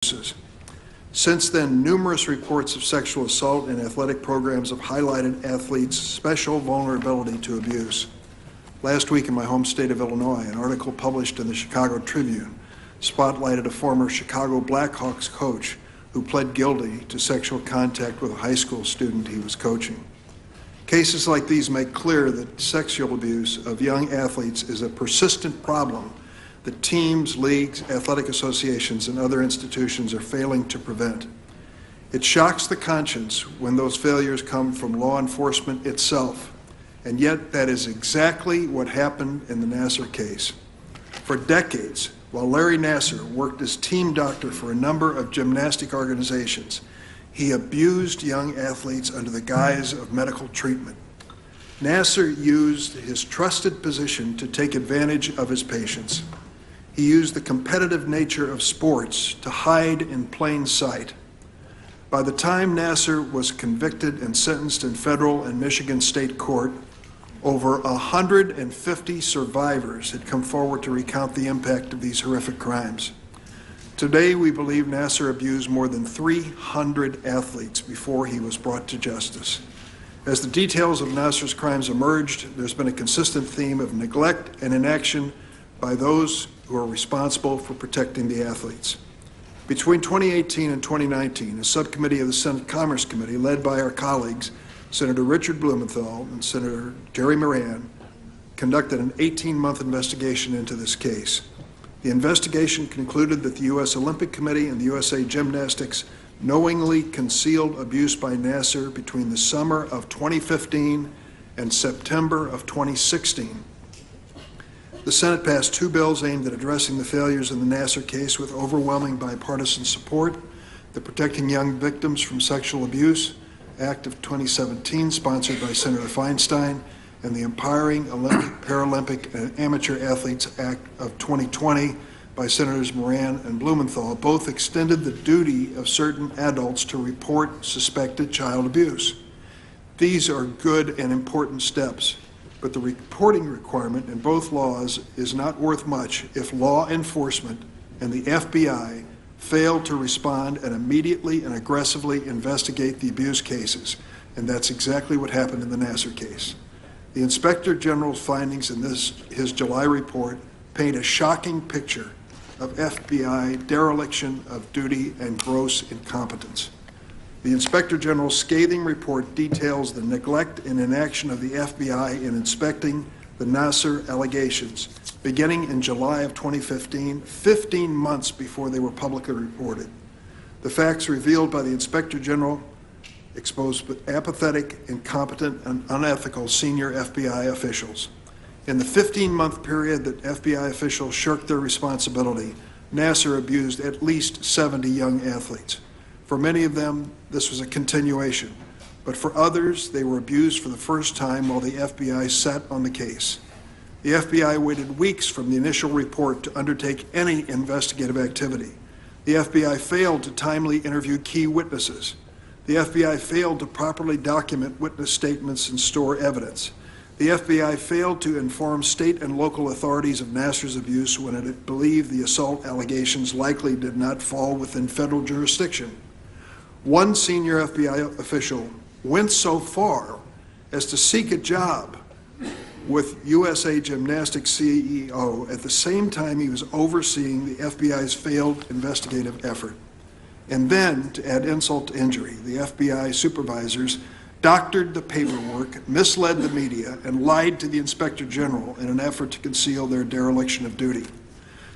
abuses. Since then, numerous reports of sexual assault in athletic programs have highlighted athletes' special vulnerability to abuse. Last week in my home state of Illinois, an article published in the Chicago Tribune spotlighted a former Chicago Blackhawks coach who pled guilty to sexual contact with a high school student he was coaching. Cases like these make clear that sexual abuse of young athletes is a persistent problem that teams, leagues, athletic associations, and other institutions are failing to prevent. It shocks the conscience when those failures come from law enforcement itself, and yet that is exactly what happened in the Nassar case. For decades, while Larry Nassar worked as team doctor for a number of gymnastic organizations, he abused young athletes under the guise of medical treatment. Nassar used his trusted position to take advantage of his patients. He used the competitive nature of sports to hide in plain sight. By the time Nassar was convicted and sentenced in federal and Michigan state court, over 150 survivors had come forward to recount the impact of these horrific crimes. Today, we believe Nassar abused more than 300 athletes before he was brought to justice. As the details of Nassar's crimes emerged, there's been a consistent theme of neglect and inaction by those who are responsible for protecting the athletes. Between 2018 and 2019, a subcommittee of the Senate Commerce Committee, led by our colleagues, Senator Richard Blumenthal and Senator Jerry Moran, conducted an 18-month investigation into this case. The investigation concluded that the U.S. Olympic Committee and the USA Gymnastics knowingly concealed abuse by Nassar between the summer of 2015 and September of 2016. The Senate passed two bills aimed at addressing the failures in the Nassar case with overwhelming bipartisan support: the Protecting Young Victims from Sexual Abuse Act of 2017, sponsored by Senator Feinstein, and the Empowering Olympic, Paralympic, and Amateur Athletes Act of 2020 by Senators Moran and Blumenthal. Both extended the duty of certain adults to report suspected child abuse. These are good and important steps, but the reporting requirement in both laws is not worth much if law enforcement and the FBI fail to respond and immediately and aggressively investigate the abuse cases, and that's exactly what happened in the Nassar case. The Inspector General's findings in his July report paint a shocking picture of FBI dereliction of duty and gross incompetence. The Inspector General's scathing report details the neglect and inaction of the FBI in inspecting the Nassar allegations, beginning in July of 2015, 15 months before they were publicly reported. The facts revealed by the Inspector General exposed apathetic, incompetent, and unethical senior FBI officials. In the 15-month period that FBI officials shirked their responsibility, Nassar abused at least 70 young athletes. For many of them, this was a continuation, but for others, they were abused for the first time while the FBI sat on the case. The FBI waited weeks from the initial report to undertake any investigative activity. The FBI failed to timely interview key witnesses. The FBI failed to properly document witness statements and store evidence. The FBI failed to inform state and local authorities of Nassar's abuse when it believed the assault allegations likely did not fall within federal jurisdiction. One senior FBI official went so far as to seek a job with USA Gymnastics CEO at the same time he was overseeing the FBI's failed investigative effort. And then, to add insult to injury, the FBI supervisors doctored the paperwork, misled the media, and lied to the Inspector General in an effort to conceal their dereliction of duty.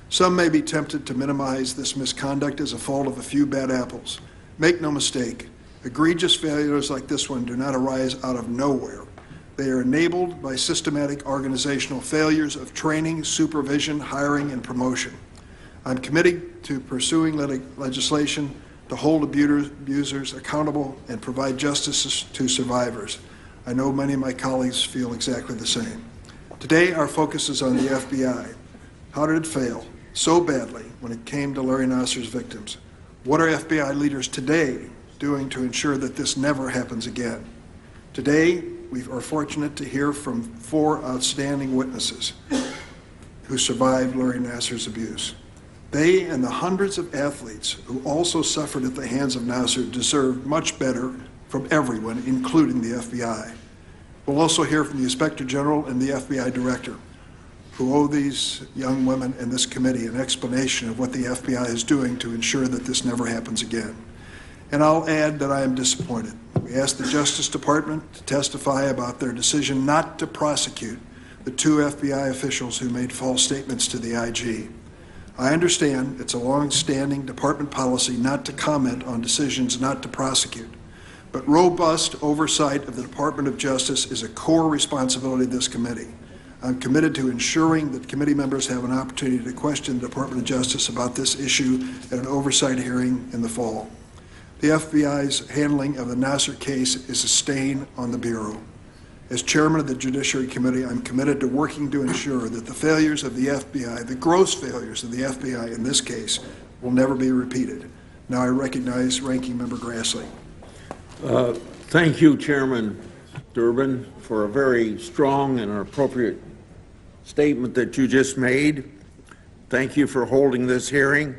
Some may be tempted to minimize this misconduct as a fault of a few bad apples. Make no mistake, egregious failures like this one do not arise out of nowhere. They are enabled by systematic organizational failures of training, supervision, hiring, and promotion. I'm committed to pursuing legislation to hold abusers accountable and provide justice to survivors. I know many of my colleagues feel exactly the same. Today, our focus is on the FBI. How did it fail so badly when it came to Larry Nassar's victims? What are FBI leaders today doing to ensure that this never happens again? Today, we are fortunate to hear from 4 outstanding witnesses who survived Larry Nassar's abuse. They and the hundreds of athletes who also suffered at the hands of Nassar deserve much better from everyone, including the FBI. We'll also hear from the Inspector General and the FBI Director, who owe these young women and this committee an explanation of what the FBI is doing to ensure that this never happens again. And I'll add that I am disappointed. We asked the Justice Department to testify about their decision not to prosecute the 2 FBI officials who made false statements to the IG. I understand it's a long-standing department policy not to comment on decisions not to prosecute, but robust oversight of the Department of Justice is a core responsibility of this committee. I'm committed to ensuring that committee members have an opportunity to question the Department of Justice about this issue at an oversight hearing in the fall. The FBI's handling of the Nassar case is a stain on the Bureau. As chairman of the Judiciary Committee, I'm committed to working to ensure that the failures of the FBI, the gross failures of the FBI in this case, will never be repeated. Now I recognize Ranking Member Grassley. Thank you, Chairman Durbin, for a very strong and appropriate statement that you just made. Thank you for holding this hearing.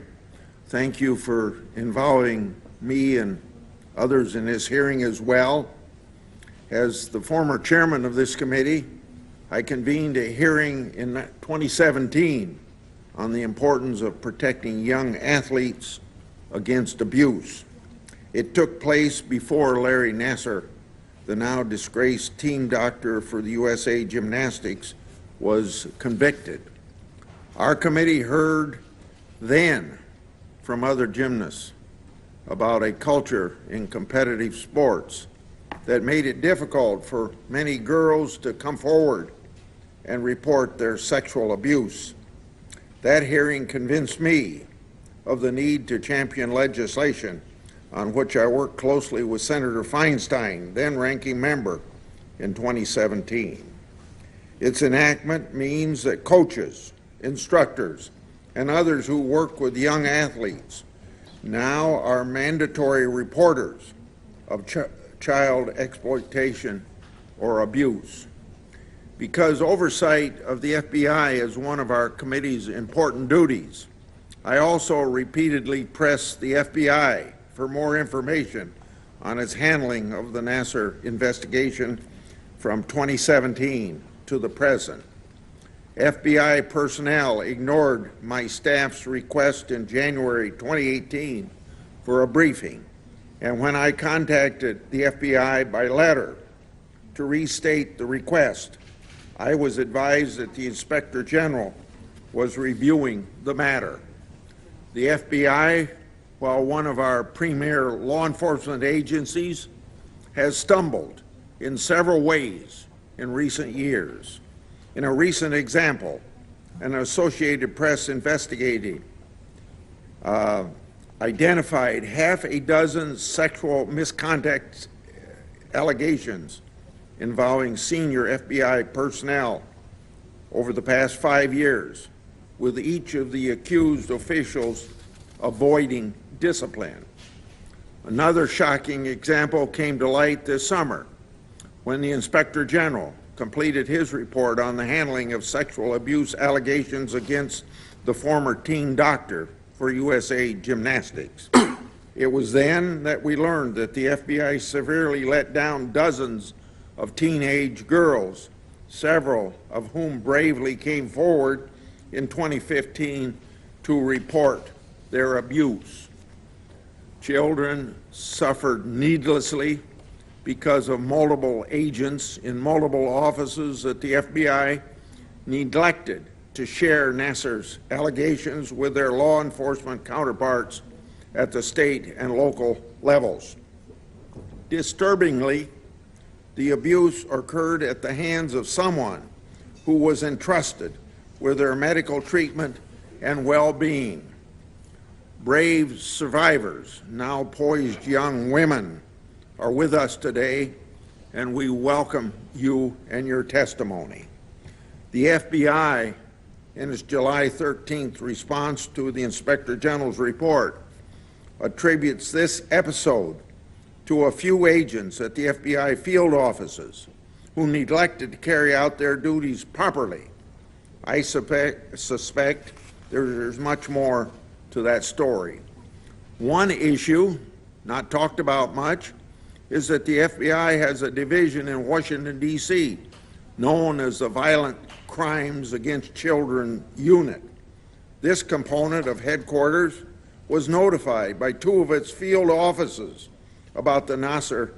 Thank you for involving me and others in this hearing as well. As the former chairman of this committee, I convened a hearing in 2017 on the importance of protecting young athletes against abuse. It took place before Larry Nassar, the now disgraced team doctor for the USA Gymnastics, was convicted. Our committee heard then from other gymnasts about a culture in competitive sports that made it difficult for many girls to come forward and report their sexual abuse. That hearing convinced me of the need to champion legislation on which I worked closely with Senator Feinstein, then ranking member, in 2017. Its enactment means that coaches, instructors, and others who work with young athletes now are mandatory reporters of child exploitation or abuse. Because oversight of the FBI is one of our committee's important duties, I also repeatedly pressed the FBI for more information on its handling of the Nassar investigation from 2017 to the present. FBI personnel ignored my staff's request in January 2018 for a briefing, and when I contacted the FBI by letter to restate the request, I was advised that the Inspector General was reviewing the matter. The FBI, while one of our premier law enforcement agencies, has stumbled in several ways in recent years. In a recent example, an Associated Press investigating identified half a dozen sexual misconduct allegations involving senior FBI personnel over the past 5 years, with each of the accused officials avoiding discipline. Another shocking example came to light this summer when the Inspector General completed his report on the handling of sexual abuse allegations against the former team doctor for USA Gymnastics. It was then that we learned that the FBI severely let down dozens of teenage girls, several of whom bravely came forward in 2015 to report their abuse. Children suffered needlessly because of multiple agents in multiple offices at the FBI neglected to share Nassar's allegations with their law enforcement counterparts at the state and local levels. Disturbingly, the abuse occurred at the hands of someone who was entrusted with their medical treatment and well-being. Brave survivors, now poised young women, are with us today, and we welcome you and your testimony. The FBI, in its July 13th response to the Inspector General's report, attributes this episode to a few agents at the FBI field offices who neglected to carry out their duties properly. I suspect there's much more to that story. One issue, not talked about much, is that the FBI has a division in Washington, D.C., known as the Violent Crimes Against Children Unit. This component of headquarters was notified by two of its field offices about the Nassar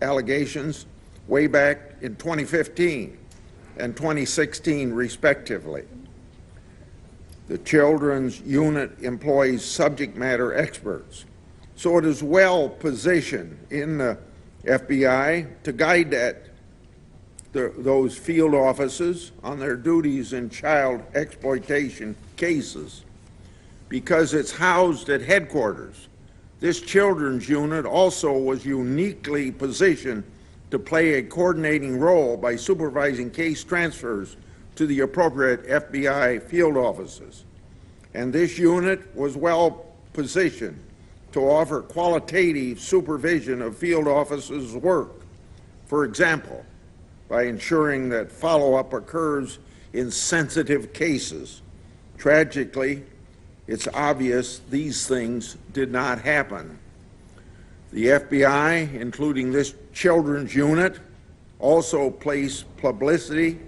allegations way back in 2015 and 2016, respectively. The Children's Unit employs subject matter experts, so it is well positioned in the FBI to guide those field offices on their duties in child exploitation cases. Because it's housed at headquarters, this Children's Unit also was uniquely positioned to play a coordinating role by supervising case transfers to the appropriate FBI field offices. And this unit was well positioned to offer qualitative supervision of field officers' work. For example, by ensuring that follow-up occurs in sensitive cases. Tragically, it's obvious these things did not happen. The FBI, including this Children's Unit, also placed publicity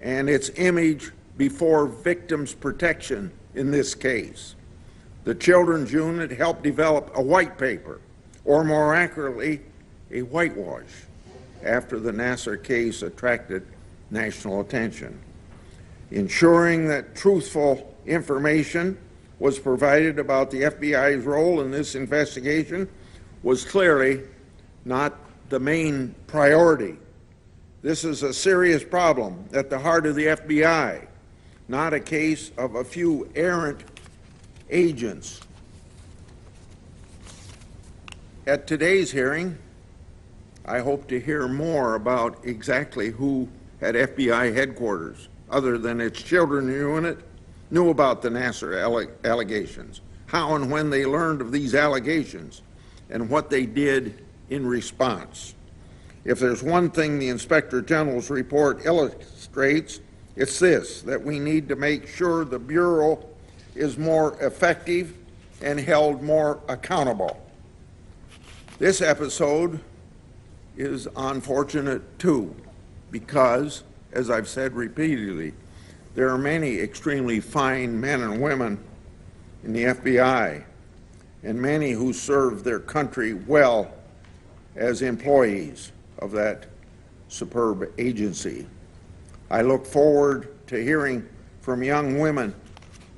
and its image before victims' protection in this case. The Children's Unit helped develop a white paper, or more accurately, a whitewash, after the Nassar case attracted national attention. Ensuring that truthful information was provided about the FBI's role in this investigation was clearly not the main priority. This is a serious problem at the heart of the FBI, not a case of a few errant agents. At today's hearing, I hope to hear more about exactly who at FBI headquarters, other than its Children's Unit, knew about the Nassar allegations, how and when they learned of these allegations, and what they did in response. If there's one thing the Inspector General's report illustrates, it's this, that we need to make sure the Bureau is more effective and held more accountable. This episode is unfortunate too, because, as I've said repeatedly, there are many extremely fine men and women in the FBI, and many who serve their country well as employees of that superb agency. I look forward to hearing from young women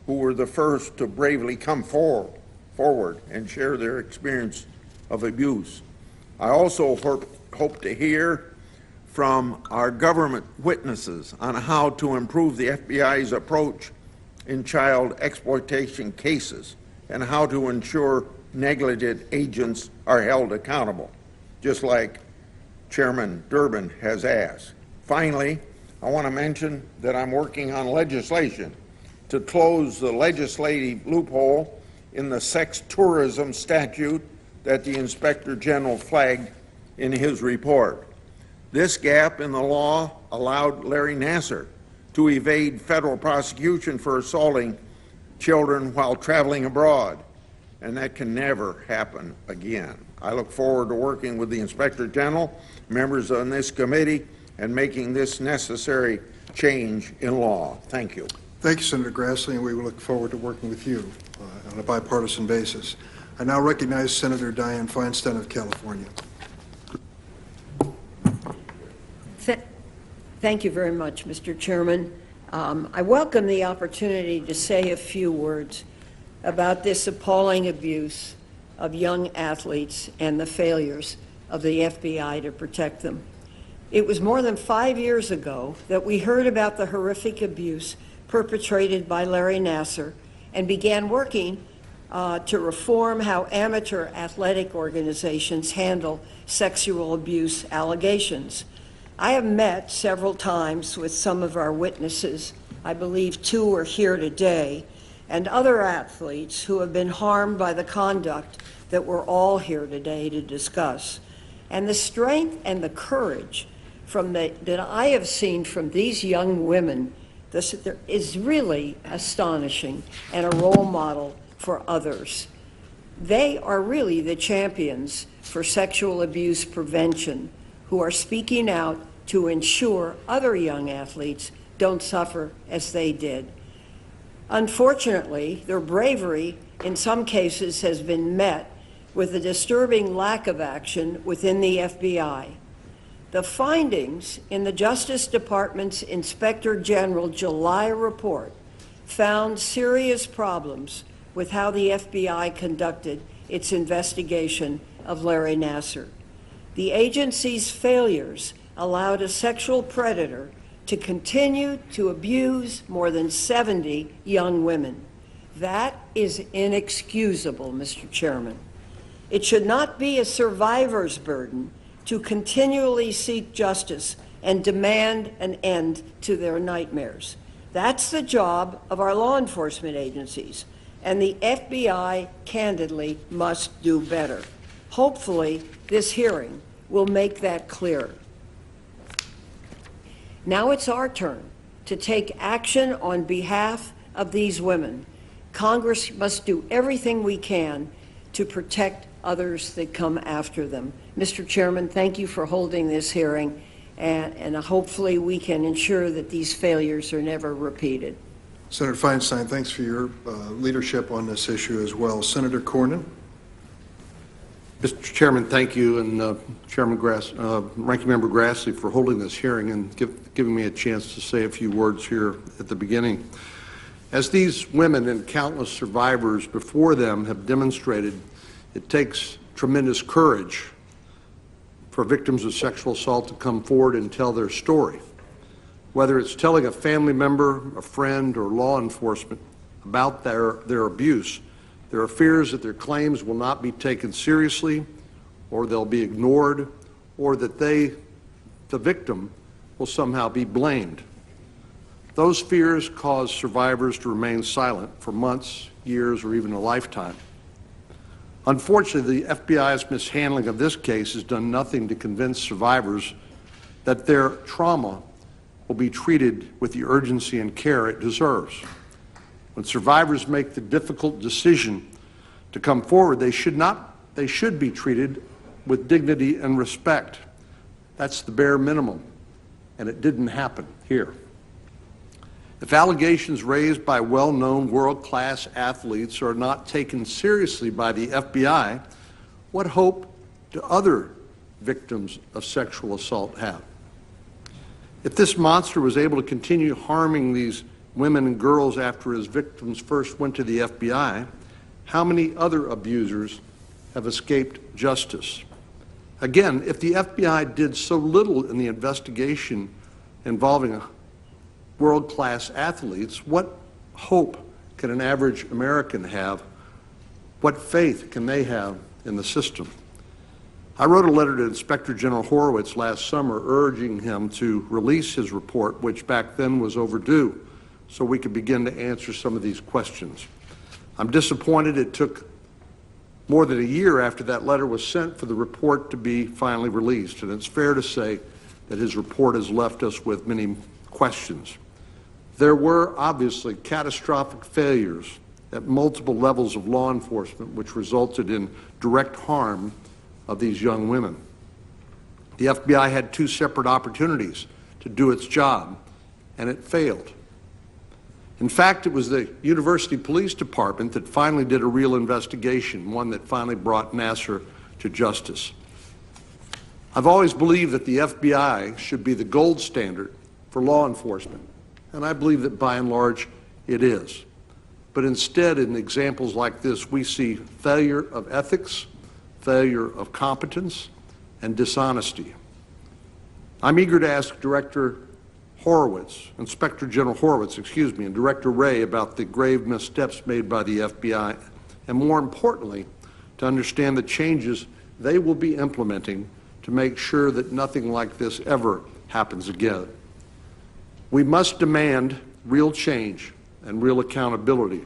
who were the first to bravely come forward and share their experience of abuse. I also hope to hear from our government witnesses on how to improve the FBI's approach in child exploitation cases and how to ensure negligent agents are held accountable, just like Chairman Durbin has asked. Finally, I want to mention that I'm working on legislation to close the legislative loophole in the sex tourism statute that the Inspector General flagged in his report. This gap in the law allowed Larry Nassar to evade federal prosecution for assaulting children while traveling abroad, and that can never happen again. I look forward to working with the Inspector General, members on this committee, and making this necessary change in law. Thank you. Thank you, Senator Grassley, and we will look forward to working with you on a bipartisan basis. I now recognize Senator Dianne Feinstein of California. Thank you very much, Mr. Chairman. I welcome the opportunity to say a few words about this appalling abuse of young athletes and the failures of the FBI to protect them. It was more than 5 years ago that we heard about the horrific abuse perpetrated by Larry Nassar and began working to reform how amateur athletic organizations handle sexual abuse allegations. I have met several times with some of our witnesses, I believe 2 are here today, and other athletes who have been harmed by the conduct that we're all here today to discuss. And the strength and the courage that I have seen from these young women This is really astonishing and a role model for others. They are really the champions for sexual abuse prevention who are speaking out to ensure other young athletes don't suffer as they did. Unfortunately, their bravery in some cases has been met with a disturbing lack of action within the FBI. The findings in the Justice Department's Inspector General July report found serious problems with how the FBI conducted its investigation of Larry Nassar. The agency's failures allowed a sexual predator to continue to abuse more than 70 young women. That is inexcusable, Mr. Chairman. It should not be a survivor's burden to continually seek justice and demand an end to their nightmares. That's the job of our law enforcement agencies, and the FBI candidly must do better. Hopefully, this hearing will make that clear. Now it's our turn to take action on behalf of these women. Congress must do everything we can to protect others that come after them. Mr. Chairman, thank you for holding this hearing, and hopefully we can ensure that these failures are never repeated. Senator Feinstein, thanks for your leadership on this issue as well. Senator Cornyn. Mr. Chairman, thank you, and Chairman Ranking Member Grassley for holding this hearing and giving me a chance to say a few words here at the beginning. As these women and countless survivors before them have demonstrated, it takes tremendous courage for victims of sexual assault to come forward and tell their story. Whether it's telling a family member, a friend, or law enforcement about their abuse, there are fears that their claims will not be taken seriously, or they'll be ignored, or that the victim, will somehow be blamed. Those fears cause survivors to remain silent for months, years, or even a lifetime. Unfortunately, the FBI's mishandling of this case has done nothing to convince survivors that their trauma will be treated with the urgency and care it deserves. When survivors make the difficult decision to come forward, they should be treated with dignity and respect. That's the bare minimum, and it didn't happen here. If allegations raised by well-known world-class athletes are not taken seriously by the FBI, what hope do other victims of sexual assault have? If this monster was able to continue harming these women and girls after his victims first went to the FBI, how many other abusers have escaped justice? Again, if the FBI did so little in the investigation involving world-class athletes, what hope can an average American have? What faith can they have in the system? I wrote a letter to Inspector General Horowitz last summer urging him to release his report, which back then was overdue, so we could begin to answer some of these questions. I'm disappointed it took more than a year after that letter was sent for the report to be finally released, and it's fair to say that his report has left us with many questions. There were obviously catastrophic failures at multiple levels of law enforcement which resulted in direct harm of these young women. The FBI had two separate opportunities to do its job, and it failed. In fact, it was the University Police Department that finally did a real investigation, one that finally brought Nassar to justice. I've always believed that the FBI should be the gold standard for law enforcement, and I believe that by and large it is. But instead, in examples like this, we see failure of ethics, failure of competence, and dishonesty. I'm eager to ask Inspector General Horowitz, and Director Wray about the grave missteps made by the FBI, and more importantly, to understand the changes they will be implementing to make sure that nothing like this ever happens again. We must demand real change and real accountability,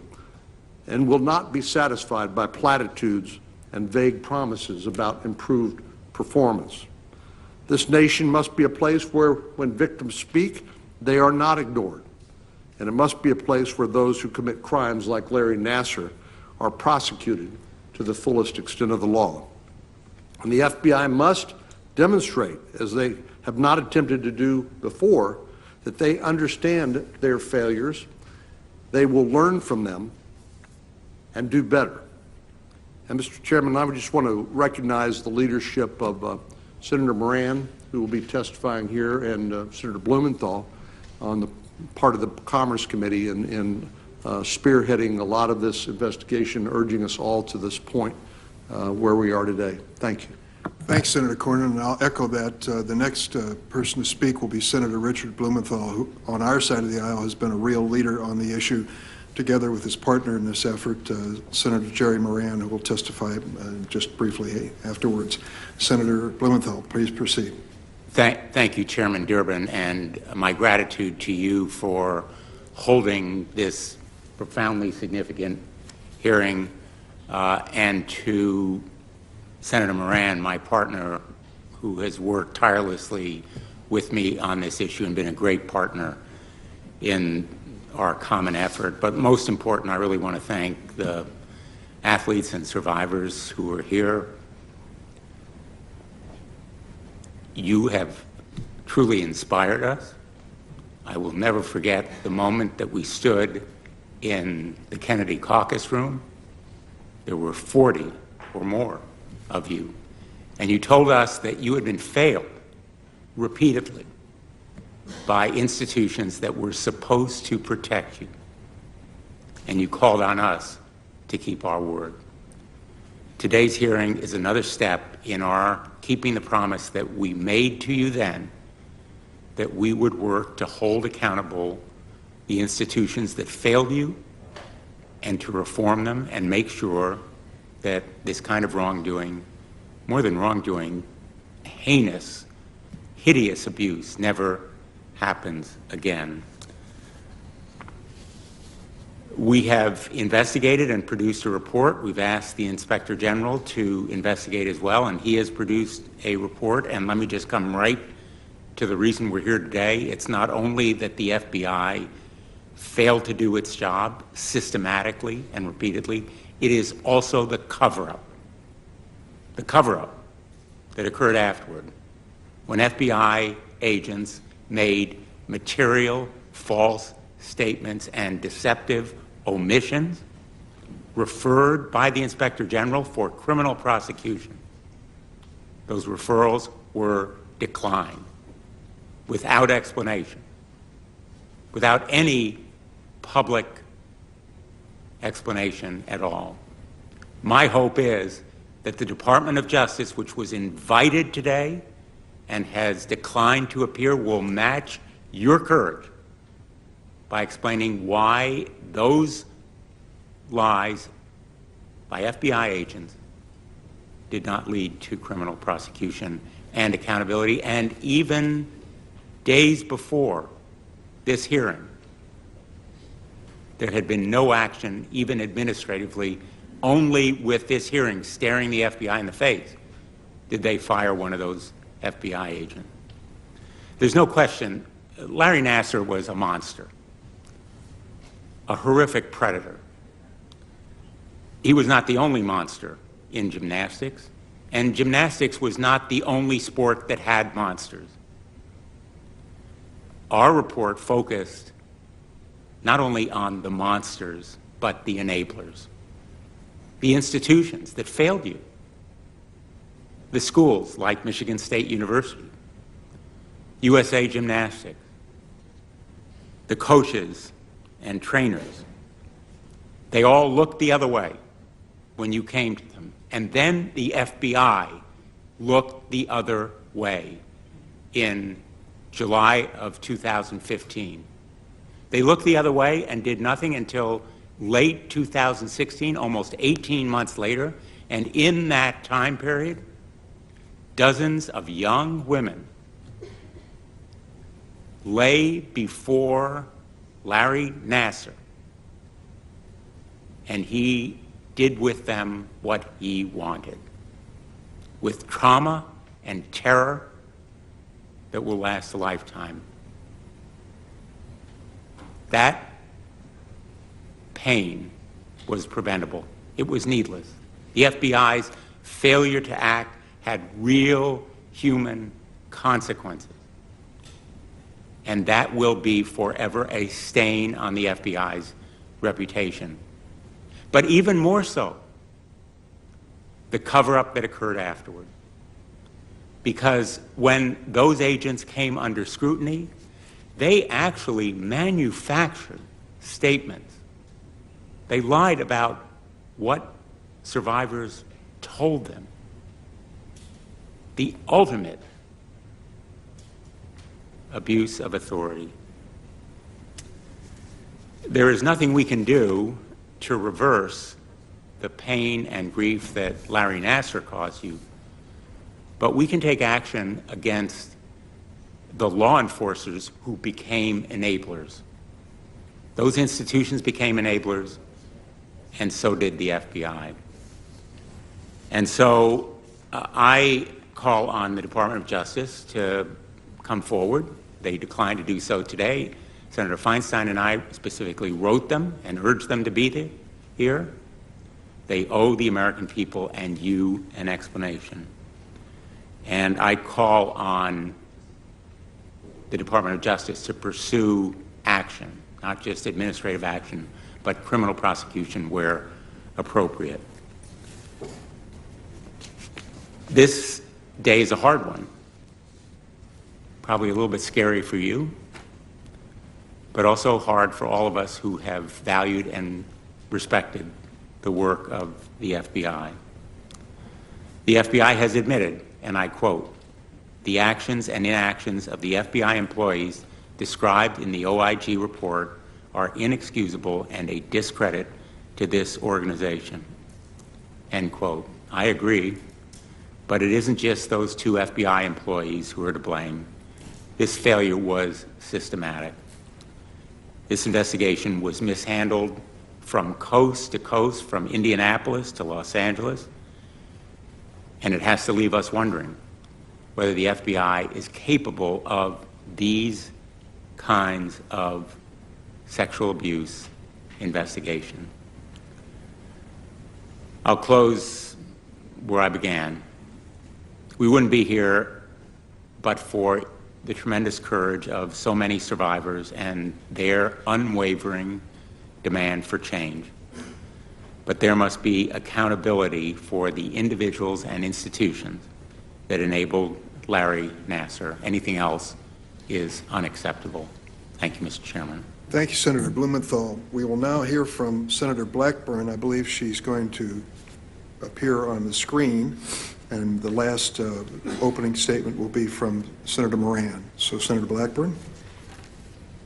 and will not be satisfied by platitudes and vague promises about improved performance. This nation must be a place where, when victims speak, they are not ignored, and it must be a place where those who commit crimes like Larry Nassar are prosecuted to the fullest extent of the law. And the FBI must demonstrate, as they have not attempted to do before, that they understand their failures, they will learn from them, and do better. And Mr. Chairman, I would just want to recognize the leadership of Senator Moran, who will be testifying here, and Senator Blumenthal on the part of the Commerce Committee in spearheading a lot of this investigation, urging us all to this point where we are today. Thank you. Thanks, Senator Cornyn, and I'll echo that. The next person to speak will be Senator Richard Blumenthal, who on our side of the aisle has been a real leader on the issue, together with his partner in this effort, Senator Jerry Moran, who will testify just briefly afterwards. Senator Blumenthal, please proceed. Thank you, Chairman Durbin, and my gratitude to you for holding this profoundly significant hearing, and to Senator Moran, my partner, who has worked tirelessly with me on this issue and been a great partner in our common effort. But most important, I really want to thank the athletes and survivors who are here. You have truly inspired us. I will never forget the moment that we stood in the Kennedy caucus room. There were 40 or more of you, and you told us that you had been failed repeatedly by institutions that were supposed to protect you, and you called on us to keep our word. Today's hearing is another step in our keeping the promise that we made to you then, that we would work to hold accountable the institutions that failed you and to reform them and make sure that this kind of wrongdoing, more than wrongdoing, heinous, hideous abuse never happens again. We have investigated and produced a report. We've asked the Inspector General to investigate as well, and he has produced a report. And let me just come right to the reason we're here today. It's not only that the FBI failed to do its job systematically and repeatedly, it is also the cover-up that occurred afterward, when FBI agents made material false statements and deceptive omissions referred by the Inspector General for criminal prosecution. Those referrals were declined without explanation, without any public explanation at all. My hope is that the Department of Justice, which was invited today and has declined to appear, will match your courage by explaining why those lies by FBI agents did not lead to criminal prosecution and accountability. And even days before this hearing, there had been no action, even administratively. Only with this hearing staring the FBI in the face did they fire one of those FBI agents. There's no question, Larry Nassar was a monster, a horrific predator. He was not the only monster in gymnastics, and gymnastics was not the only sport that had monsters. Our report focused not only on the monsters, but the enablers, the institutions that failed you, the schools like Michigan State University, USA Gymnastics, the coaches and trainers. They all looked the other way when you came to them. And then the FBI looked the other way in July of 2015. They looked the other way and did nothing until late 2016, almost 18 months later. And in that time period, dozens of young women lay before Larry Nassar, and he did with them what he wanted, with trauma and terror that will last a lifetime. That pain was preventable. It was needless. The FBI's failure to act had real human consequences. And that will be forever a stain on the FBI's reputation. But even more so, the cover-up that occurred afterward. Because when those agents came under scrutiny, they actually manufactured statements. They lied about what survivors told them. The ultimate abuse of authority. There is nothing we can do to reverse the pain and grief that Larry Nassar caused you, but we can take action against the law enforcers who became enablers. Those institutions became enablers, and so did the FBI. And so I call on the Department of Justice to come forward. They declined to do so today. Senator Feinstein and I specifically wrote them and urged them to be here. They owe the American people and you an explanation. And I call on the Department of Justice to pursue action, not just administrative action, but criminal prosecution where appropriate. This day is a hard one, probably a little bit scary for you, but also hard for all of us who have valued and respected the work of the FBI. The FBI has admitted, and I quote, "The actions and inactions of the FBI employees described in the OIG report are inexcusable and a discredit to this organization." End quote. I agree, but it isn't just those two FBI employees who are to blame. This failure was systematic. This investigation was mishandled from coast to coast, from Indianapolis to Los Angeles, and it has to leave us wondering whether the FBI is capable of these kinds of sexual abuse investigation. I'll close where I began. We wouldn't be here but for the tremendous courage of so many survivors and their unwavering demand for change. But there must be accountability for the individuals and institutions that enabled Larry Nassar. Anything else is unacceptable. Thank you, Mr. Chairman. Thank you, Senator Blumenthal. We will now hear from Senator Blackburn. I believe she's going to appear on the screen, and the last opening statement will be from Senator Moran. So, Senator Blackburn.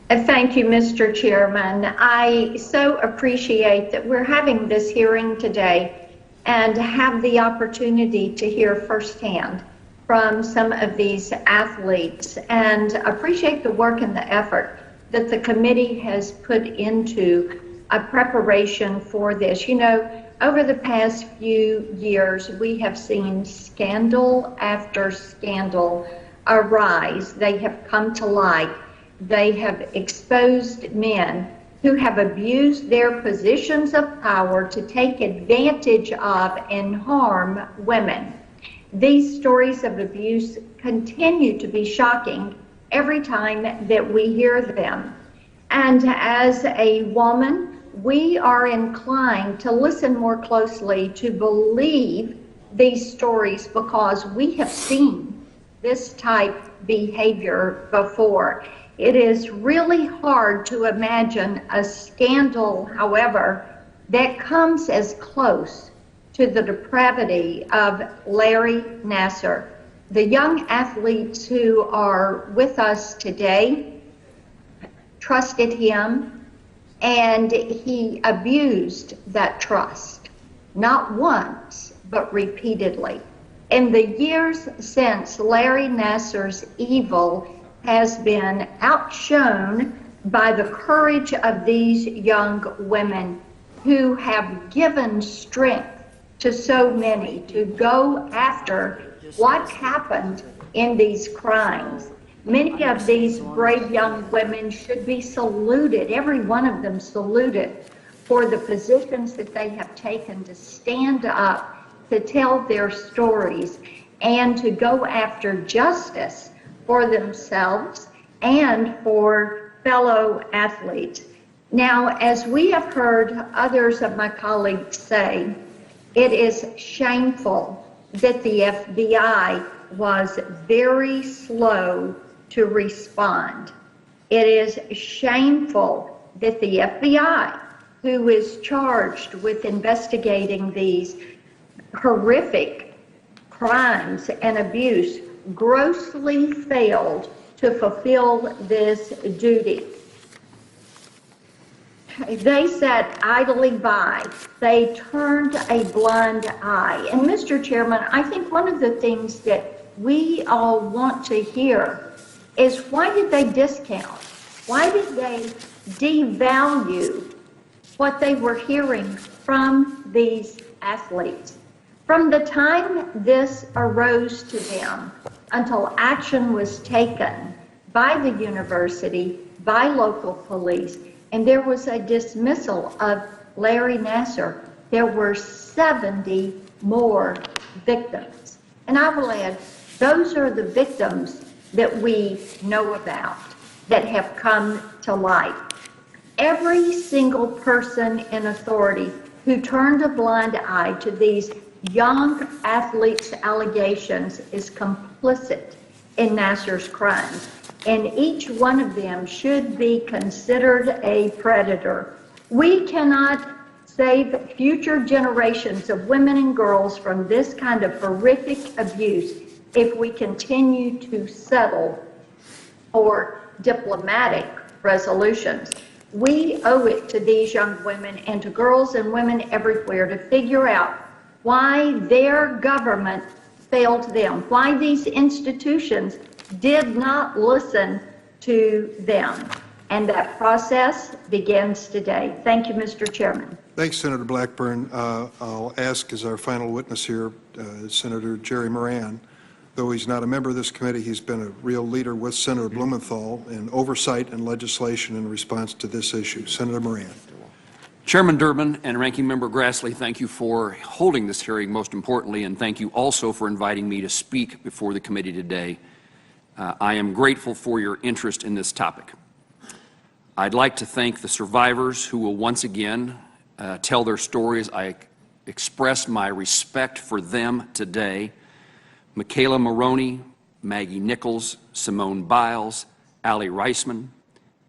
Thank you, Mr. Chairman. I so appreciate that we're having this hearing today and have the opportunity to hear firsthand from some of these athletes, and appreciate the work and the effort that the committee has put into a preparation for this. You know, over the past few years, we have seen scandal after scandal arise. They have come to light. They have exposed men who have abused their positions of power to take advantage of and harm women. These stories of abuse continue to be shocking every time that we hear them. And as a woman, we are inclined to listen more closely, to believe these stories, because we have seen this type behavior before. It is really hard to imagine a scandal, however, that comes as close to the depravity of Larry Nassar. The young athletes who are with us today trusted him, and he abused that trust, not once, but repeatedly. In the years since, Larry Nassar's evil has been outshone by the courage of these young women who have given strength to so many to go after what happened in these crimes. Many of these brave young women should be saluted, every one of them saluted, for the positions that they have taken to stand up, to tell their stories, and to go after justice for themselves and for fellow athletes. Now, as we have heard others of my colleagues say, it is shameful that the FBI was very slow to respond. It is shameful that the FBI, who is charged with investigating these horrific crimes and abuse, grossly failed to fulfill this duty. They sat idly by. They turned a blind eye. And Mr. Chairman, I think one of the things that we all want to hear is, why did they discount? Why did they devalue what they were hearing from these athletes? From the time this arose to them until action was taken by the university, by local police, and there was a dismissal of Larry Nassar, there were 70 more victims. And I will add, those are the victims that we know about, that have come to light. Every single person in authority who turned a blind eye to these young athletes' allegations is complicit in Nassar's crimes, and each one of them should be considered a predator. We cannot save future generations of women and girls from this kind of horrific abuse if we continue to settle for diplomatic resolutions. We owe it to these young women and to girls and women everywhere to figure out why their government failed them, why these institutions did not listen to them. And that process begins today. Thank you, Mr. Chairman. Thanks, Senator Blackburn. I'll ask as our final witness here, Senator Jerry Moran. Though he's not a member of this committee, he's been a real leader with Senator Blumenthal in oversight and legislation in response to this issue. Senator Moran. Chairman Durbin and Ranking Member Grassley, thank you for holding this hearing, most importantly, and thank you also for inviting me to speak before the committee today. I am grateful for your interest in this topic. I'd like to thank the survivors who will once again tell their stories. I express my respect for them today. Michaela Maroney, Maggie Nichols, Simone Biles, Allie Raisman,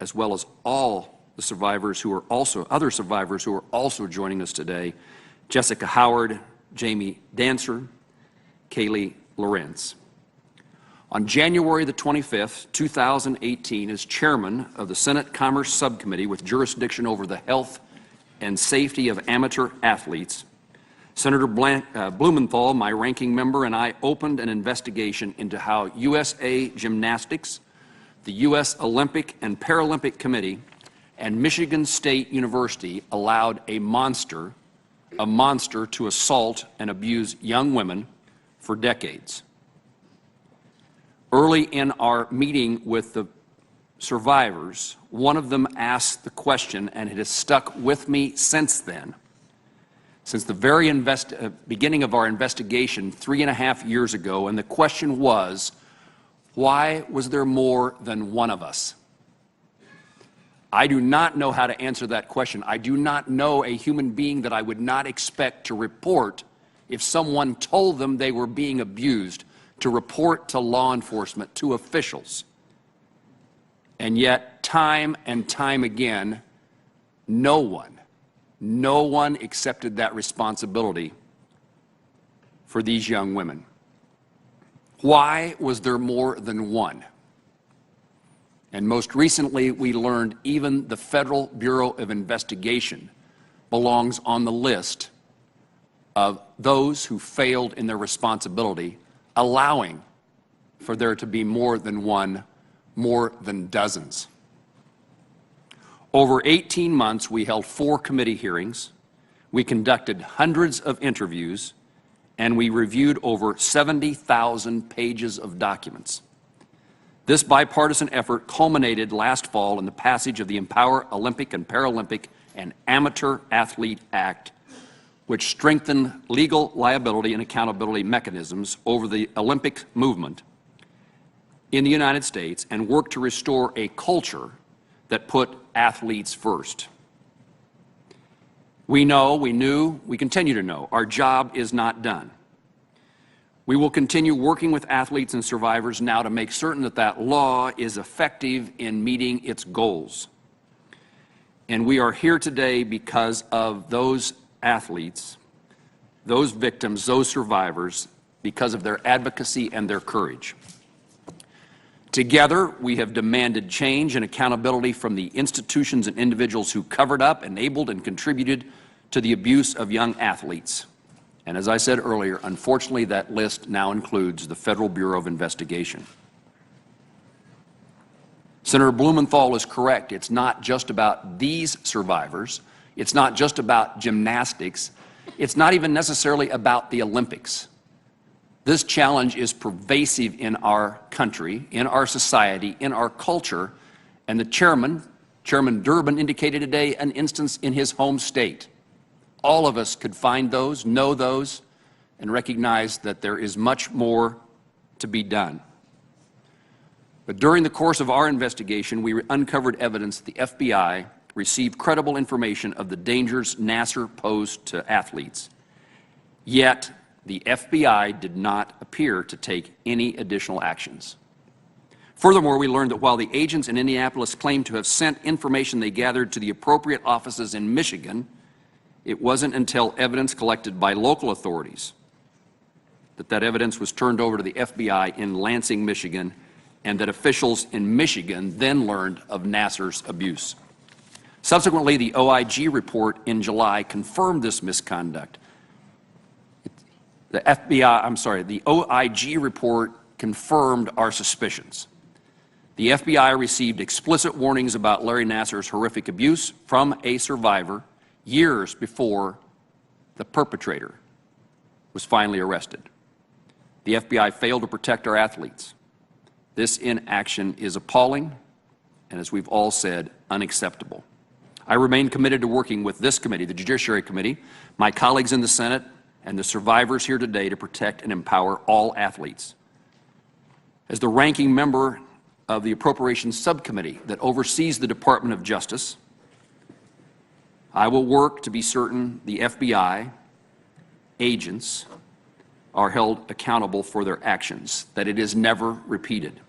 as well as all the survivors who are also, other survivors who are also joining us today, Jessica Howard, Jamie Dancer, Kaylee Lorenz. On January the 25th, 2018, as chairman of the Senate Commerce Subcommittee with jurisdiction over the health and safety of amateur athletes, Senator Blumenthal, my ranking member, and I opened an investigation into how USA Gymnastics, the U.S. Olympic and Paralympic Committee, and Michigan State University allowed a monster to assault and abuse young women for decades. Early in our meeting with the survivors, one of them asked the question, and it has stuck with me since then. Since the very beginning of our investigation 3.5 years ago, and the question was, why was there more than one of us? I do not know how to answer that question. I do not know a human being that I would not expect to report if someone told them they were being abused, to report to law enforcement, to officials. And yet, time and time again, no one accepted that responsibility for these young women. Why was there more than one? And most recently, we learned even the Federal Bureau of Investigation belongs on the list of those who failed in their responsibility, allowing for there to be more than one, more than dozens. Over 18 months, we held 4 committee hearings, we conducted hundreds of interviews, and we reviewed over 70,000 pages of documents. This bipartisan effort culminated last fall in the passage of the Empower Olympic and Paralympic and Amateur Athlete Act, which strengthened legal liability and accountability mechanisms over the Olympic movement in the United States and worked to restore a culture that put athletes first. We know, we knew, we continue to know, our job is not done. We will continue working with athletes and survivors now to make certain that that law is effective in meeting its goals. And we are here today because of those athletes, those victims, those survivors, because of their advocacy and their courage. Together, we have demanded change and accountability from the institutions and individuals who covered up, enabled, and contributed to the abuse of young athletes. And as I said earlier, unfortunately, that list now includes the Federal Bureau of Investigation. Senator Blumenthal is correct. It's not just about these survivors. It's not just about gymnastics. It's not even necessarily about the Olympics. This challenge is pervasive in our country, in our society, in our culture, and the Chairman Durbin, indicated today an instance in his home state. All of us could find those, know those, and recognize that there is much more to be done. But during the course of our investigation, we uncovered evidence that the FBI received credible information of the dangers Nassar posed to athletes. Yet, the FBI did not appear to take any additional actions. Furthermore, we learned that while the agents in Indianapolis claimed to have sent information they gathered to the appropriate offices in Michigan, it wasn't until evidence collected by local authorities that evidence was turned over to the FBI in Lansing, Michigan, and that officials in Michigan then learned of Nassar's abuse. Subsequently, the OIG report in July confirmed this misconduct. The OIG report confirmed our suspicions. The FBI received explicit warnings about Larry Nassar's horrific abuse from a survivor years before the perpetrator was finally arrested. The FBI failed to protect our athletes. This inaction is appalling and, as we've all said, unacceptable. I remain committed to working with this committee, the Judiciary Committee, my colleagues in the Senate, and the survivors here today to protect and empower all athletes. As the ranking member of the Appropriations Subcommittee that oversees the Department of Justice, I will work to be certain the FBI agents are held accountable for their actions, that it is never repeated.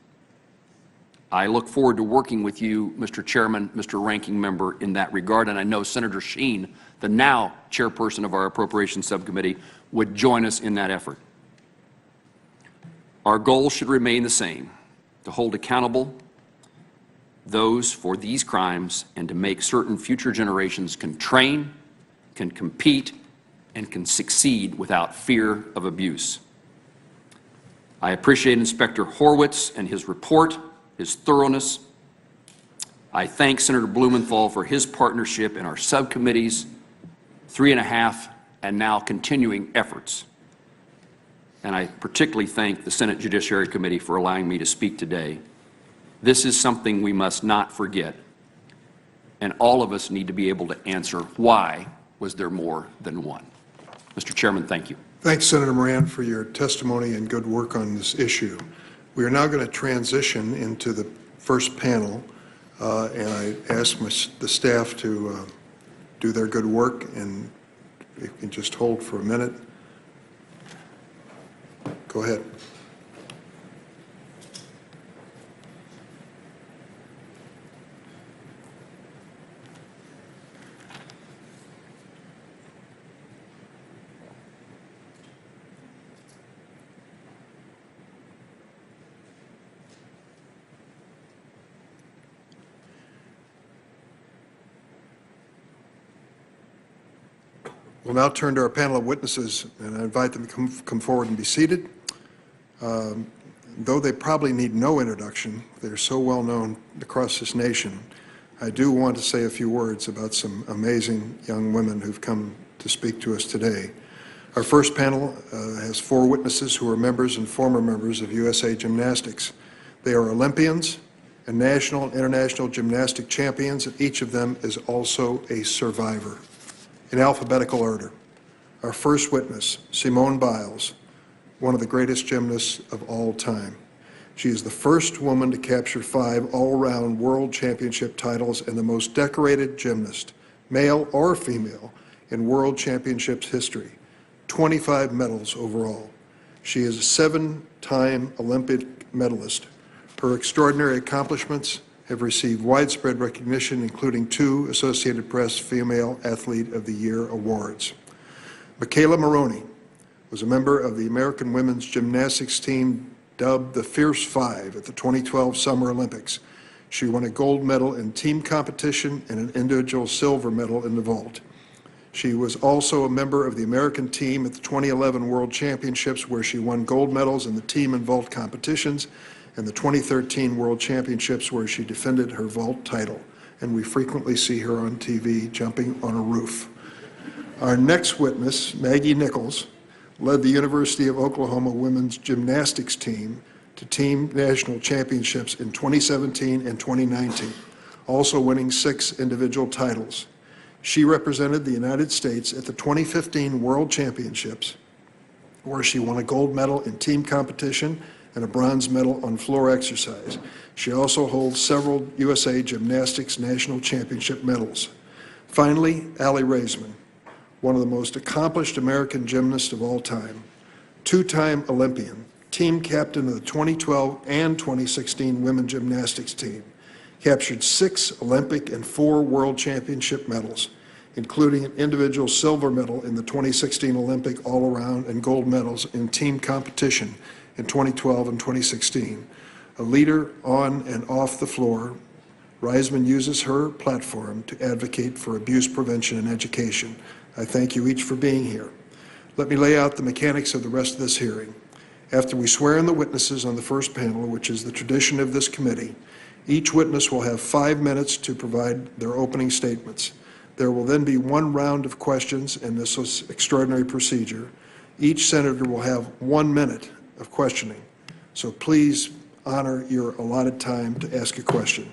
I look forward to working with you, Mr. Chairman, Mr. Ranking Member, in that regard, and I know Senator Sheen, the now chairperson of our Appropriations Subcommittee, would join us in that effort. Our goal should remain the same, to hold accountable those for these crimes and to make certain future generations can train, can compete, and can succeed without fear of abuse. I appreciate Inspector Horowitz and his report, his thoroughness. I thank Senator Blumenthal for his partnership in our subcommittees, 3.5 and now continuing efforts. And I particularly thank the Senate Judiciary Committee for allowing me to speak today. This is something we must not forget, and all of us need to be able to answer why was there more than one. Mr. Chairman, thank you. Thanks, Senator Moran, for your testimony and good work on this issue. We are now going to transition into the first panel, and I ask the staff to do their good work, and if you can just hold for a minute. Go ahead. We'll now turn to our panel of witnesses, and I invite them to come forward and be seated. Though they probably need no introduction, they're so well known across this nation, I do want to say a few words about some amazing young women who've come to speak to us today. Our first panel has 4 witnesses who are members and former members of USA Gymnastics. They are Olympians, and national and international gymnastic champions, and each of them is also a survivor. In alphabetical order, our first witness, Simone Biles, one of the greatest gymnasts of all time. She is the first woman to capture 5 all-around world championship titles and the most decorated gymnast, male or female, in world championships history, 25 medals overall. She is a 7-time Olympic medalist. Her extraordinary accomplishments have received widespread recognition, including 2 Associated Press Female Athlete of the Year awards. Michaela Maroney was a member of the American women's gymnastics team dubbed the Fierce Five at the 2012 Summer Olympics. She won a gold medal in team competition and an individual silver medal in the vault. She was also a member of the American team at the 2011 World Championships, where she won gold medals in the team and vault competitions, and the 2013 World Championships, where she defended her vault title. And we frequently see her on TV jumping on a roof. Our next witness, Maggie Nichols, led the University of Oklahoma women's gymnastics team to team national championships in 2017 and 2019, also winning 6 individual titles. She represented the United States at the 2015 World Championships, where she won a gold medal in team competition and a bronze medal on floor exercise. She also holds several USA Gymnastics National Championship medals. Finally, Raisman, one of the most accomplished American gymnasts of all time, 2-time Olympian, team captain of the 2012 and 2016 women's gymnastics team, captured 6 Olympic and 4 World Championship medals, including an individual silver medal in the 2016 Olympic all-around and gold medals in team competition in 2012 and 2016. A leader on and off the floor, Raisman uses her platform to advocate for abuse prevention and education. I thank you each for being here. Let me lay out the mechanics of the rest of this hearing. After we swear in the witnesses on the first panel, which is the tradition of this committee, each witness will have 5 minutes to provide their opening statements. There will then be 1 round of questions, and this is extraordinary procedure. Each senator will have 1 minute of questioning, so please honor your allotted time to ask a question.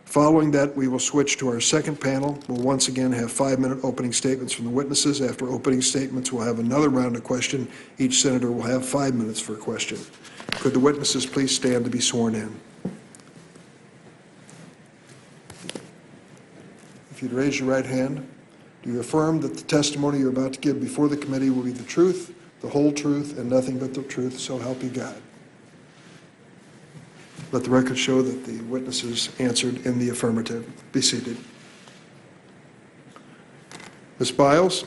Following that, we will switch to our second panel. We'll once again have 5-minute opening statements from the witnesses. After opening statements, we'll have another round of question. Each senator will have 5 minutes for a question. Could the witnesses please stand to be sworn in? If you'd raise your right hand, do you affirm that the testimony you're about to give before the committee will be the truth, the whole truth, and nothing but the truth, so help you God? Let the record show that the witnesses answered in the affirmative. Be seated. Ms. Biles,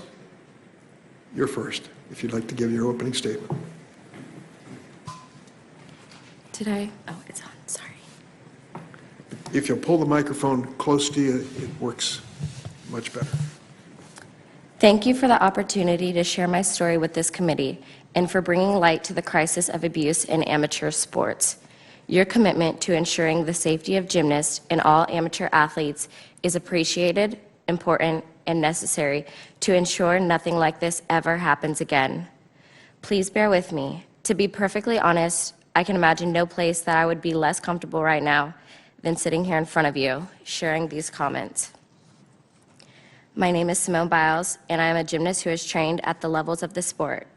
you're first, if you'd like to give your opening statement. Did I? Oh, it's on. Sorry. If you'll pull the microphone close to you, it works much better. Thank you for the opportunity to share my story with this committee and for bringing light to the crisis of abuse in amateur sports. Your commitment to ensuring the safety of gymnasts and all amateur athletes is appreciated, important, and necessary to ensure nothing like this ever happens again. Please bear with me. To be perfectly honest, I can imagine no place that I would be less comfortable right now than sitting here in front of you, sharing these comments. My name is Simone Biles, and I am a gymnast who has trained at the levels of the sport.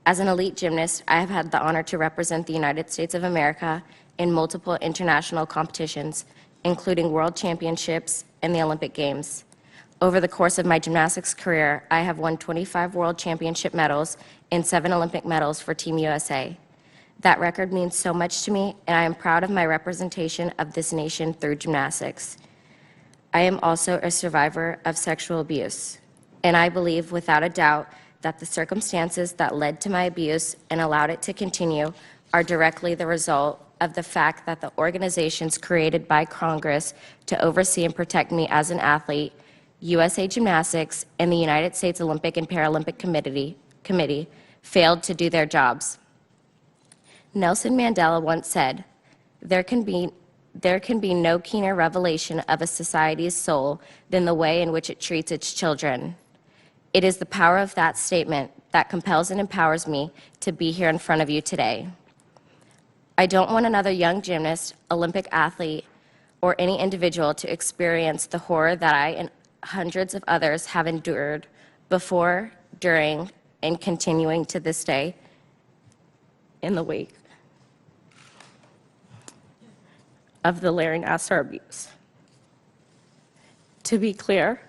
As an elite gymnast, I have had the honor to represent the United States of America in multiple international competitions, including World Championships and the Olympic Games. Over the course of my gymnastics career, I have won 25 World Championship medals and 7 Olympic medals for Team USA. That record means so much to me, and I am proud of my representation of this nation through gymnastics. I am also a survivor of sexual abuse, and I believe without a doubt that the circumstances that led to my abuse and allowed it to continue are directly the result of the fact that the organizations created by Congress to oversee and protect me as an athlete, USA Gymnastics and the United States Olympic and Paralympic Committee failed to do their jobs. Nelson Mandela once said, there can be no keener revelation of a society's soul than the way in which it treats its children. It is the power of that statement that compels and empowers me to be here in front of you today. I don't want another young gymnast, Olympic athlete, or any individual to experience the horror that I and hundreds of others have endured before, during, and continuing to this day in the wake of the Larry Nassar abuse. To be clear,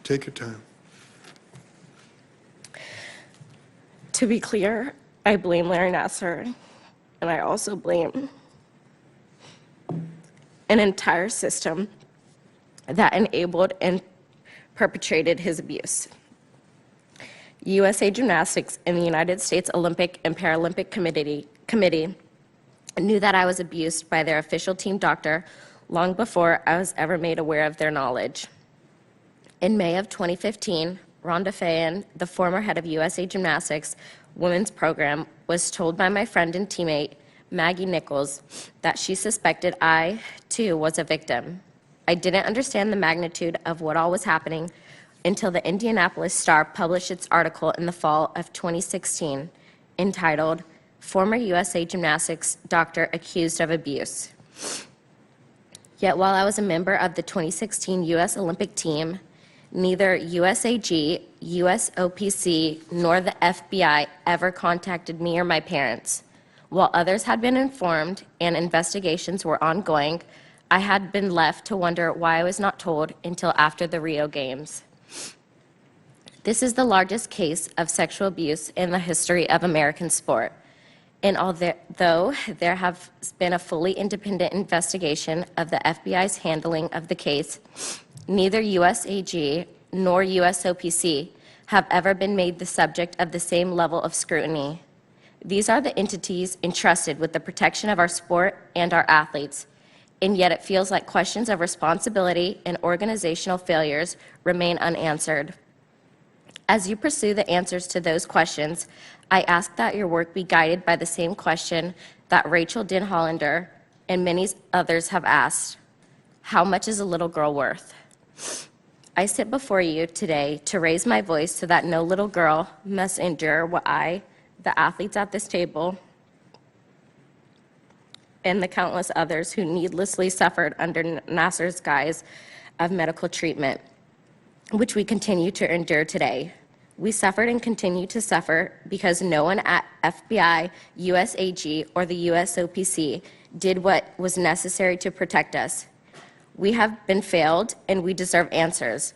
Take your time. To be clear, I blame Larry Nassar, and I also blame an entire system that enabled and perpetrated his abuse. USA Gymnastics and the United States Olympic and Paralympic Committee knew that I was abused by their official team doctor long before I was ever made aware of their knowledge. In May of 2015, Rhonda Fayen, the former head of USA Gymnastics women's program, was told by my friend and teammate, Maggie Nichols, that she suspected I, too, was a victim. I didn't understand the magnitude of what all was happening until the Indianapolis Star published its article in the fall of 2016, entitled, "Former USA Gymnastics Doctor Accused of Abuse." Yet while I was a member of the 2016 U.S. Olympic team, neither USAG, USOPC, nor the FBI ever contacted me or my parents. While others had been informed and investigations were ongoing, I had been left to wonder why I was not told until after the Rio Games. This is the largest case of sexual abuse in the history of American sport. And although there has been a fully independent investigation of the FBI's handling of the case, neither USAG nor USOPC have ever been made the subject of the same level of scrutiny. These are the entities entrusted with the protection of our sport and our athletes, and yet it feels like questions of responsibility and organizational failures remain unanswered. As you pursue the answers to those questions, I ask that your work be guided by the same question that Rachel Denhollander and many others have asked: how much is a little girl worth? I sit before you today to raise my voice so that no little girl must endure what I, the athletes at this table, and the countless others who needlessly suffered under Nassar's guise of medical treatment, which we continue to endure today. We suffered and continue to suffer because no one at FBI, USAG, or the USOPC did what was necessary to protect us. We have been failed, and we deserve answers.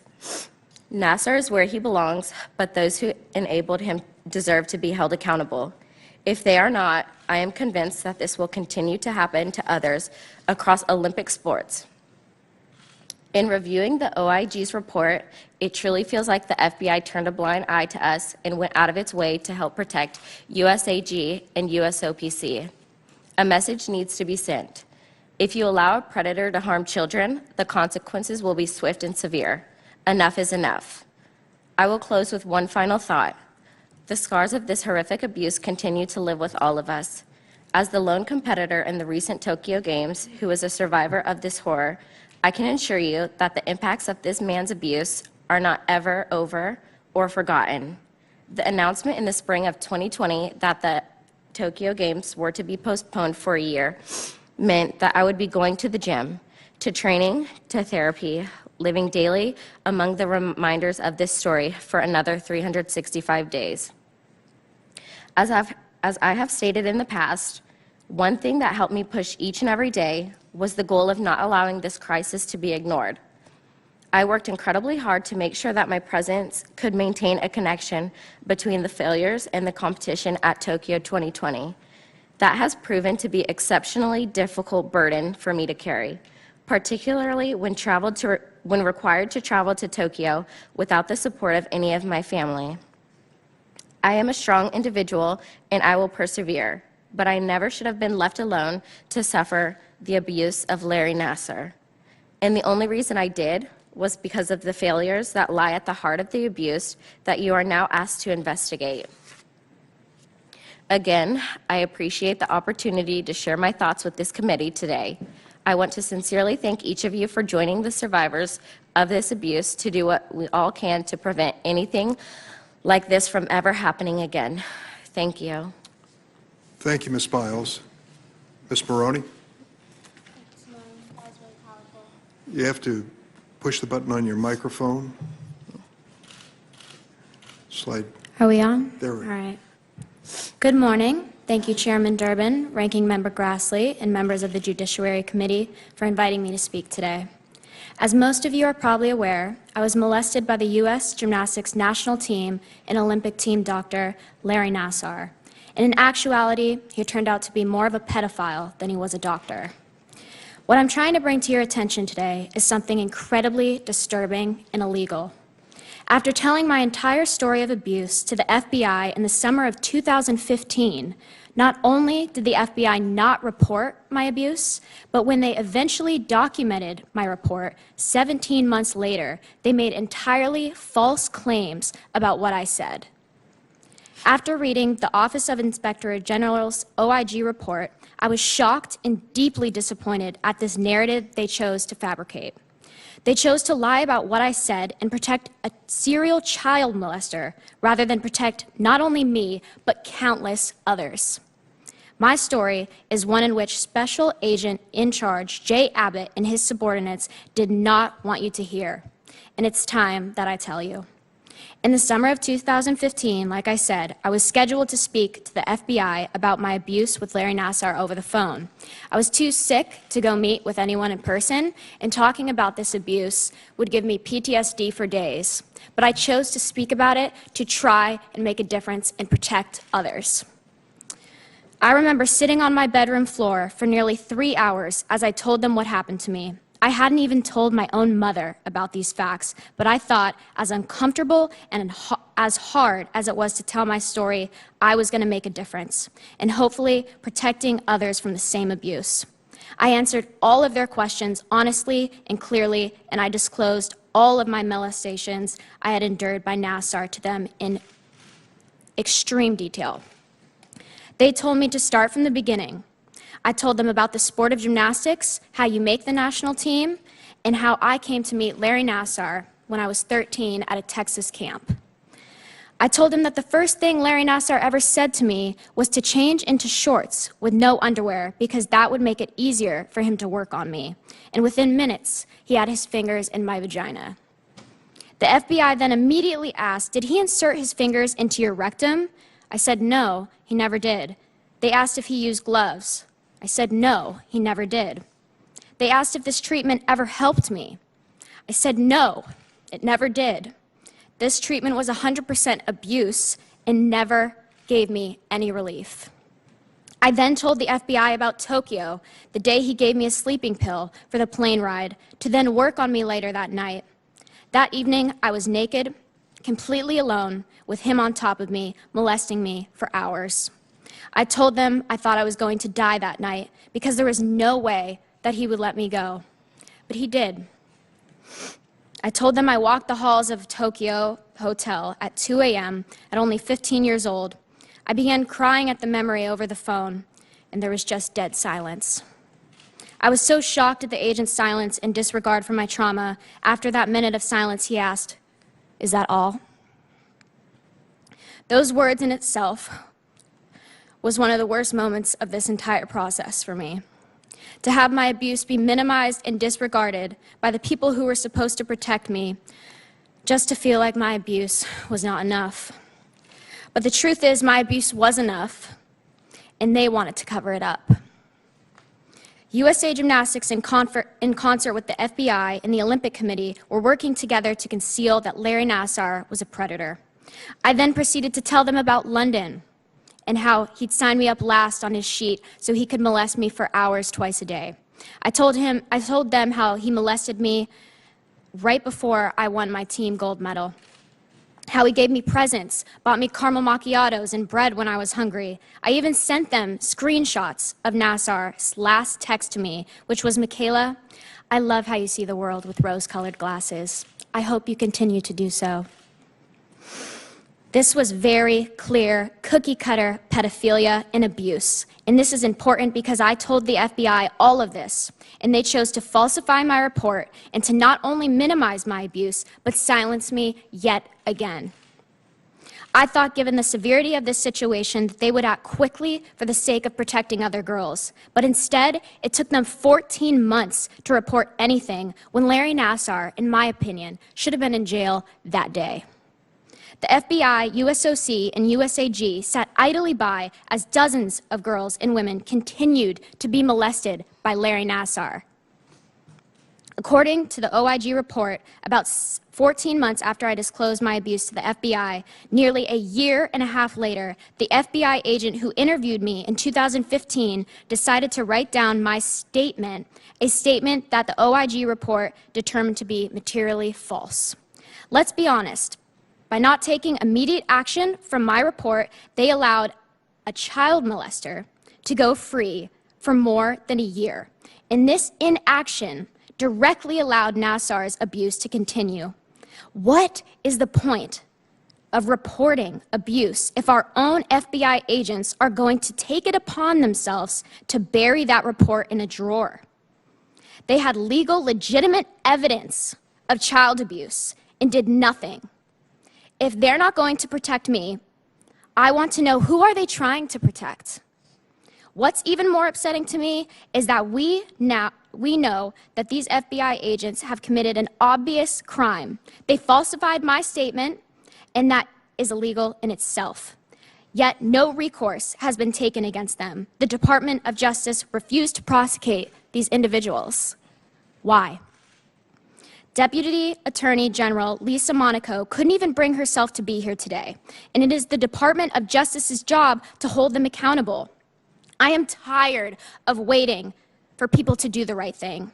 Nassar is where he belongs, but those who enabled him deserve to be held accountable. If they are not, I am convinced that this will continue to happen to others across Olympic sports. In reviewing the OIG's report, it truly feels like the FBI turned a blind eye to us and went out of its way to help protect USAG and USOPC. A message needs to be sent. If you allow a predator to harm children, the consequences will be swift and severe. Enough is enough. I will close with one final thought. The scars of this horrific abuse continue to live with all of us. As the lone competitor in the recent Tokyo Games who is a survivor of this horror, I can assure you that the impacts of this man's abuse are not ever over or forgotten. The announcement in the spring of 2020 that the Tokyo Games were to be postponed for a year meant that I would be going to the gym, to training, to therapy, living daily among the reminders of this story for another 365 days. As I have stated in the past, one thing that helped me push each and every day was the goal of not allowing this crisis to be ignored. I worked incredibly hard to make sure that my presence could maintain a connection between the failures and the competition at Tokyo 2020. That has proven to be an exceptionally difficult burden for me to carry, particularly when required to travel to Tokyo without the support of any of my family. I am a strong individual and I will persevere, but I never should have been left alone to suffer the abuse of Larry Nassar. And the only reason I did was because of the failures that lie at the heart of the abuse that you are now asked to investigate. Again, I appreciate the opportunity to share my thoughts with this committee today. I want to sincerely thank each of you for joining the survivors of this abuse to do what we all can to prevent anything like this from ever happening again. Thank you. Thank you, Ms. Biles. Ms. Maroney? You have to push the button on your microphone. Slide. Are we on? There we All go. right. Good morning. Thank you, Chairman Durbin, Ranking Member Grassley, and members of the Judiciary Committee for inviting me to speak today. As most of you are probably aware, I was molested by the U.S. Gymnastics national team and Olympic team doctor, Larry Nassar. And in actuality, he turned out to be more of a pedophile than he was a doctor. What I'm trying to bring to your attention today is something incredibly disturbing and illegal. After telling my entire story of abuse to the FBI in the summer of 2015, not only did the FBI not report my abuse, but when they eventually documented my report 17 months later, they made entirely false claims about what I said. After reading the Office of Inspector General's OIG report, I was shocked and deeply disappointed at this narrative they chose to fabricate. They chose to lie about what I said and protect a serial child molester rather than protect not only me, but countless others. My story is one in which Special Agent in Charge Jay Abbott and his subordinates did not want you to hear, and it's time that I tell you. In the summer of 2015, like I said, I was scheduled to speak to the FBI about my abuse with Larry Nassar over the phone. I was too sick to go meet with anyone in person, and talking about this abuse would give me PTSD for days. But I chose to speak about it to try and make a difference and protect others. I remember sitting on my bedroom floor for nearly 3 hours as I told them what happened to me. I hadn't even told my own mother about these facts, but I thought, as uncomfortable and as hard as it was to tell my story, I was going to make a difference, and hopefully protecting others from the same abuse. I answered all of their questions honestly and clearly, and I disclosed all of my molestations I had endured by Nassar to them in extreme detail. They told me to start from the beginning. I told them about the sport of gymnastics, how you make the national team, and how I came to meet Larry Nassar when I was 13 at a Texas camp. I told them that the first thing Larry Nassar ever said to me was to change into shorts with no underwear because that would make it easier for him to work on me. And within minutes, he had his fingers in my vagina. The FBI then immediately asked, "Did he insert his fingers into your rectum?" I said, "No, he never did." They asked if he used gloves. I said, "No, he never did." They asked if this treatment ever helped me. I said, "No, it never did." This treatment was 100% abuse and never gave me any relief. I then told the FBI about Tokyo, the day he gave me a sleeping pill for the plane ride, to then work on me later that night. That evening, I was naked, completely alone, with him on top of me, molesting me for hours. I told them I thought I was going to die that night because there was no way that he would let me go. But he did. I told them I walked the halls of Tokyo Hotel at 2 a.m. at only 15 years old. I began crying at the memory over the phone, and there was just dead silence. I was so shocked at the agent's silence and disregard for my trauma. After that minute of silence, he asked, "Is that all?" Those words in itself was one of the worst moments of this entire process for me. To have my abuse be minimized and disregarded by the people who were supposed to protect me, just to feel like my abuse was not enough. But the truth is, my abuse was enough, and they wanted to cover it up. USA Gymnastics, in concert with the FBI and the Olympic Committee, were working together to conceal that Larry Nassar was a predator. I then proceeded to tell them about London, and how he'd signed me up last on his sheet so he could molest me for hours twice a day. I told them how he molested me right before I won my team gold medal, how he gave me presents, bought me caramel macchiatos and bread when I was hungry. I even sent them screenshots of Nassar's last text to me, which was, "Michaela, I love how you see the world with rose-colored glasses. I hope you continue to do so." This was very clear, cookie-cutter pedophilia and abuse. And this is important because I told the FBI all of this, and they chose to falsify my report and to not only minimize my abuse, but silence me yet again. I thought, given the severity of this situation, that they would act quickly for the sake of protecting other girls. But instead, it took them 14 months to report anything, when Larry Nassar, in my opinion, should have been in jail that day. The FBI, USOC, and USAG sat idly by as dozens of girls and women continued to be molested by Larry Nassar. According to the OIG report, about 14 months after I disclosed my abuse to the FBI, nearly a year and a half later, the FBI agent who interviewed me in 2015 decided to write down my statement, a statement that the OIG report determined to be materially false. Let's be honest. By not taking immediate action from my report, they allowed a child molester to go free for more than a year. And this inaction directly allowed Nassar's abuse to continue. What is the point of reporting abuse if our own FBI agents are going to take it upon themselves to bury that report in a drawer? They had legal, legitimate evidence of child abuse and did nothing. If they're not going to protect me, I want to know, who are they trying to protect? What's even more upsetting to me is that we know that these FBI agents have committed an obvious crime. They falsified my statement, and that is illegal in itself. Yet no recourse has been taken against them. The Department of Justice refused to prosecute these individuals. Why? Deputy Attorney General Lisa Monaco couldn't even bring herself to be here today, and it is the Department of Justice's job to hold them accountable. I am tired of waiting for people to do the right thing,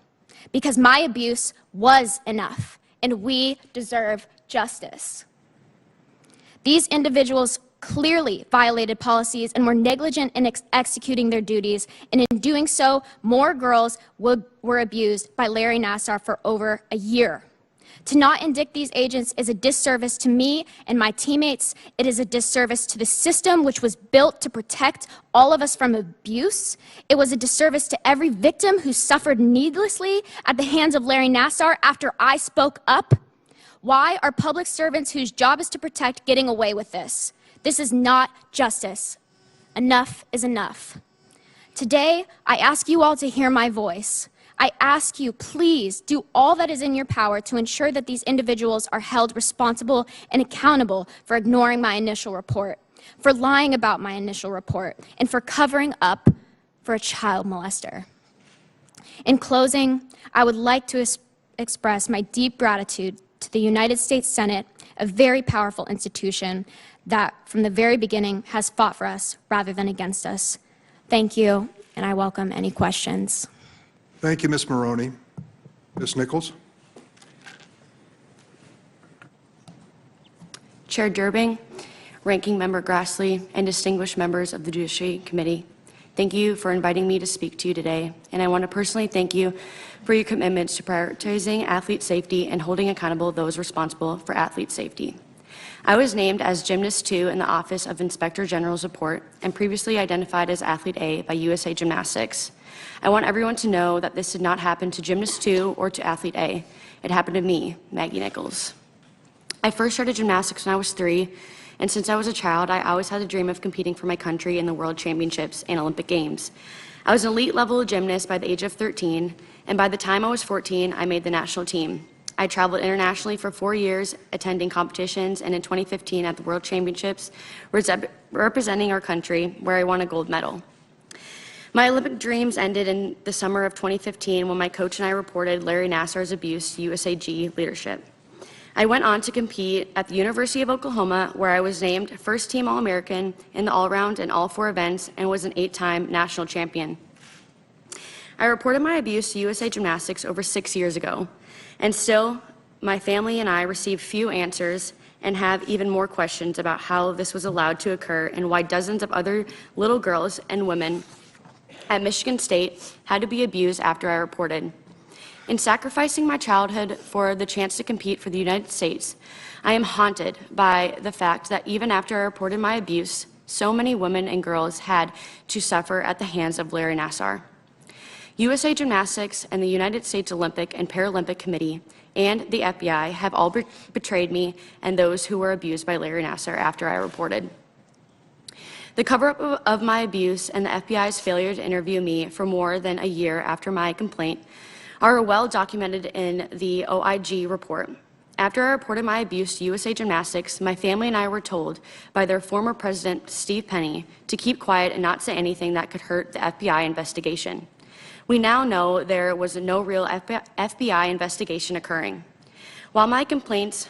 because my abuse was enough, and we deserve justice. These individuals clearly violated policies and were negligent in executing their duties, and in doing so, more girls were abused by Larry Nassar for over a year. To not indict these agents is a disservice to me and my teammates. It is a disservice to the system, which was built to protect all of us from abuse. It was a disservice to every victim who suffered needlessly at the hands of Larry Nassar after I spoke up. Why are public servants whose job is to protect getting away with this? This is not justice. Enough is enough. Today, I ask you all to hear my voice. I ask you, please do all that is in your power to ensure that these individuals are held responsible and accountable for ignoring my initial report, for lying about my initial report, and for covering up for a child molester. In closing, I would like to express my deep gratitude to the United States Senate, a very powerful institution that from the very beginning has fought for us rather than against us. Thank you, and I welcome any questions. Thank you, Ms. Maroney. Ms. Nichols? Chair Durbin, Ranking Member Grassley, and distinguished members of the Judiciary Committee, thank you for inviting me to speak to you today, and I want to personally thank you for your commitments to prioritizing athlete safety and holding accountable those responsible for athlete safety. I was named as Gymnast 2 in the Office of Inspector General's report and previously identified as Athlete A by USA Gymnastics. I want everyone to know that this did not happen to Gymnast 2 or to Athlete A. It happened to me, Maggie Nichols. I first started gymnastics when I was 3, and since I was a child, I always had a dream of competing for my country in the World Championships and Olympic Games. I was an elite level gymnast by the age of 13, and by the time I was 14, I made the national team. I traveled internationally for 4 years, attending competitions, and in 2015 at the World Championships, representing our country, where I won a gold medal. My Olympic dreams ended in the summer of 2015 when my coach and I reported Larry Nassar's abuse to USAG leadership. I went on to compete at the University of Oklahoma, where I was named first-team All-American in the all-round and all 4 events and was an 8-time national champion. I reported my abuse to USA Gymnastics over 6 years ago, and still, my family and I received few answers and have even more questions about how this was allowed to occur and why dozens of other little girls and women at Michigan State had to be abused after I reported. In sacrificing my childhood for the chance to compete for the United States, I am haunted by the fact that even after I reported my abuse, so many women and girls had to suffer at the hands of Larry Nassar. USA Gymnastics and the United States Olympic and Paralympic Committee and the FBI have all betrayed me and those who were abused by Larry Nassar after I reported. The cover-up of my abuse and the FBI's failure to interview me for more than a year after my complaint are well documented in the OIG report. After I reported my abuse to USA Gymnastics, my family and I were told by their former president, Steve Penny, to keep quiet and not say anything that could hurt the FBI investigation. We now know there was no real FBI investigation occurring. While my complaints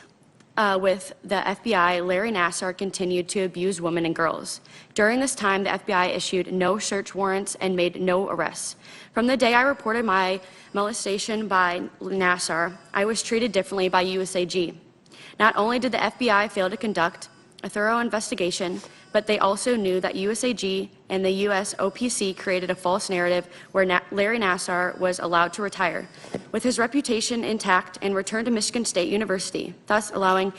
with the FBI, Larry Nassar continued to abuse women and girls. During this time, the FBI issued no search warrants and made no arrests. From the day I reported my molestation by Nassar, I was treated differently by USAG. Not only did the FBI fail to conduct a thorough investigation, but they also knew that USAG and the USOPC created a false narrative where Larry Nassar was allowed to retire, with his reputation intact, and return to Michigan State University, thus allowing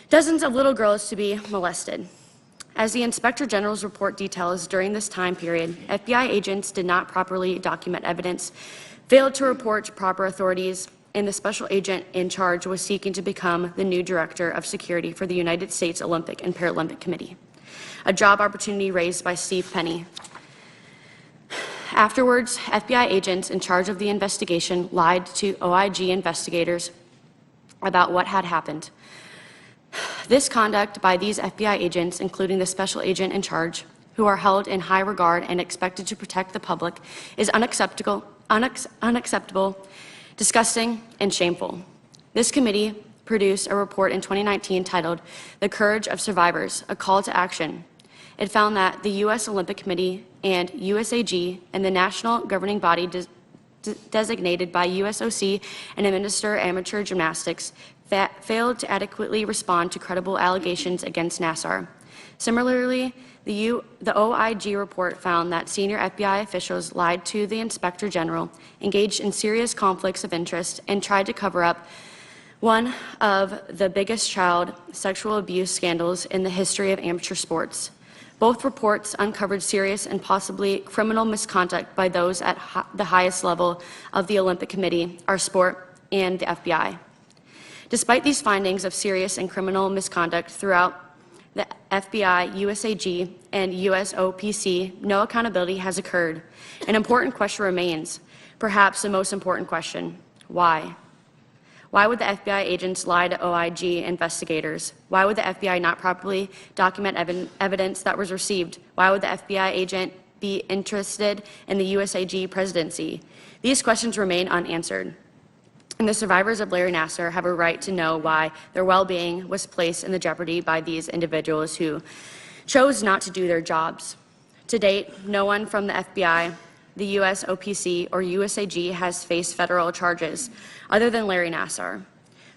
dozens of little girls to be molested. As the Inspector General's report details, during this time period, FBI agents did not properly document evidence, failed to report to proper authorities, and the special agent in charge was seeking to become the new director of security for the United States Olympic and Paralympic Committee, a job opportunity raised by Steve Penny. Afterwards, FBI agents in charge of the investigation lied to OIG investigators about what had happened. This conduct by these FBI agents, including the special agent in charge, who are held in high regard and expected to protect the public, is unacceptable, disgusting, and shameful. This committee produced a report in 2019 titled "The Courage of Survivors, a Call to Action." It found that the U.S. Olympic Committee and USAG and the national governing body designated by USOC and administer amateur gymnastics failed to adequately respond to credible allegations against Nassar. Similarly, the OIG report found that senior FBI officials lied to the Inspector General, engaged in serious conflicts of interest, and tried to cover up one of the biggest child sexual abuse scandals in the history of amateur sports. Both reports uncovered serious and possibly criminal misconduct by those at the highest level of the Olympic Committee, our sport, and the FBI. Despite these findings of serious and criminal misconduct throughout the FBI, USAG, and USOPC, no accountability has occurred. An important question remains, perhaps the most important question: why? Why would the FBI agents lie to OIG investigators? Why would the FBI not properly document evidence that was received? Why would the FBI agent be interested in the USAG presidency? These questions remain unanswered. And the survivors of Larry Nassar have a right to know why their well-being was placed in jeopardy by these individuals who chose not to do their jobs. To date, no one from the FBI, the USOPC, or USAG has faced federal charges other than Larry Nassar.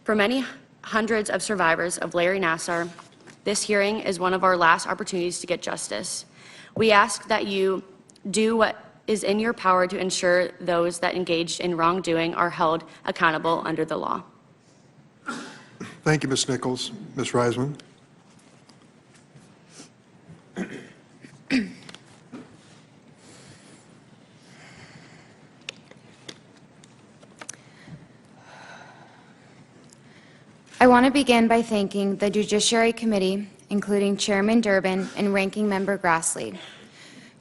For many hundreds of survivors of Larry Nassar, this hearing is one of our last opportunities to get justice. We ask that you do what is in your power to ensure those that engaged in wrongdoing are held accountable under the law. Thank you, Ms. Nichols. Ms. Raisman. I want to begin by thanking the Judiciary Committee, including Chairman Durbin and Ranking Member Grassley,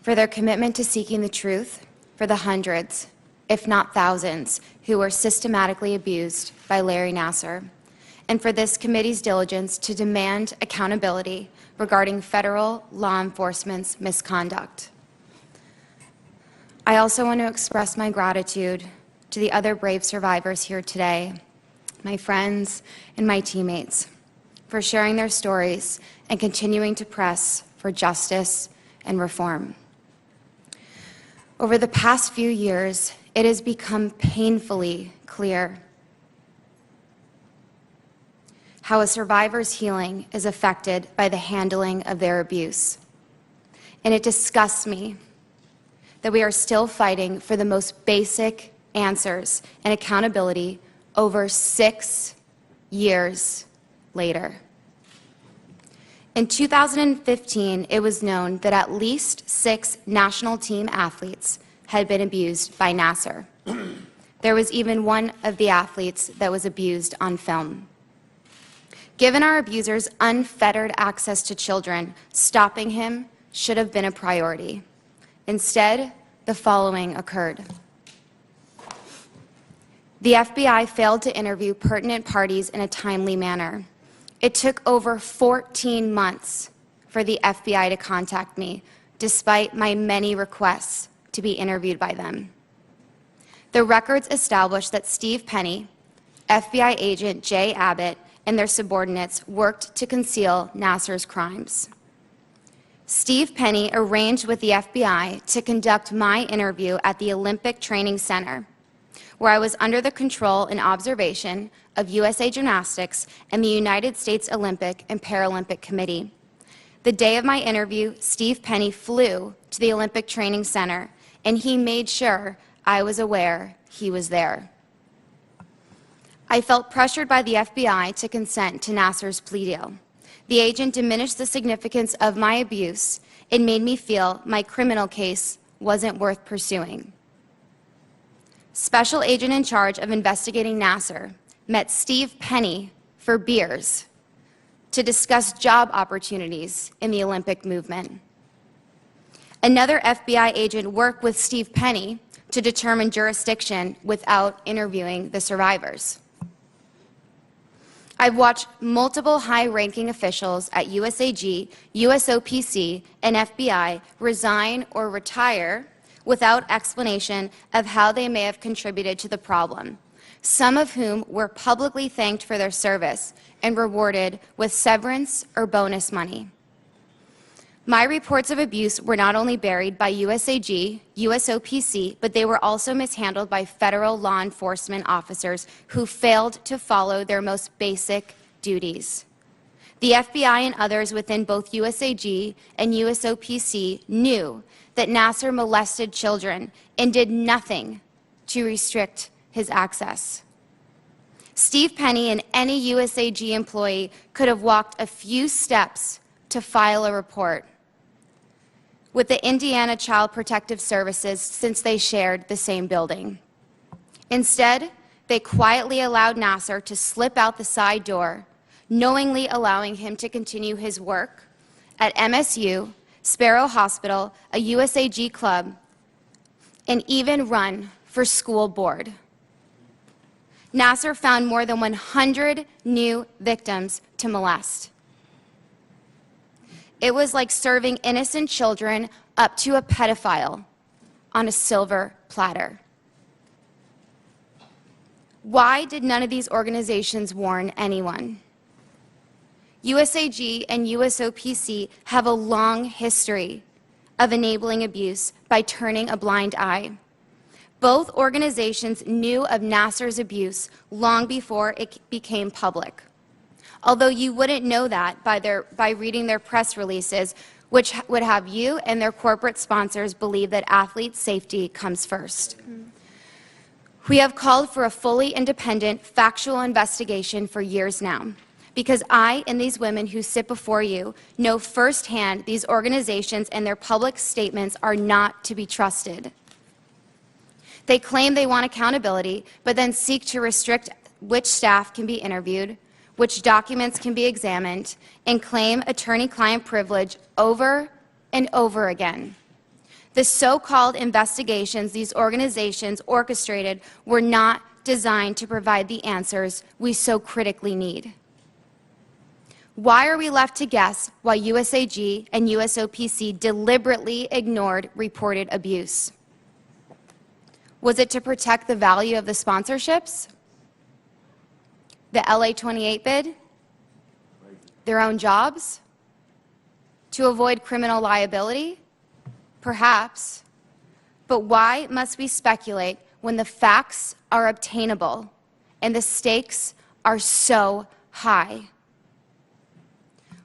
for their commitment to seeking the truth for the hundreds, if not thousands, who were systematically abused by Larry Nassar, and for this committee's diligence to demand accountability regarding federal law enforcement's misconduct. I also want to express my gratitude to the other brave survivors here today, my friends and my teammates, for sharing their stories and continuing to press for justice and reform. Over the past few years, it has become painfully clear how a survivor's healing is affected by the handling of their abuse. And it disgusts me that we are still fighting for the most basic answers and accountability over 6 years later. In 2015, it was known that at least 6 national team athletes had been abused by Nassar. There was even one of the athletes that was abused on film. Given our abuser's unfettered access to children, stopping him should have been a priority. Instead, the following occurred. The FBI failed to interview pertinent parties in a timely manner. It took over 14 months for the FBI to contact me, despite my many requests to be interviewed by them. The records established that Steve Penny, FBI agent Jay Abbott, and their subordinates worked to conceal Nassar's crimes. Steve Penny arranged with the FBI to conduct my interview at the Olympic Training Center, where I was under the control and observation of USA Gymnastics and the United States Olympic and Paralympic Committee. The day of my interview, Steve Penny flew to the Olympic Training Center, and he made sure I was aware he was there. I felt pressured by the FBI to consent to Nassar's plea deal. The agent diminished the significance of my abuse and made me feel my criminal case wasn't worth pursuing. Special agent in charge of investigating Nassar met Steve Penny for beers to discuss job opportunities in the Olympic movement. Another FBI agent worked with Steve Penny to determine jurisdiction without interviewing the survivors. I've watched multiple high-ranking officials at USAG, USOPC, and FBI resign or retire without explanation of how they may have contributed to the problem, some of whom were publicly thanked for their service and rewarded with severance or bonus money. My reports of abuse were not only buried by USAG, USOPC, but they were also mishandled by federal law enforcement officers who failed to follow their most basic duties. The FBI and others within both USAG and USOPC knew that Nassar molested children and did nothing to restrict his access. Steve Penny and any USAG employee could have walked a few steps to file a report with the Indiana Child Protective Services since they shared the same building. Instead, they quietly allowed Nassar to slip out the side door, knowingly allowing him to continue his work at MSU, Sparrow Hospital, a USAG club, and even run for school board. Nassar found more than 100 new victims to molest. It was like serving innocent children up to a pedophile on a silver platter. Why did none of these organizations warn anyone? USAG and USOPC have a long history of enabling abuse by turning a blind eye. Both organizations knew of Nassar's abuse long before it became public, although you wouldn't know that by reading their press releases, which would have you and their corporate sponsors believe that athlete safety comes first. We have called for a fully independent, factual investigation for years now, because I and these women who sit before you know firsthand these organizations and their public statements are not to be trusted. They claim they want accountability, but then seek to restrict which staff can be interviewed, which documents can be examined, and claim attorney-client privilege over and over again. The so-called investigations these organizations orchestrated were not designed to provide the answers we so critically need. Why are we left to guess why USAG and USOPC deliberately ignored reported abuse? Was it to protect the value of the sponsorships? The LA 28 bid? Their own jobs? To avoid criminal liability? Perhaps. But why must we speculate when the facts are obtainable and the stakes are so high?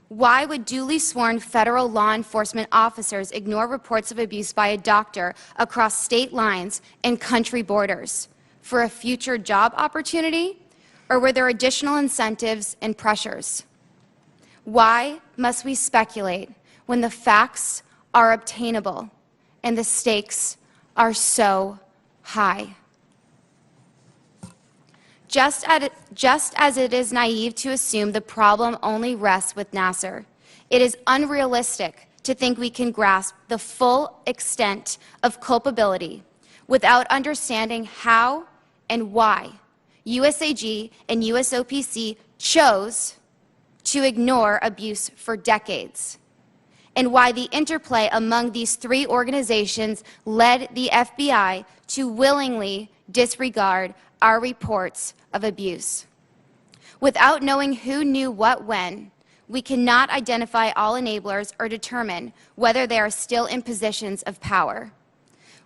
Why would duly sworn federal law enforcement officers ignore reports of abuse by a doctor across state lines and country borders for a future job opportunity? Or were there additional incentives and pressures? Why must we speculate when the facts are obtainable and the stakes are so high. Just as it is naive to assume the problem only rests with Nassar, it is unrealistic to think we can grasp the full extent of culpability without understanding how and why USAG and USOPC chose to ignore abuse for decades, and why the interplay among these three organizations led the FBI to willingly disregard our reports of abuse. Without knowing who knew what when, we cannot identify all enablers or determine whether they are still in positions of power.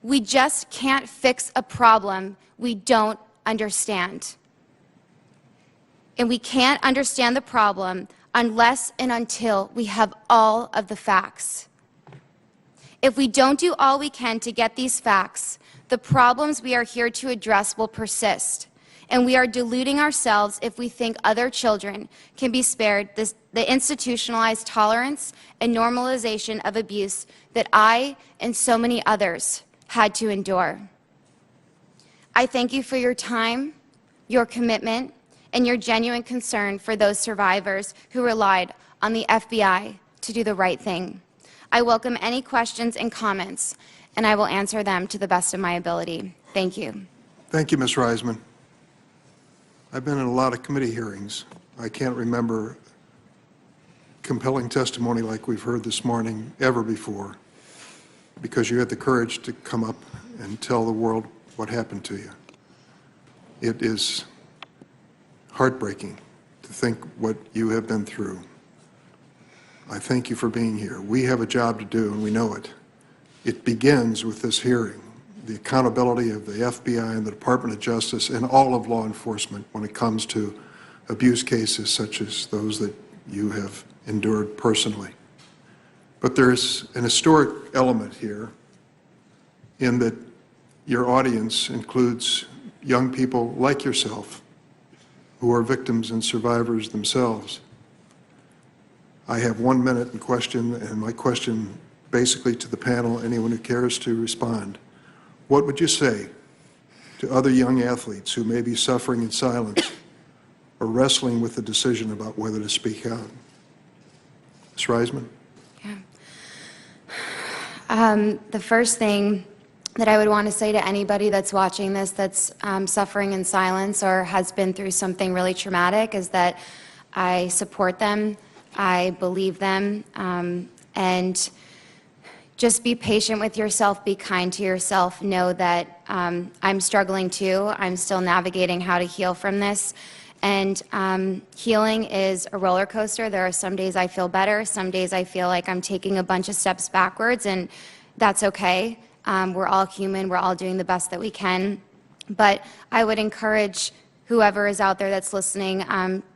We just can't fix a problem we don't understand. And we can't understand the problem unless and until we have all of the facts. If we don't do all we can to get these facts, the problems we are here to address will persist, and we are deluding ourselves if we think other children can be spared the institutionalized tolerance and normalization of abuse that I and so many others had to endure. I thank you for your time, your commitment, and your genuine concern for those survivors who relied on the FBI to do the right thing. I welcome any questions and comments, and I will answer them to the best of my ability. Thank you. Thank you, Ms. Raisman. I've been in a lot of committee hearings. I can't remember compelling testimony like we've heard this morning ever before, because you had the courage to come up and tell the world what happened to you. It is heartbreaking to think what you have been through. I thank you for being here. We have a job to do, and we know it. It begins with this hearing, the accountability of the FBI and the Department of Justice and all of law enforcement when it comes to abuse cases such as those that you have endured personally. But there's an historic element here in that your audience includes young people like yourself who are victims and survivors themselves. I have 1 minute in question, and my question basically to the panel, anyone who cares to respond. What would you say to other young athletes who may be suffering in silence or wrestling with the decision about whether to speak out? Ms. Raisman? Yeah. The first thing that I would want to say to anybody that's watching this that's suffering in silence or has been through something really traumatic is that I support them, I believe them, and just be patient with yourself, be kind to yourself, know that I'm struggling too. I'm still navigating how to heal from this. And healing is a roller coaster. There are some days I feel better, some days I feel like I'm taking a bunch of steps backwards, and that's okay. We're all human, we're all doing the best that we can. But I would encourage whoever is out there that's listening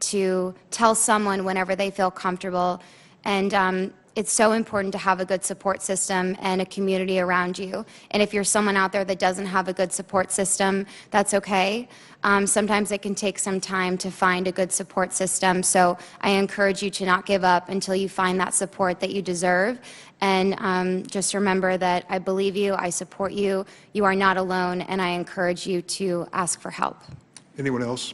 to tell someone whenever they feel comfortable. And it's so important to have a good support system and a community around you. And if you're someone out there that doesn't have a good support system, that's okay. Sometimes it can take some time to find a good support system. So I encourage you to not give up until you find that support that you deserve. And just remember that I believe you, I support you, you are not alone, and I encourage you to ask for help. Anyone else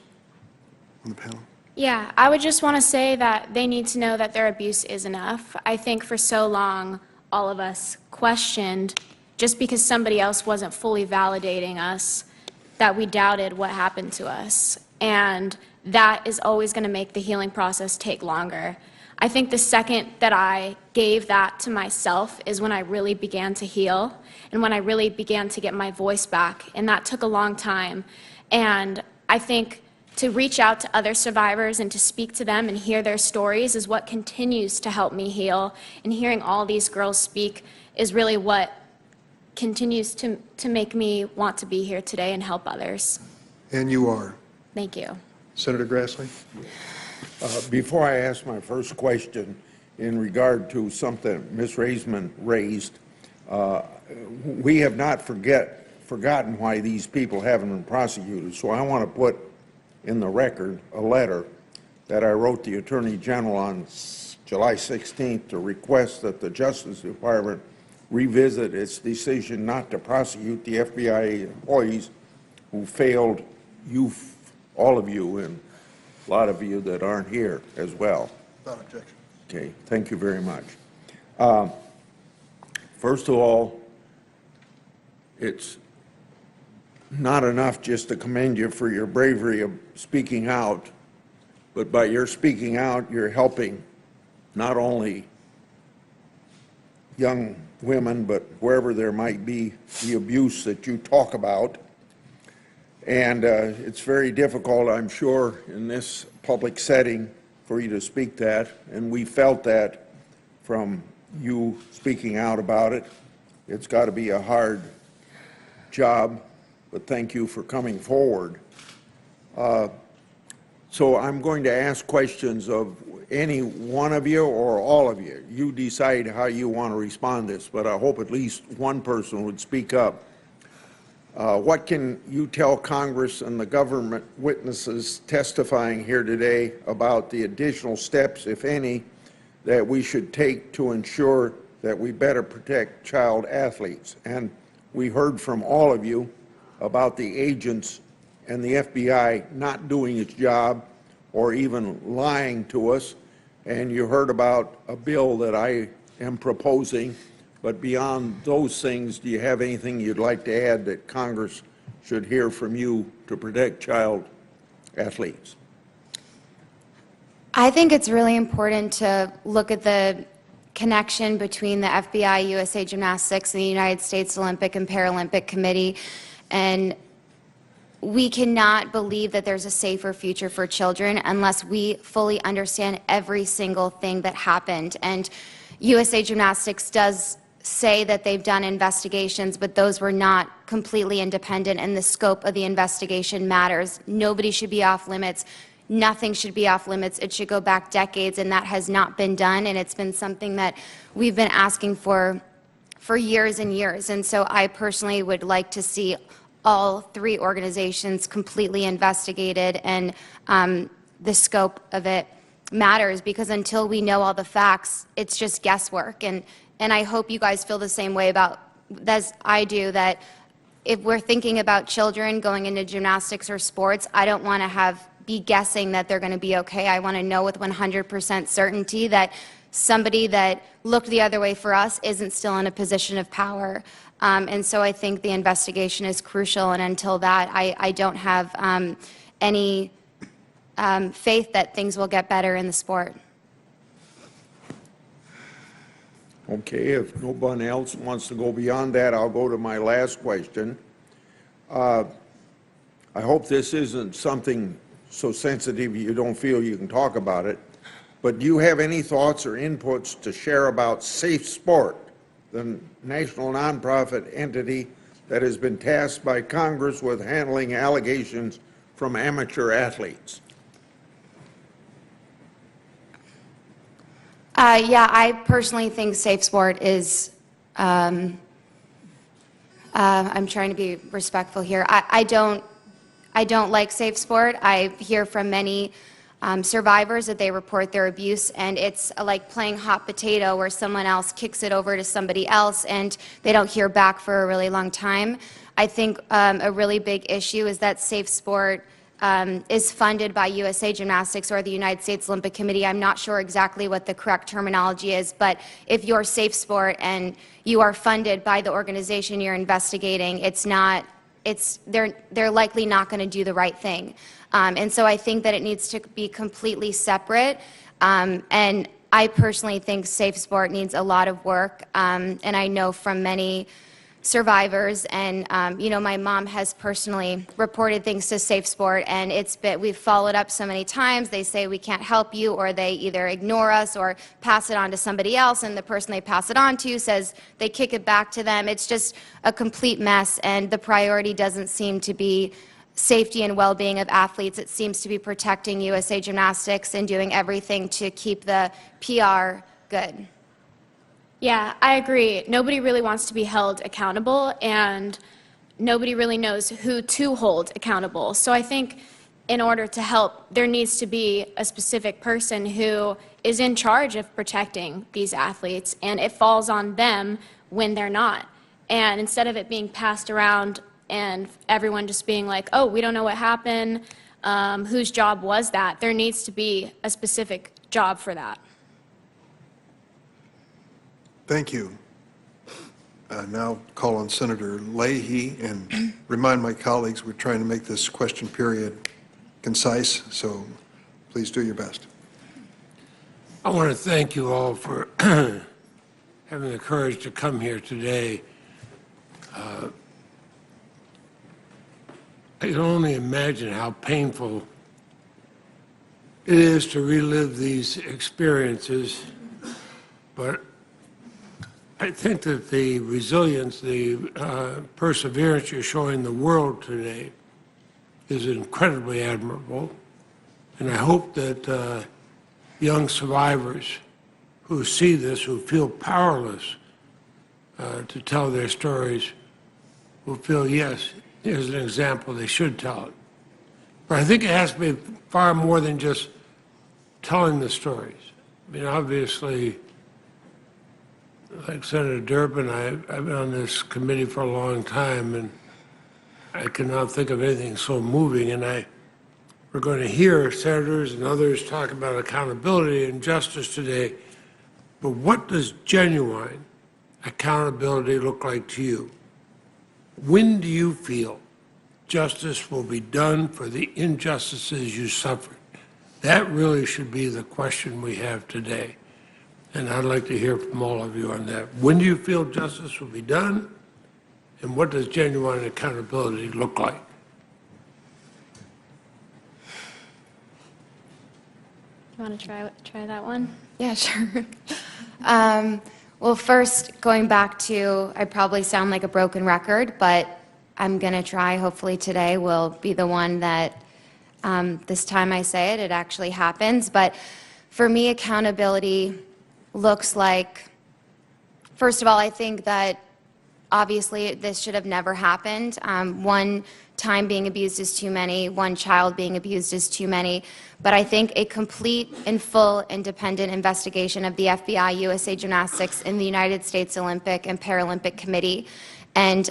on the panel? Yeah, I would just want to say that they need to know that their abuse is enough. I think for so long, all of us questioned, just because somebody else wasn't fully validating us, that we doubted what happened to us. And that is always going to make the healing process take longer. I think the second that I gave that to myself is when I really began to heal and when I really began to get my voice back. And that took a long time. And I think to reach out to other survivors and to speak to them and hear their stories is what continues to help me heal. And hearing all these girls speak is really what continues to make me want to be here today and help others. And you are. Thank you. Senator Grassley? Before I ask my first question in regard to something Ms. Raisman raised, we have not forgotten why these people haven't been prosecuted. So I want to put in the record a letter that I wrote the Attorney General on July 16th to request that the Justice Department revisit its decision not to prosecute the FBI employees who failed you, all of you, and a lot of you that aren't here as well. Without objection. Okay, thank you very much. First of all, it's not enough just to commend you for your bravery of speaking out, but by your speaking out, you're helping not only young women, but wherever there might be the abuse that you talk about. And it's very difficult, I'm sure, in this public setting for you to speak that, and we felt that from you speaking out about it. It's got to be a hard job, but thank you for coming forward. So I'm going to ask questions of any one of you or all of you. You decide how you want to respond to this, but I hope at least one person would speak up. What can you tell Congress and the government witnesses testifying here today about the additional steps, if any, that we should take to ensure that we better protect child athletes? And we heard from all of you about the agents and the FBI not doing its job or even lying to us. And you heard about a bill that I am proposing. But beyond those things, do you have anything you'd like to add that Congress should hear from you to protect child athletes? I think it's really important to look at the connection between the FBI, USA Gymnastics, and the United States Olympic and Paralympic Committee. And we cannot believe that there's a safer future for children unless we fully understand every single thing that happened. And USA Gymnastics does say that they've done investigations, but those were not completely independent, and the scope of the investigation matters. Nobody should be off limits. Nothing should be off limits. It should go back decades, and that has not been done, and it's been something that we've been asking for years and years. And so I personally would like to see all three organizations completely investigated, and the scope of it matters, because until we know all the facts, it's just guesswork. And I hope you guys feel the same way about, as I do, that if we're thinking about children going into gymnastics or sports, I don't want to be guessing that they're going to be okay. I want to know with 100% certainty that somebody that looked the other way for us isn't still in a position of power. And so I think the investigation is crucial, and until that, I don't have any faith that things will get better in the sport. Okay, if no one else wants to go beyond that, I'll go to my last question. I hope this isn't something so sensitive you don't feel you can talk about it, but do you have any thoughts or inputs to share about Safe Sport, the national nonprofit entity that has been tasked by Congress with handling allegations from amateur athletes? Yeah, I personally think Safe Sport is, I'm trying to be respectful here. I don't like Safe Sport. I hear from many survivors that they report their abuse, and it's like playing hot potato where someone else kicks it over to somebody else and they don't hear back for a really long time. I think a really big issue is that Safe Sport is funded by USA Gymnastics or the United States Olympic Committee. I'm not sure exactly what the correct terminology is, but if you're Safe Sport and you are funded by the organization you're investigating, they're likely not going to do the right thing. And so I think that it needs to be completely separate. And I personally think Safe Sport needs a lot of work. And I know from many survivors, and my mom has personally reported things to Safe Sport, and we've followed up so many times. They say we can't help you, or they either ignore us or pass it on to somebody else, and the person they pass it on to says they kick it back to them. It's just a complete mess, and the priority doesn't seem to be safety and well-being of athletes. It seems to be protecting USA Gymnastics and doing everything to keep the PR good. Yeah, I agree. Nobody really wants to be held accountable, and nobody really knows who to hold accountable. So I think in order to help, there needs to be a specific person who is in charge of protecting these athletes, and it falls on them when they're not. And instead of it being passed around and everyone just being like, oh, we don't know what happened, whose job was that, there needs to be a specific job for that. Thank you. Now call on Senator Leahy and remind my colleagues we're trying to make this question period concise, so please do your best. I want to thank you all for having the courage to come here today. I can only imagine how painful it is to relive these experiences, but I think that the resilience, the perseverance you're showing the world today is incredibly admirable, and I hope that young survivors who see this, who feel powerless to tell their stories, will feel, yes, here's an example, they should tell it. But I think it has to be far more than just telling the stories. I mean, obviously, like Senator Durbin, I've been on this committee for a long time, and I cannot think of anything so moving. And we're going to hear senators and others talk about accountability and justice today. But what does genuine accountability look like to you? When do you feel justice will be done for the injustices you suffered? That really should be the question we have today. And I'd like to hear from all of you on that. When do you feel justice will be done? And what does genuine accountability look like? You want to try that one? Yeah, sure. Well, first, going back to, I probably sound like a broken record, but I'm going to try. Hopefully today will be the one that this time I say it, it actually happens. But for me, accountability looks like, first of all, I think that obviously this should have never happened. One time being abused is too many, one child being abused is too many, but I think a complete and full independent investigation of the FBI, USA Gymnastics, and the United States Olympic and Paralympic Committee, and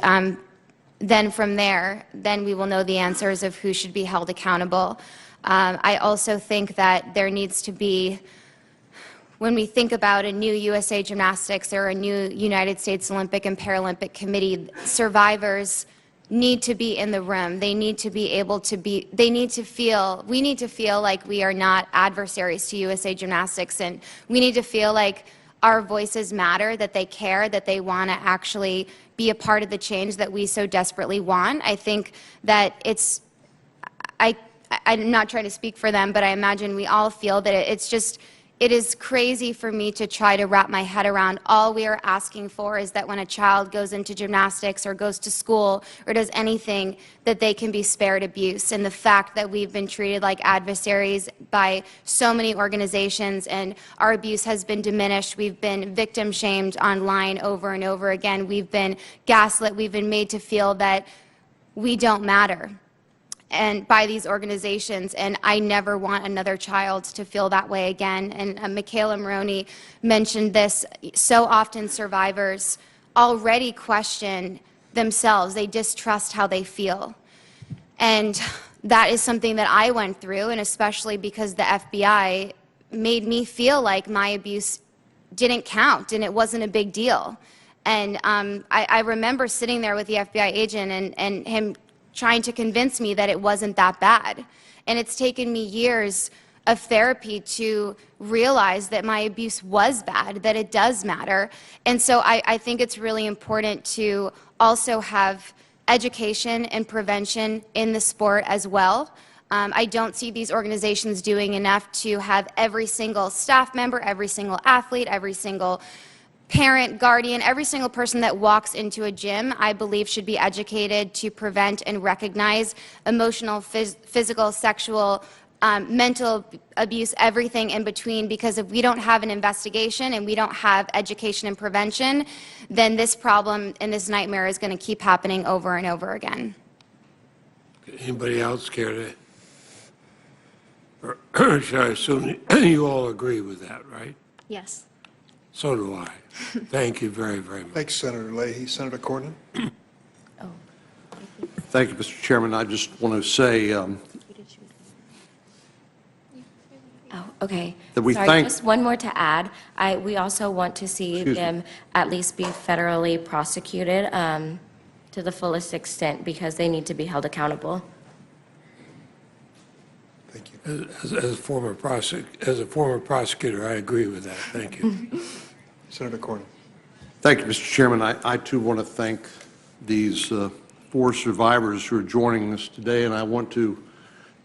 then from there, then we will know the answers of who should be held accountable. I also think that there needs to be, when we think about a new USA Gymnastics or a new United States Olympic and Paralympic Committee, survivors need to be in the room. They need to be able to be, we need to feel like we are not adversaries to USA Gymnastics, and we need to feel like our voices matter, that they care, that they want to actually be a part of the change that we so desperately want. I think that it's, I'm not trying to speak for them, but I imagine we all feel that it's just, it is crazy for me to try to wrap my head around. All we are asking for is that when a child goes into gymnastics or goes to school or does anything, that they can be spared abuse. And the fact that we've been treated like adversaries by so many organizations and our abuse has been diminished. We've been victim shamed online over and over again. We've been gaslit. We've been made to feel that we don't matter, and by these organizations, and I never want another child to feel that way again. And Michaela Moroney mentioned this. So often survivors already question themselves. They distrust how they feel. And that is something that I went through, and especially because the FBI made me feel like my abuse didn't count and it wasn't a big deal. And I remember sitting there with the FBI agent and him trying to convince me that it wasn't that bad. And it's taken me years of therapy to realize that my abuse was bad, that it does matter. And so I think it's really important to also have education and prevention in the sport as well. I don't see these organizations doing enough to have every single staff member, every single athlete, every single parent, guardian, every single person that walks into a gym, I believe, should be educated to prevent and recognize emotional, physical, sexual, mental abuse, everything in between, because if we don't have an investigation and we don't have education and prevention, then this problem and this nightmare is going to keep happening over and over again. Anybody else care to? Or should I assume you all agree with that, right? Yes. So do I. Thank you very, very much. Thanks, Senator Leahy. Senator Cornyn? Thank you, Mr. Chairman. I just want to say Oh, okay. That we Sorry, thank- just one more to add. We also want to see Excuse me. them at least be federally prosecuted to the fullest extent because they need to be held accountable. Thank you. As a former prosecutor, I agree with that. Thank you. Senator Cornyn? Thank you, Mr. Chairman. I too want to thank these 4 survivors who are joining us today, and I want to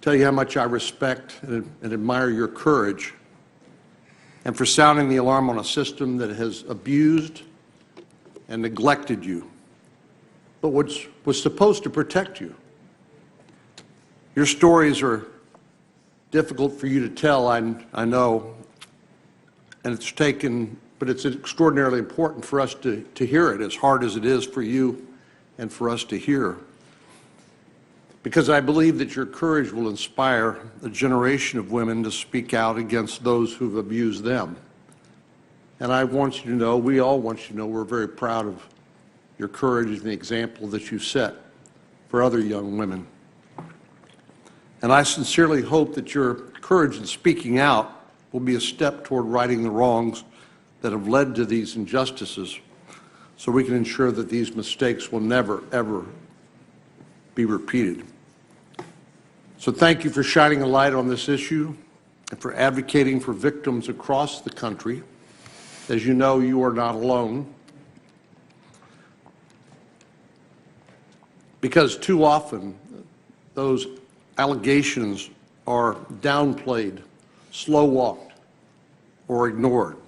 tell you how much I respect and admire your courage and for sounding the alarm on a system that has abused and neglected you, but was supposed to protect you. Your stories are difficult for you to tell, I know, and but it's extraordinarily important for us to hear it, as hard as it is for you and for us to hear. Because I believe that your courage will inspire a generation of women to speak out against those who've abused them. And I want you to know, we all want you to know, we're very proud of your courage and the example that you set for other young women. And I sincerely hope that your courage in speaking out will be a step toward righting the wrongs that have led to these injustices, so we can ensure that these mistakes will never, ever be repeated. So thank you for shining a light on this issue and for advocating for victims across the country. As you know, you are not alone. Because too often, those allegations are downplayed, slow-walked, or ignored.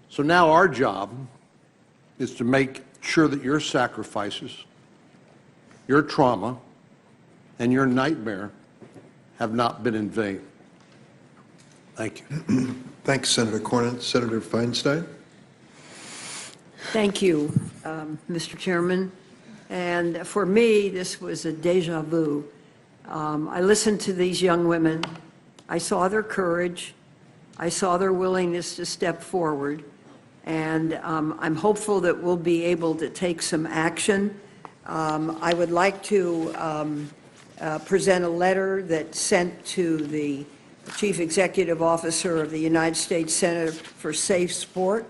So now our job is to make sure that your sacrifices, your trauma, and your nightmare have not been in vain. Thank you. Thanks, Senator Cornyn. Senator Feinstein? Thank you, Mr. Chairman. And for me, this was a deja vu. I listened to these young women. I saw their courage. I saw their willingness to step forward. And I'm hopeful that we'll be able to take some action. I would like to present a letter that's sent to the Chief Executive Officer of the United States Center for Safe Sport,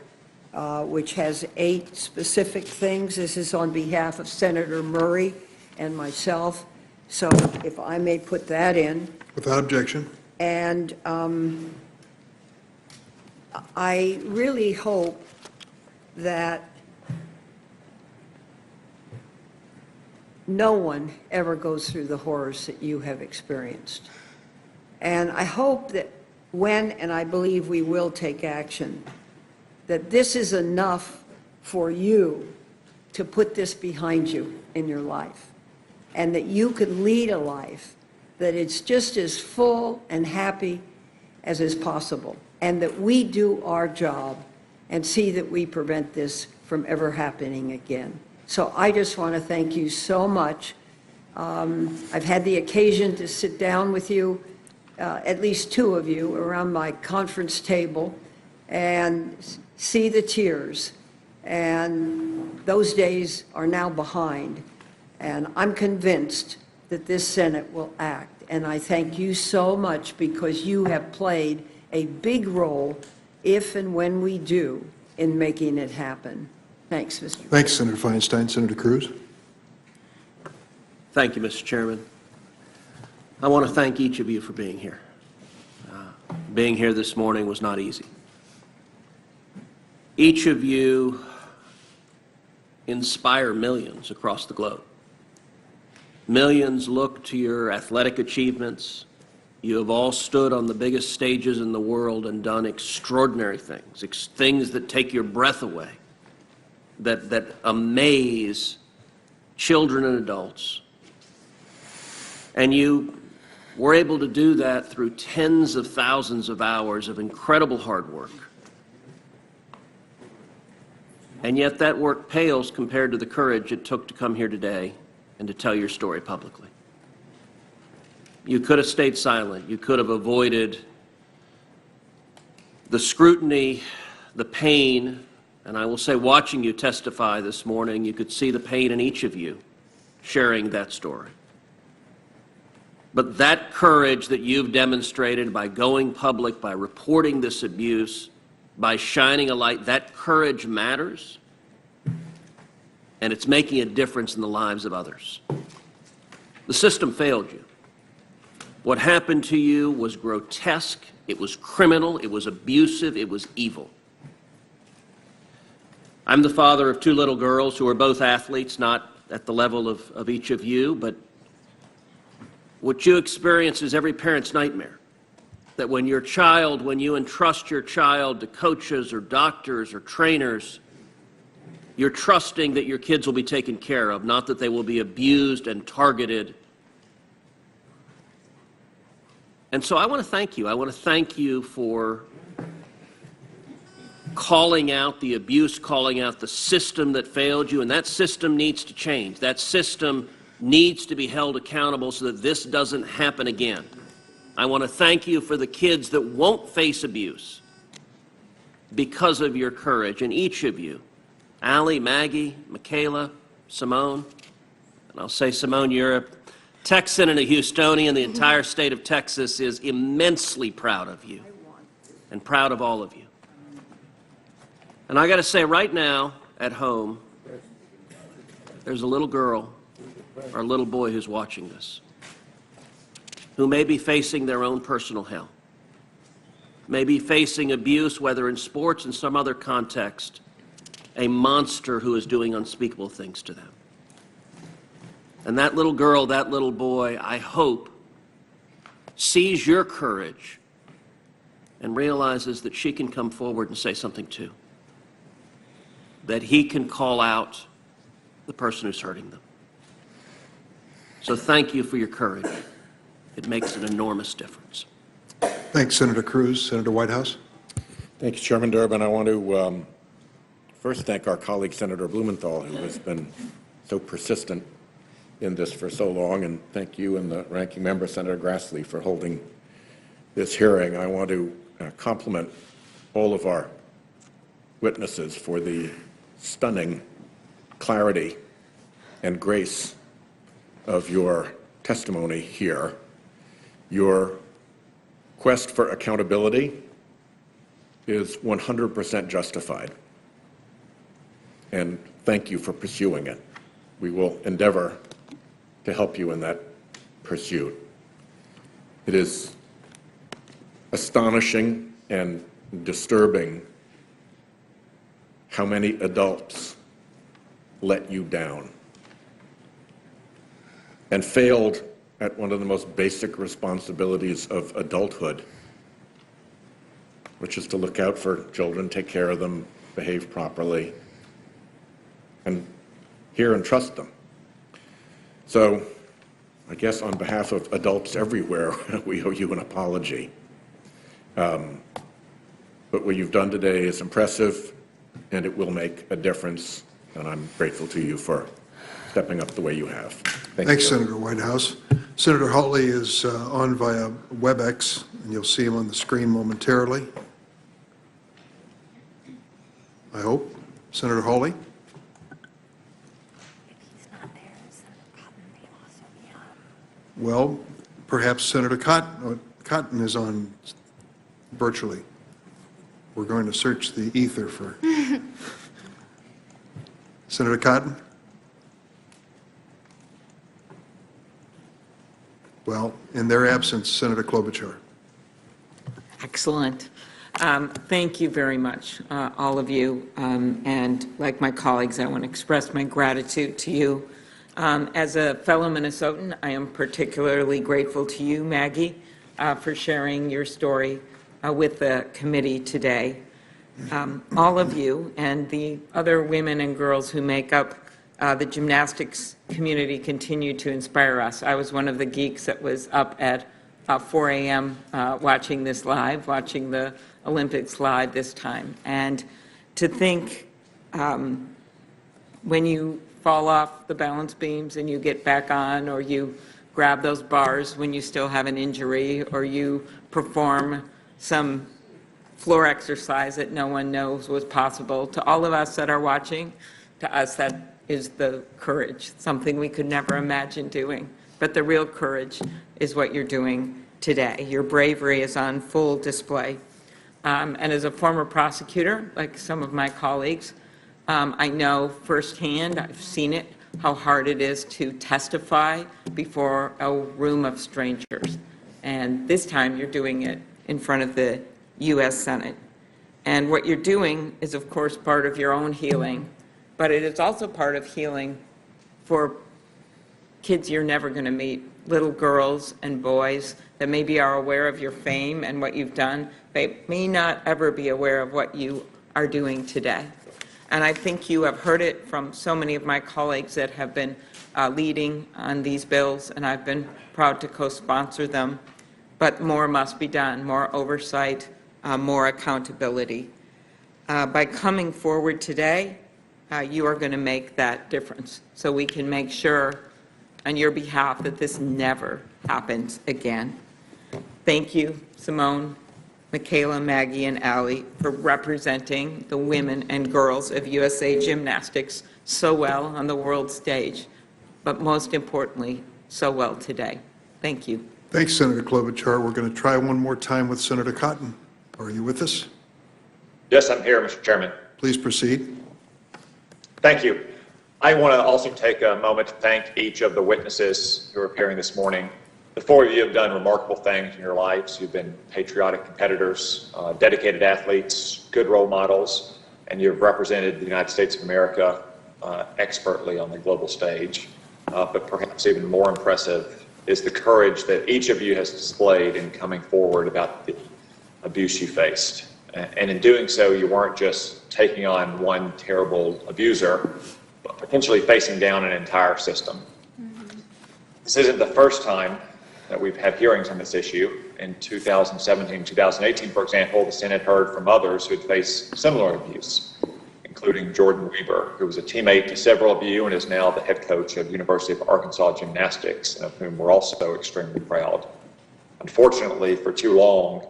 which has 8 specific things. This is on behalf of Senator Murray and myself. So if I may put that in. Without objection. And I really hope that no one ever goes through the horrors that you have experienced. And I hope that when, and I believe we will take action, that this is enough for you to put this behind you in your life, and that you could lead a life that it's just as full and happy as is possible, and that we do our job and see that we prevent this from ever happening again. So I just want to thank you so much. I've had the occasion to sit down with you, at least 2 of you, around my conference table and see the tears. And those days are now behind. And I'm convinced that this Senate will act. And I thank you so much because you have played a big role, if and when we do, in making it happen. Thanks, Mr. Thanks, Senator Feinstein. Senator Cruz? Thank you, Mr. Chairman. I want to thank each of you for being here. Being here this morning was not easy. Each of you inspire millions across the globe. Millions look to your athletic achievements. You have all stood on the biggest stages in the world and done extraordinary things, things that take your breath away, that amaze children and adults. And you were able to do that through tens of thousands of hours of incredible hard work. And yet that work pales compared to the courage it took to come here today and to tell your story publicly. You could have stayed silent. You could have avoided the scrutiny the pain, and I will say watching you testify this morning, you could see the pain in each of you sharing that story. But that courage that you've demonstrated by going public, by reporting this abuse, by shining a light, that courage matters, and it's making a difference in the lives of others. The system failed you. What happened to you was grotesque, it was criminal, it was abusive, it was evil. I'm the father of two little girls who are both athletes, not at the level of each of you, but what you experience is every parent's nightmare. That when you entrust your child to coaches or doctors or trainers, you're trusting that your kids will be taken care of, not that they will be abused and targeted. And so I want to thank you. I want to thank you for calling out the abuse, calling out the system that failed you, and that system needs to change. That system needs to be held accountable so that this doesn't happen again. I want to thank you for the kids that won't face abuse because of your courage, and each of you, Allie, Maggie, Michaela, Simone, and I'll say, Simone, you're a Texan and a Houstonian. The entire state of Texas is immensely proud of you and proud of all of you. And I got to say, right now at home, there's a little girl or a little boy who's watching this, who may be facing their own personal hell, may be facing abuse, whether in sports, in some other context, a monster who is doing unspeakable things to them. And that little girl, that little boy, I hope, sees your courage and realizes that she can come forward and say something too, that he can call out the person who's hurting them. So thank you for your courage. It makes an enormous difference. Thanks, Senator Cruz. Senator Whitehouse. Thank you, Chairman Durbin. I want to first thank our colleague, Senator Blumenthal, who has been so persistent in this for so long, and thank you and the ranking member, Senator Grassley, for holding this hearing. I want to compliment all of our witnesses for the stunning clarity and grace of your testimony here. Your quest for accountability is 100% justified, and thank you for pursuing it. We will endeavor to help you in that pursuit. It is astonishing and disturbing how many adults let you down and failed at one of the most basic responsibilities of adulthood, which is to look out for children, take care of them, behave properly, and hear and trust them. So I guess on behalf of adults everywhere, we owe you an apology. But what you've done today is impressive, and it will make a difference, and I'm grateful to you for stepping up the way you have. Thanks, Senator Whitehouse. Senator Hawley is on via WebEx, and you'll see him on the screen momentarily. I hope. Senator Hawley. Well, perhaps Senator Cotton is on virtually. We're going to search the ether for Senator Cotton. Well, in their absence, Senator Klobuchar. Excellent. Thank you very much, all of you. And like my colleagues, I want to express my gratitude to you. As a fellow Minnesotan, I am particularly grateful to you, Maggie, for sharing your story with the committee today. All of you and the other women and girls who make up the gymnastics community continue to inspire us. I was one of the geeks that was up at 4 a.m. Watching this live, watching the Olympics live this time. And to think when you fall off the balance beams and you get back on, or you grab those bars when you still have an injury, or you perform some floor exercise that no one knows was possible. To all of us that are watching, to us that is the courage, something we could never imagine doing. But the real courage is what you're doing today. Your bravery is on full display. And as a former prosecutor, like some of my colleagues, I know firsthand, I've seen it, how hard it is to testify before a room of strangers. And this time you're doing it in front of the U.S. Senate. And what you're doing is, of course, part of your own healing, but it is also part of healing for kids you're never going to meet, little girls and boys that maybe are aware of your fame and what you've done, they may not ever be aware of what you are doing today. And I think you have heard it from so many of my colleagues that have been leading on these bills, and I've been proud to co-sponsor them. But more must be done, more oversight, more accountability. By coming forward today, you are going to make that difference so we can make sure on your behalf that this never happens again. Thank you, Simone, Michaela, Maggie, and Allie, for representing the women and girls of USA Gymnastics so well on the world stage, but most importantly, so well today. Thank you. Thanks, Senator Klobuchar. We're going to try one more time with Senator Cotton. Are you with us? Yes, I'm here, Mr. Chairman. Please proceed. Thank you. I want to also take a moment to thank each of the witnesses who are appearing this morning. The four of you have done remarkable things in your lives. You've been patriotic competitors, dedicated athletes, good role models, and you've represented the United States of America expertly on the global stage. But perhaps even more impressive is the courage that each of you has displayed in coming forward about the abuse you faced. And in doing so, you weren't just taking on one terrible abuser, but potentially facing down an entire system. This isn't the first time that we've had hearings on this issue. In 2017, 2018, for example, the Senate heard from others who had faced similar abuse, including Jordan Weber, who was a teammate to several of you and is now the head coach of University of Arkansas Gymnastics, and of whom we're also extremely proud. Unfortunately, for too long,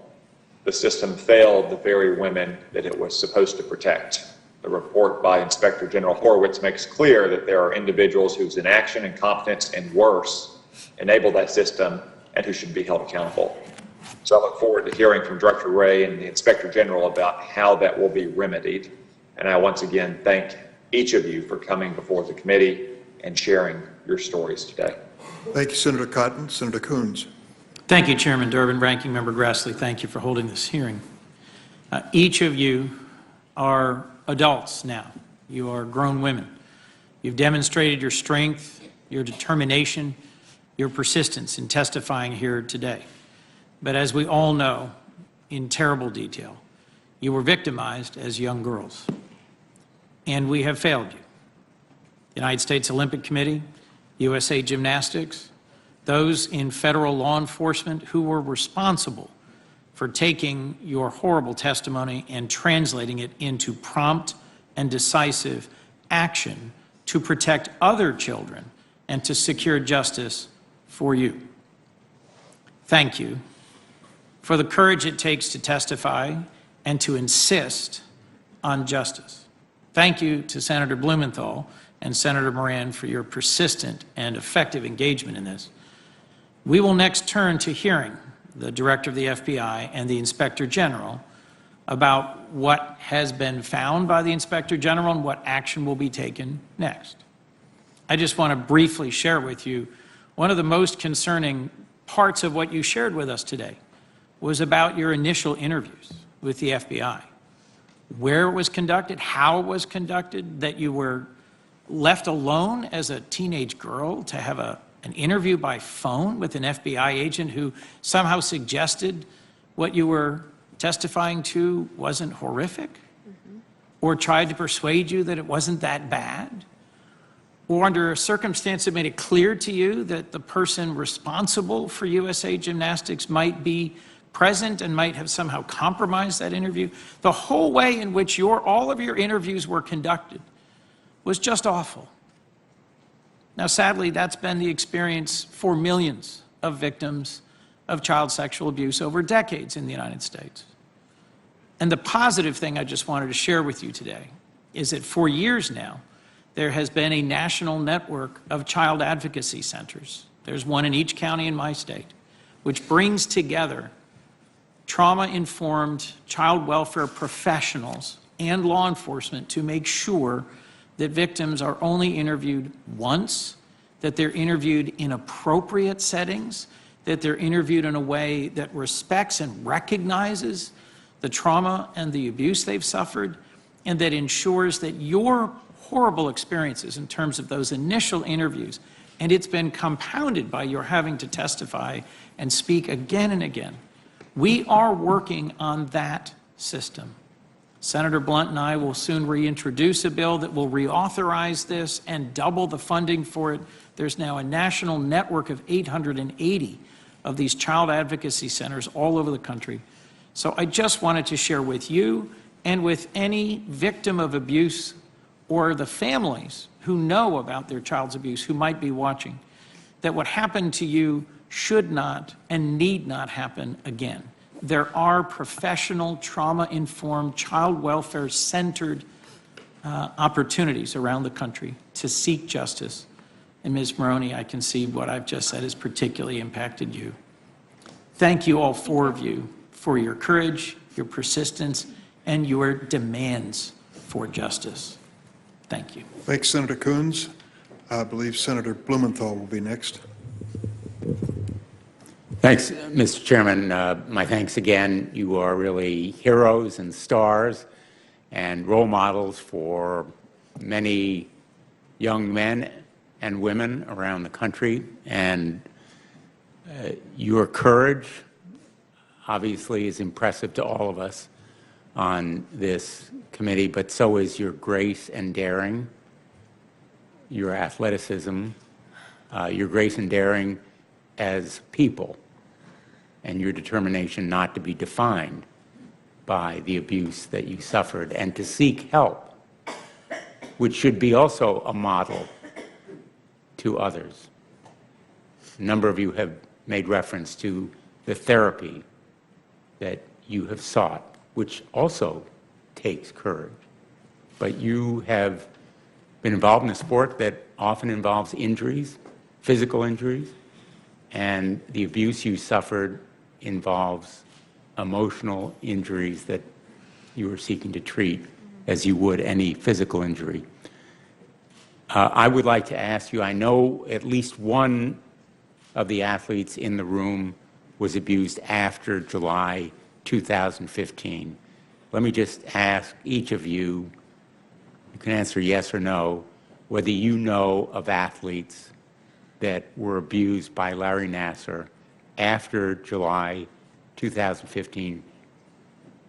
the system failed the very women that it was supposed to protect. The report by Inspector General Horowitz makes clear that there are individuals whose inaction, incompetence, and worse enable that system and who should be held accountable. So I look forward to hearing from Director Wray and the Inspector General about how that will be remedied. And I once again thank each of you for coming before the committee and sharing your stories today. Thank you, Senator Cotton. Senator Coons. Thank you, Chairman Durbin. Ranking Member Grassley, thank you for holding this hearing. Each of you are adults now. You are grown women. You've demonstrated your strength, your determination, your persistence in testifying here today. But as we all know, in terrible detail, you were victimized as young girls. And we have failed you. The United States Olympic Committee, USA Gymnastics, those in federal law enforcement who were responsible for taking your horrible testimony and translating it into prompt and decisive action to protect other children and to secure justice for you. Thank you for the courage it takes to testify and to insist on justice. Thank you to Senator Blumenthal and Senator Moran for your persistent and effective engagement in this. We will next turn to hearing the Director of the FBI and the Inspector General about what has been found by the Inspector General and what action will be taken next. I just want to briefly share with you one of the most concerning parts of what you shared with us today was about your initial interviews with the FBI. Where it was conducted, how it was conducted, that you were left alone as a teenage girl to have an interview by phone with an FBI agent who somehow suggested what you were testifying to wasn't horrific, or tried to persuade you that it wasn't that bad, or under a circumstance that made it clear to you that the person responsible for USA Gymnastics might be present and might have somehow compromised that interview. The whole way in which all of your interviews were conducted was just awful. Now, sadly, that's been the experience for millions of victims of child sexual abuse over decades in the United States. And the positive thing I just wanted to share with you today is that for years now, there has been a national network of child advocacy centers. There's one in each county in my state, which brings together trauma-informed child welfare professionals and law enforcement to make sure that victims are only interviewed once, that they're interviewed in appropriate settings, that they're interviewed in a way that respects and recognizes the trauma and the abuse they've suffered, and that ensures that your horrible experiences in terms of those initial interviews, and it's been compounded by your having to testify and speak again and again. We are working on that system. Senator Blunt and I will soon reintroduce a bill that will reauthorize this and double the funding for it. There's now a national network of 880 of these child advocacy centers all over the country. So I just wanted to share with you and with any victim of abuse or the families who know about their child's abuse who might be watching, that what happened to you should not and need not happen again. There are professional, trauma-informed, child welfare-centered opportunities around the country to seek justice. And Ms. Maroney, I can see what I've just said has particularly impacted you. Thank you, all four of you, for your courage, your persistence, and your demands for justice. Thank you. Thanks, Senator Coons. I believe Senator Blumenthal will be next. Thanks, Mr. Chairman. My thanks again. You are really heroes and stars and role models for many young men and women around the country. And your courage, obviously, is impressive to all of us on this committee, but so is your grace and daring, your athleticism, your grace and daring as people, and your determination not to be defined by the abuse that you suffered and to seek help, which should be also a model to others. A number of you have made reference to the therapy that you have sought, which also takes courage. But you have been involved in a sport that often involves injuries, physical injuries, and the abuse you suffered involves emotional injuries that you are seeking to treat as you would any physical injury. I would like to ask you, I know at least one of the athletes in the room was abused after July 2015. Let me just ask each of you, you can answer yes or no, whether you know of athletes that were abused by Larry Nassar after July 2015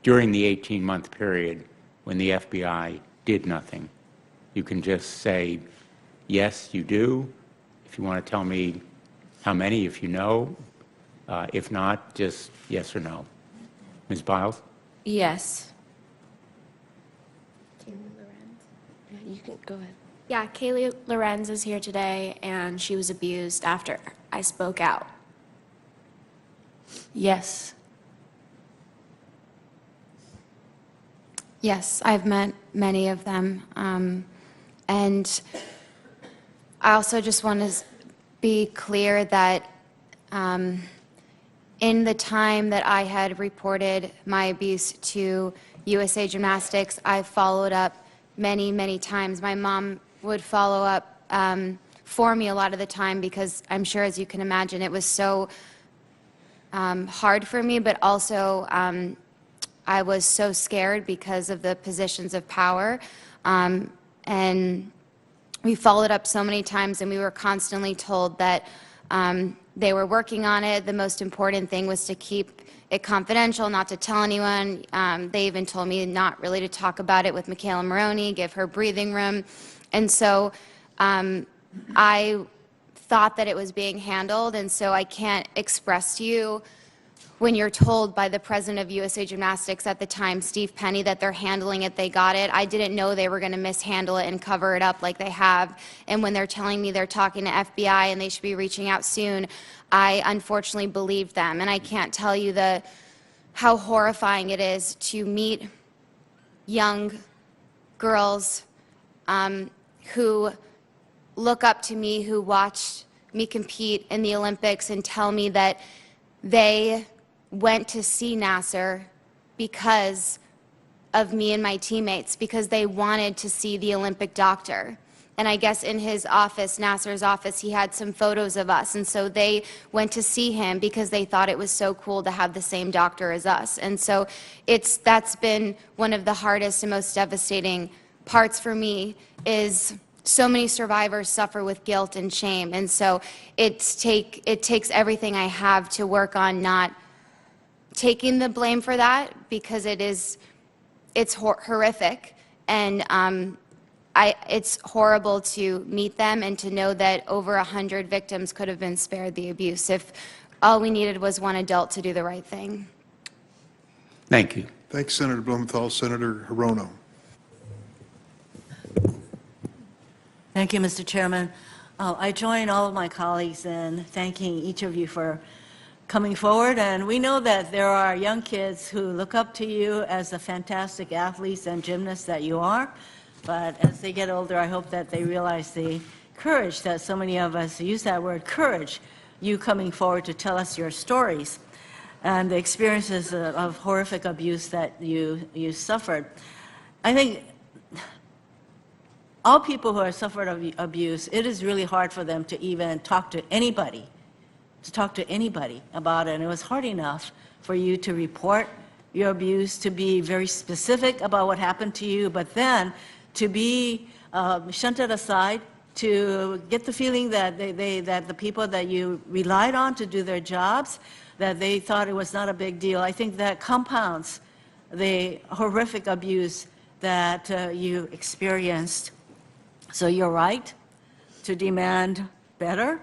during the 18-month period when the FBI did nothing. You can just say, yes, you do. If you want to tell me how many, if you know. If not, just yes or no. Ms. Biles? Yes. You can go ahead. Yeah, Kaylee Lorenz is here today, and she was abused after I spoke out. Yes. Yes, I've met many of them. And I also just want to be clear that in the time that I had reported my abuse to USA Gymnastics, I followed up many, many times. My mom would follow up for me a lot of the time because I'm sure, as you can imagine, it was so hard for me, but also I was so scared because of the positions of power. And we followed up so many times, and we were constantly told that they were working on it. The most important thing was to keep it confidential, not to tell anyone. They even told me not really to talk about it with Michaela Maroney, give her breathing room. And so I thought that it was being handled, and so I can't express to you when you're told by the president of USA Gymnastics at the time, Steve Penny, that they're handling it, they got it. I didn't know they were going to mishandle it and cover it up like they have. And when they're telling me they're talking to FBI and they should be reaching out soon, I unfortunately believed them. And I can't tell you how horrifying it is to meet young girls who look up to me, who watched me compete in the Olympics and tell me that they went to see Nassar because of me and my teammates, because they wanted to see the Olympic doctor. And I guess in his office, Nassar's office, he had some photos of us. And so they went to see him because they thought it was so cool to have the same doctor as us. And so that's been one of the hardest and most devastating parts for me, is so many survivors suffer with guilt and shame. And so it takes everything I have to work on not taking the blame for that, because it's horrific. And it's horrible to meet them and to know that over 100 victims could have been spared the abuse if all we needed was one adult to do the right thing. Thank you. Thanks, Senator Blumenthal. Senator Hirono. Thank you, Mr. Chairman. I join all of my colleagues in thanking each of you for coming forward. And we know that there are young kids who look up to you as the fantastic athletes and gymnasts that you are. But as they get older, I hope that they realize the courage that so many of us use that word, courage, you coming forward to tell us your stories and the experiences of horrific abuse that you suffered. I think all people who have suffered abuse, it is really hard for them to even talk to anybody about it. And it was hard enough for you to report your abuse, to be very specific about what happened to you, but then to be shunted aside, to get the feeling that that the people that you relied on to do their jobs, that they thought it was not a big deal. I think that compounds the horrific abuse that you experienced. So you're right to demand better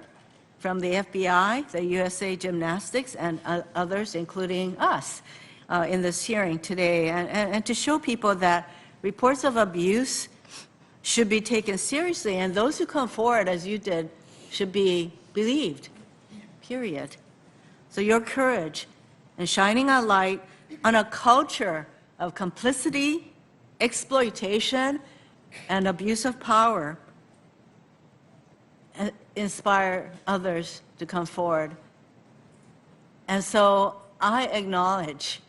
from the FBI, the USA Gymnastics, and others, including us, in this hearing today, and to show people that reports of abuse should be taken seriously, and those who come forward, as you did, should be believed, period. So your courage and shining a light on a culture of complicity, exploitation, and abuse of power inspire others to come forward. And so I acknowledge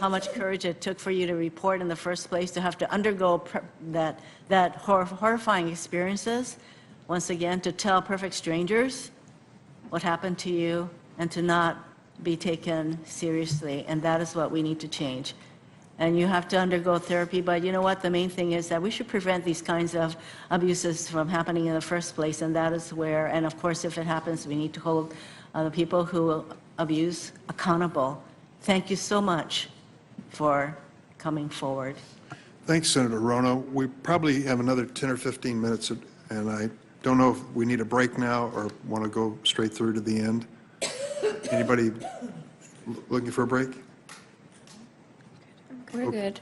how much courage it took for you to report in the first place, to have to undergo that horrifying experiences, once again, to tell perfect strangers what happened to you and to not be taken seriously. And that is what we need to change. And you have to undergo therapy, but you know what? The main thing is that we should prevent these kinds of abuses from happening in the first place, and that is where, and of course, if it happens, we need to hold the people who abuse accountable. Thank you so much for coming forward. Thanks, Senator Hirono. We probably have another 10 or 15 minutes, and I don't know if we need a break now or want to go straight through to the end. Anybody looking for a break? We're good.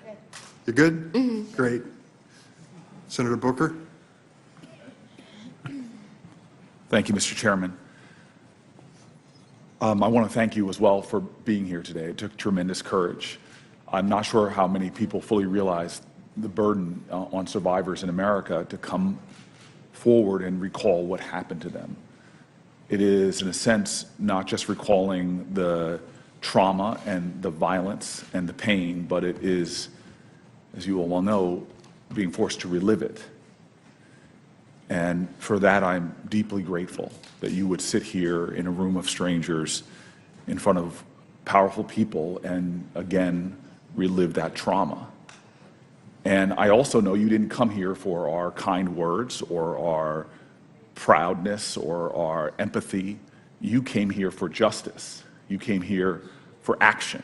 You're good? Mm-hmm. Great. Senator Booker? Thank you, Mr. Chairman. I want to thank you as well for being here today. It took tremendous courage. I'm not sure how many people fully realize the burden on survivors in America to come forward and recall what happened to them. It is, in a sense, not just recalling the trauma and the violence and the pain, but it is, as you all well know, being forced to relive it. And for that, I'm deeply grateful that you would sit here in a room of strangers in front of powerful people and, again, relive that trauma. And I also know you didn't come here for our kind words or our proudness or our empathy. You came here for justice. You came here for action.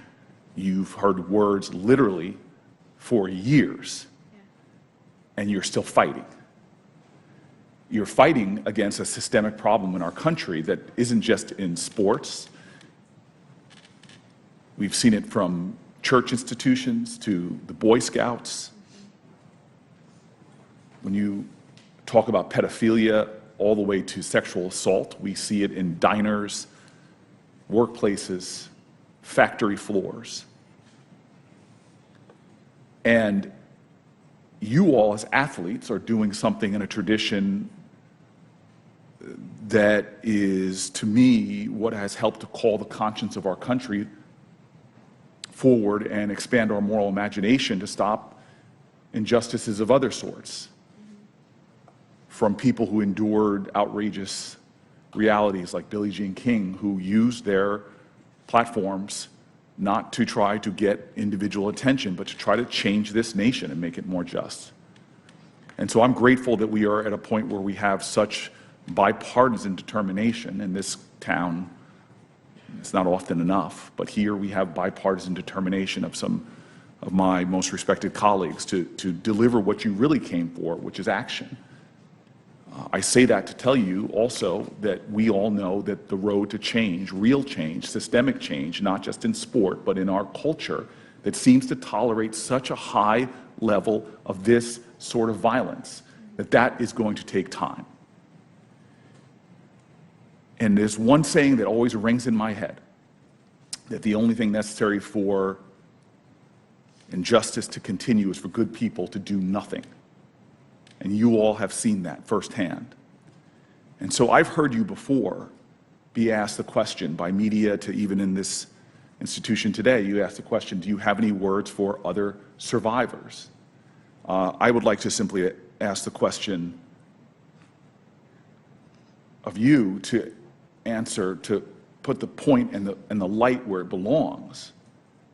You've heard words literally for years, and you're still fighting. You're fighting against a systemic problem in our country that isn't just in sports. We've seen it from church institutions to the Boy Scouts. When you talk about pedophilia all the way to sexual assault, we see it in diners, workplaces, factory floors. And you all as athletes are doing something in a tradition that is, to me, what has helped to call the conscience of our country forward and expand our moral imagination to stop injustices of other sorts from people who endured outrageous realities like Billie Jean King, who used their platforms not to try to get individual attention, but to try to change this nation and make it more just. And so I'm grateful that we are at a point where we have such bipartisan determination in this town. It's not often enough, but here we have bipartisan determination of some of my most respected colleagues to deliver what you really came for, which is action. I say that to tell you also that we all know that the road to change, real change, systemic change, not just in sport, but in our culture that seems to tolerate such a high level of this sort of violence, that is going to take time. And there's one saying that always rings in my head, that the only thing necessary for injustice to continue is for good people to do nothing. And you all have seen that firsthand. And so I've heard you before be asked the question by media to even in this institution today, you asked the question, do you have any words for other survivors? I would like to simply ask the question of you to answer, to put the point and the light where it belongs.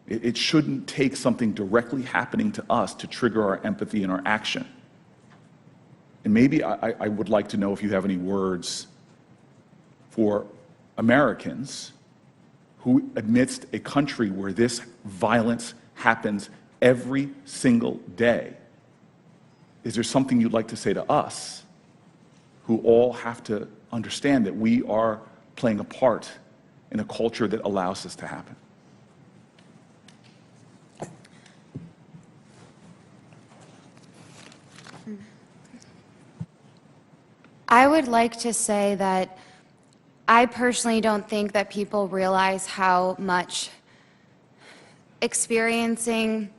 It shouldn't take something directly happening to us to trigger our empathy and our action. And maybe I would like to know if you have any words for Americans who, amidst a country where this violence happens every single day, is there something you'd like to say to us who all have to understand that we are playing a part in a culture that allows this to happen? I would like to say that I personally don't think that people realize how much experiencing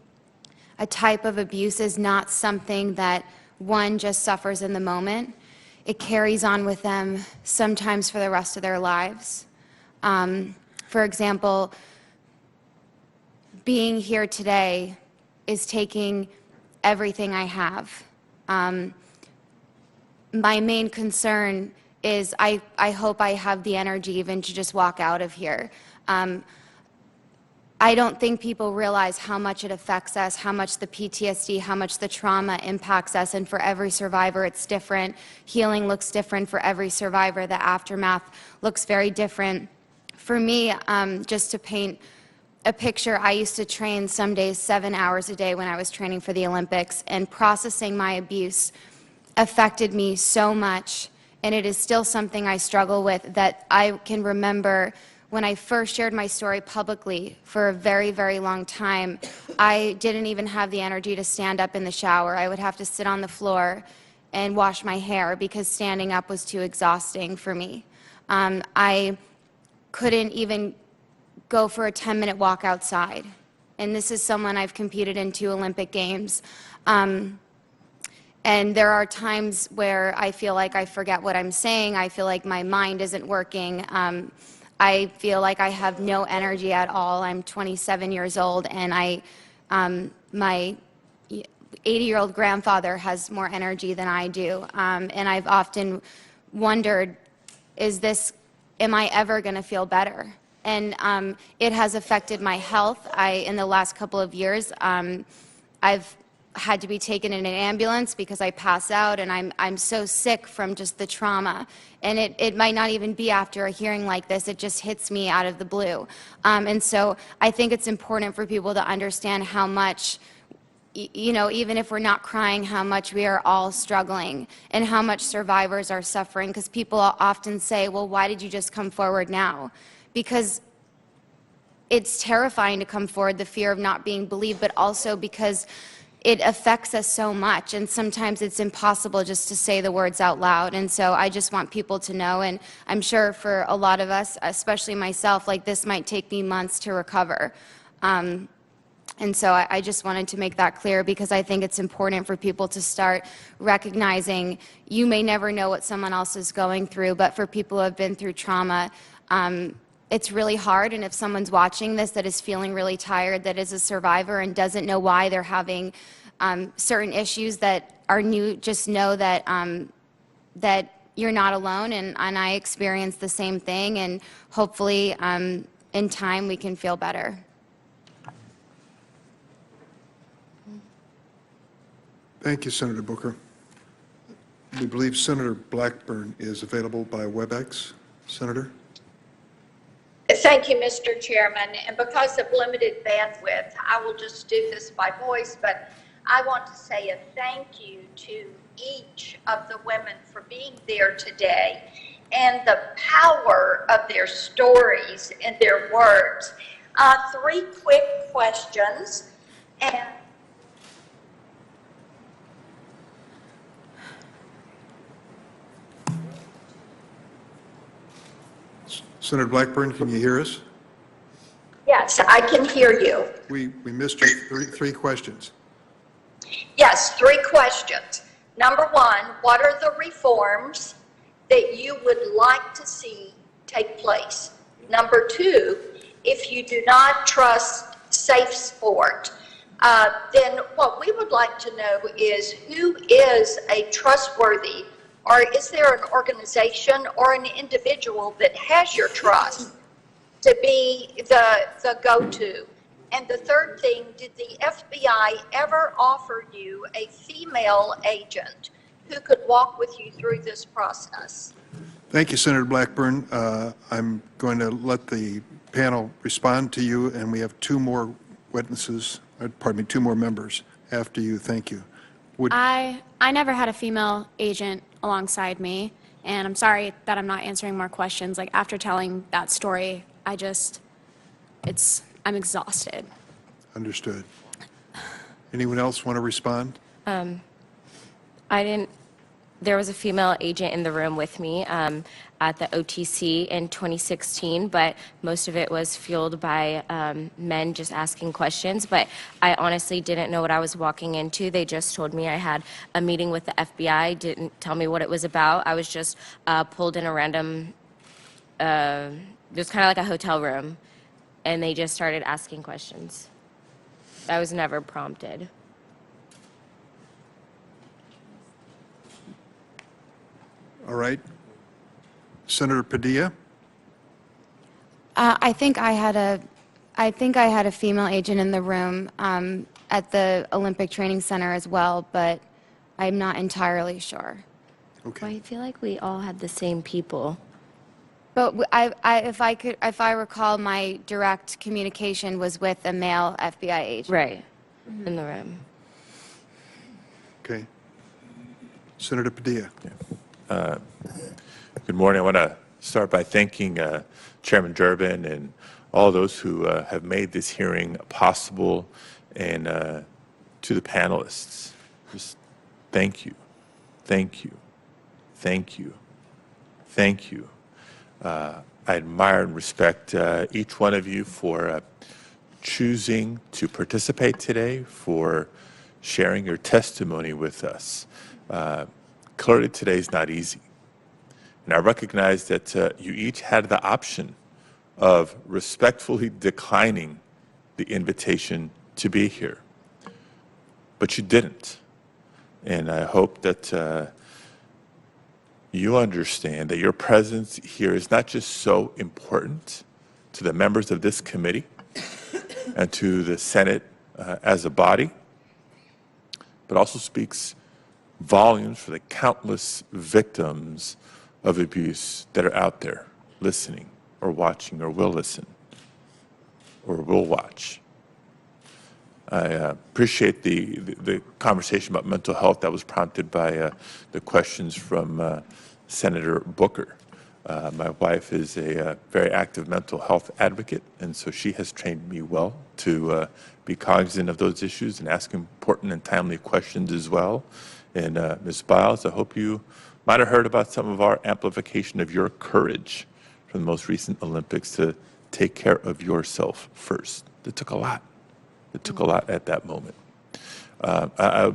a type of abuse is not something that one just suffers in the moment. It carries on with them sometimes for the rest of their lives. For example, being here today is taking everything I have. My main concern is I hope I have the energy even to just walk out of here. I don't think people realize how much it affects us, how much the PTSD, how much the trauma impacts us, and for every survivor it's different. Healing looks different for every survivor. The aftermath looks very different. For me, just to paint a picture, I used to train some days 7 hours a day when I was training for the Olympics, and processing my abuse affected me so much, and it is still something I struggle with, that I can remember when I first shared my story publicly for a very, very long time, I didn't even have the energy to stand up in the shower. I would have to sit on the floor and wash my hair because standing up was too exhausting for me. I couldn't even go for a 10-minute walk outside. And this is someone I've competed in 2 Olympic Games. And there are times where I feel like I forget what I'm saying. I feel like my mind isn't working. I feel like I have no energy at all. I'm 27 years old, and my 80-year-old grandfather has more energy than I do. And I've often wondered, am I ever going to feel better? And it has affected my health. In the last couple of years, I've had to be taken in an ambulance because I pass out, and I'm so sick from just the trauma. And it might not even be after a hearing like this, it just hits me out of the blue. And so I think it's important for people to understand how much, even if we're not crying, how much we are all struggling and how much survivors are suffering, because people often say, well, why did you just come forward now? Because it's terrifying to come forward, the fear of not being believed, but also because it affects us so much, and sometimes it's impossible just to say the words out loud. And so I just want people to know, and I'm sure for a lot of us, especially myself, like this might take me months to recover. And so I just wanted to make that clear, because I think it's important for people to start recognizing you may never know what someone else is going through, but for people who have been through trauma, it's really hard. And if someone's watching this that is feeling really tired, that is a survivor and doesn't know why they're having certain issues that are new, just know that that you're not alone, and I experienced the same thing, and hopefully in time we can feel better. Thank you, Senator Booker. We believe Senator Blackburn is available by WebEx. Senator? Thank you, Mr. Chairman. And because of limited bandwidth, I will just do this by voice, but I want to say a thank you to each of the women for being there today and the power of their stories and their words. 3 quick questions. And Senator Blackburn, can you hear us? yes, I can hear you. We missed your three questions. Yes, 3 questions. Number 1, what are the reforms that you would like to see take place? Number 2, if you do not trust safe sport, then what we would like to know is who is a trustworthy, or is there an organization or an individual that has your trust to be the go-to? And the third thing, did the FBI ever offer you a female agent who could walk with you through this process? Thank you, Senator Blackburn. I'm going to let the panel respond to you, and we have 2 more witnesses, pardon me, 2 more members after you. Thank you. I never had a female agent alongside me, and I'm sorry that I'm not answering more questions. Like, after telling that story, I'm exhausted. Understood. Anyone else want to respond? There was a female agent in the room with me at the OTC in 2016, but most of it was fueled by men just asking questions. But I honestly didn't know what I was walking into. They just told me I had a meeting with the FBI, didn't tell me what it was about. I was just pulled in a random, it was kind of like a hotel room, and they just started asking questions. I was never prompted. All right. Senator Padilla? I think I had a female agent in the room at the Olympic Training Center as well, but I'm not entirely sure. Okay. Well, I feel like we all had the same people. But if I recall, my direct communication was with a male FBI agent. Right, in the room. Okay. Senator Padilla. Good morning. I want to start by thanking Chairman Durbin and all those who have made this hearing possible, and to the panelists. Just thank you, thank you, thank you, thank you. I admire and respect each one of you for choosing to participate today, for sharing your testimony with us. Clearly today is not easy. And I recognize that you each had the option of respectfully declining the invitation to be here. But you didn't. And I hope that you understand that your presence here is not just so important to the members of this committee and to the Senate as a body, but also speaks volumes for the countless victims of abuse that are out there listening or watching or will listen or will watch. I appreciate the conversation about mental health that was prompted by the questions from Senator Booker. My wife is a very active mental health advocate, and so she has trained me well to be cognizant of those issues and ask important and timely questions as well. And Ms. Biles, I hope you might have heard about some of our amplification of your courage from the most recent Olympics to take care of yourself first. It took a lot. It took a lot at that moment. I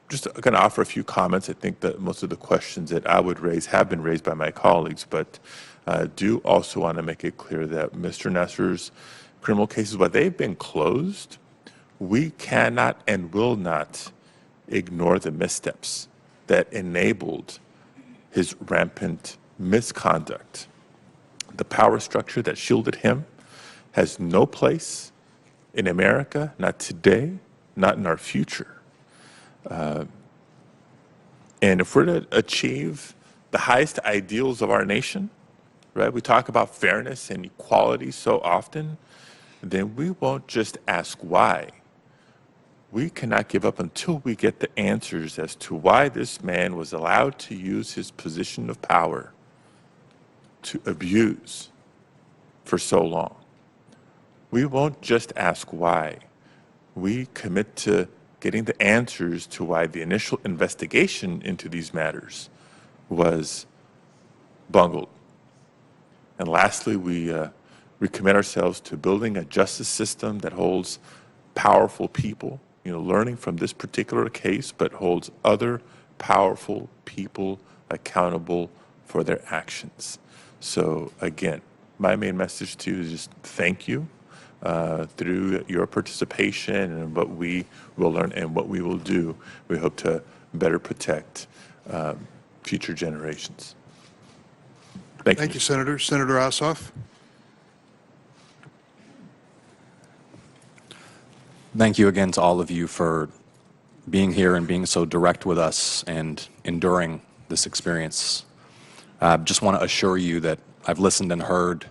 just going to offer a few comments. I think that most of the questions that I would raise have been raised by my colleagues, but I do also want to make it clear that Mr. Nassar's criminal cases, while they've been closed, we cannot and will not ignore the missteps that enabled his rampant misconduct. The power structure that shielded him has no place in America, not today, not in our future. And if we're to achieve the highest ideals of our nation, right, we talk about fairness and equality so often, then we won't just ask why. We cannot give up until we get the answers as to why this man was allowed to use his position of power to abuse for so long. We won't just ask why. We commit to getting the answers to why the initial investigation into these matters was bungled. And lastly, we commit ourselves to building a justice system that holds powerful people, learning from this particular case, but holds other powerful people accountable for their actions. So again, my main message to you is just thank you. Through your participation and what we will learn and what we will do, we hope to better protect future generations. Thank you, Senator. Senator Ossoff. Thank you again to all of you for being here and being so direct with us and enduring this experience. I just want to assure you that I've listened and heard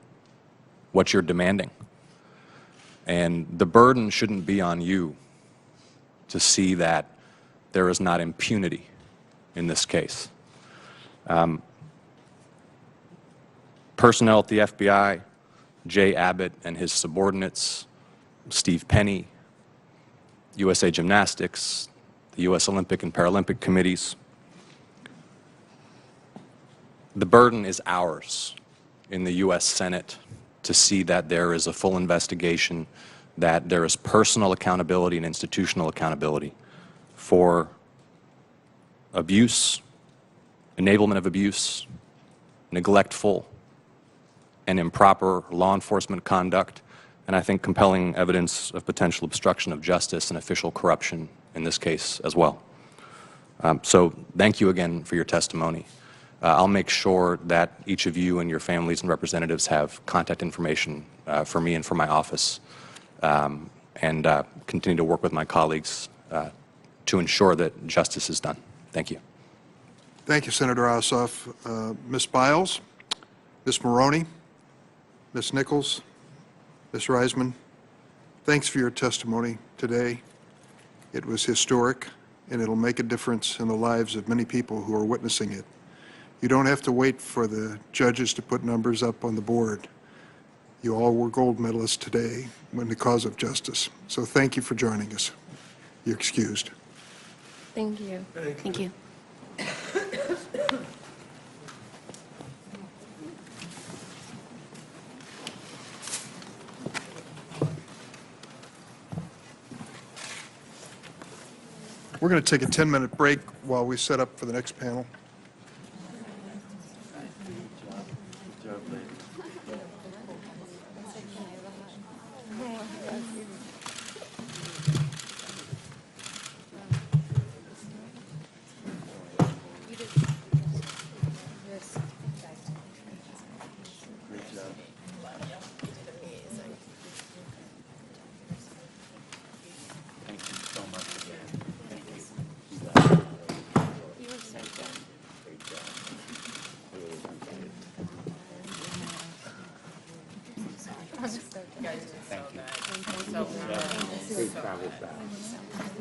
what you're demanding. And the burden shouldn't be on you to see that there is not impunity in this case. Personnel at the FBI, Jay Abbott and his subordinates, Steve Penny, USA Gymnastics, the U.S. Olympic and Paralympic committees. The burden is ours in the U.S. Senate to see that there is a full investigation, that there is personal accountability and institutional accountability for abuse, enablement of abuse, neglectful and improper law enforcement conduct, and I think compelling evidence of potential obstruction of justice and official corruption in this case as well. So thank you again for your testimony. I'll make sure that each of you and your families and representatives have contact information for me and for my office, and continue to work with my colleagues to ensure that justice is done. Thank you. Thank you, Senator Ossoff. Ms. Biles, Ms. Maroney, Ms. Nichols, Ms. Raisman, thanks for your testimony today. It was historic, and it'll make a difference in the lives of many people who are witnessing it. You don't have to wait for the judges to put numbers up on the board. You all were gold medalists today in the cause of justice. So thank you for joining us. You're excused. Thank you. Thank you. We're going to take a 10-minute break while we set up for the next panel.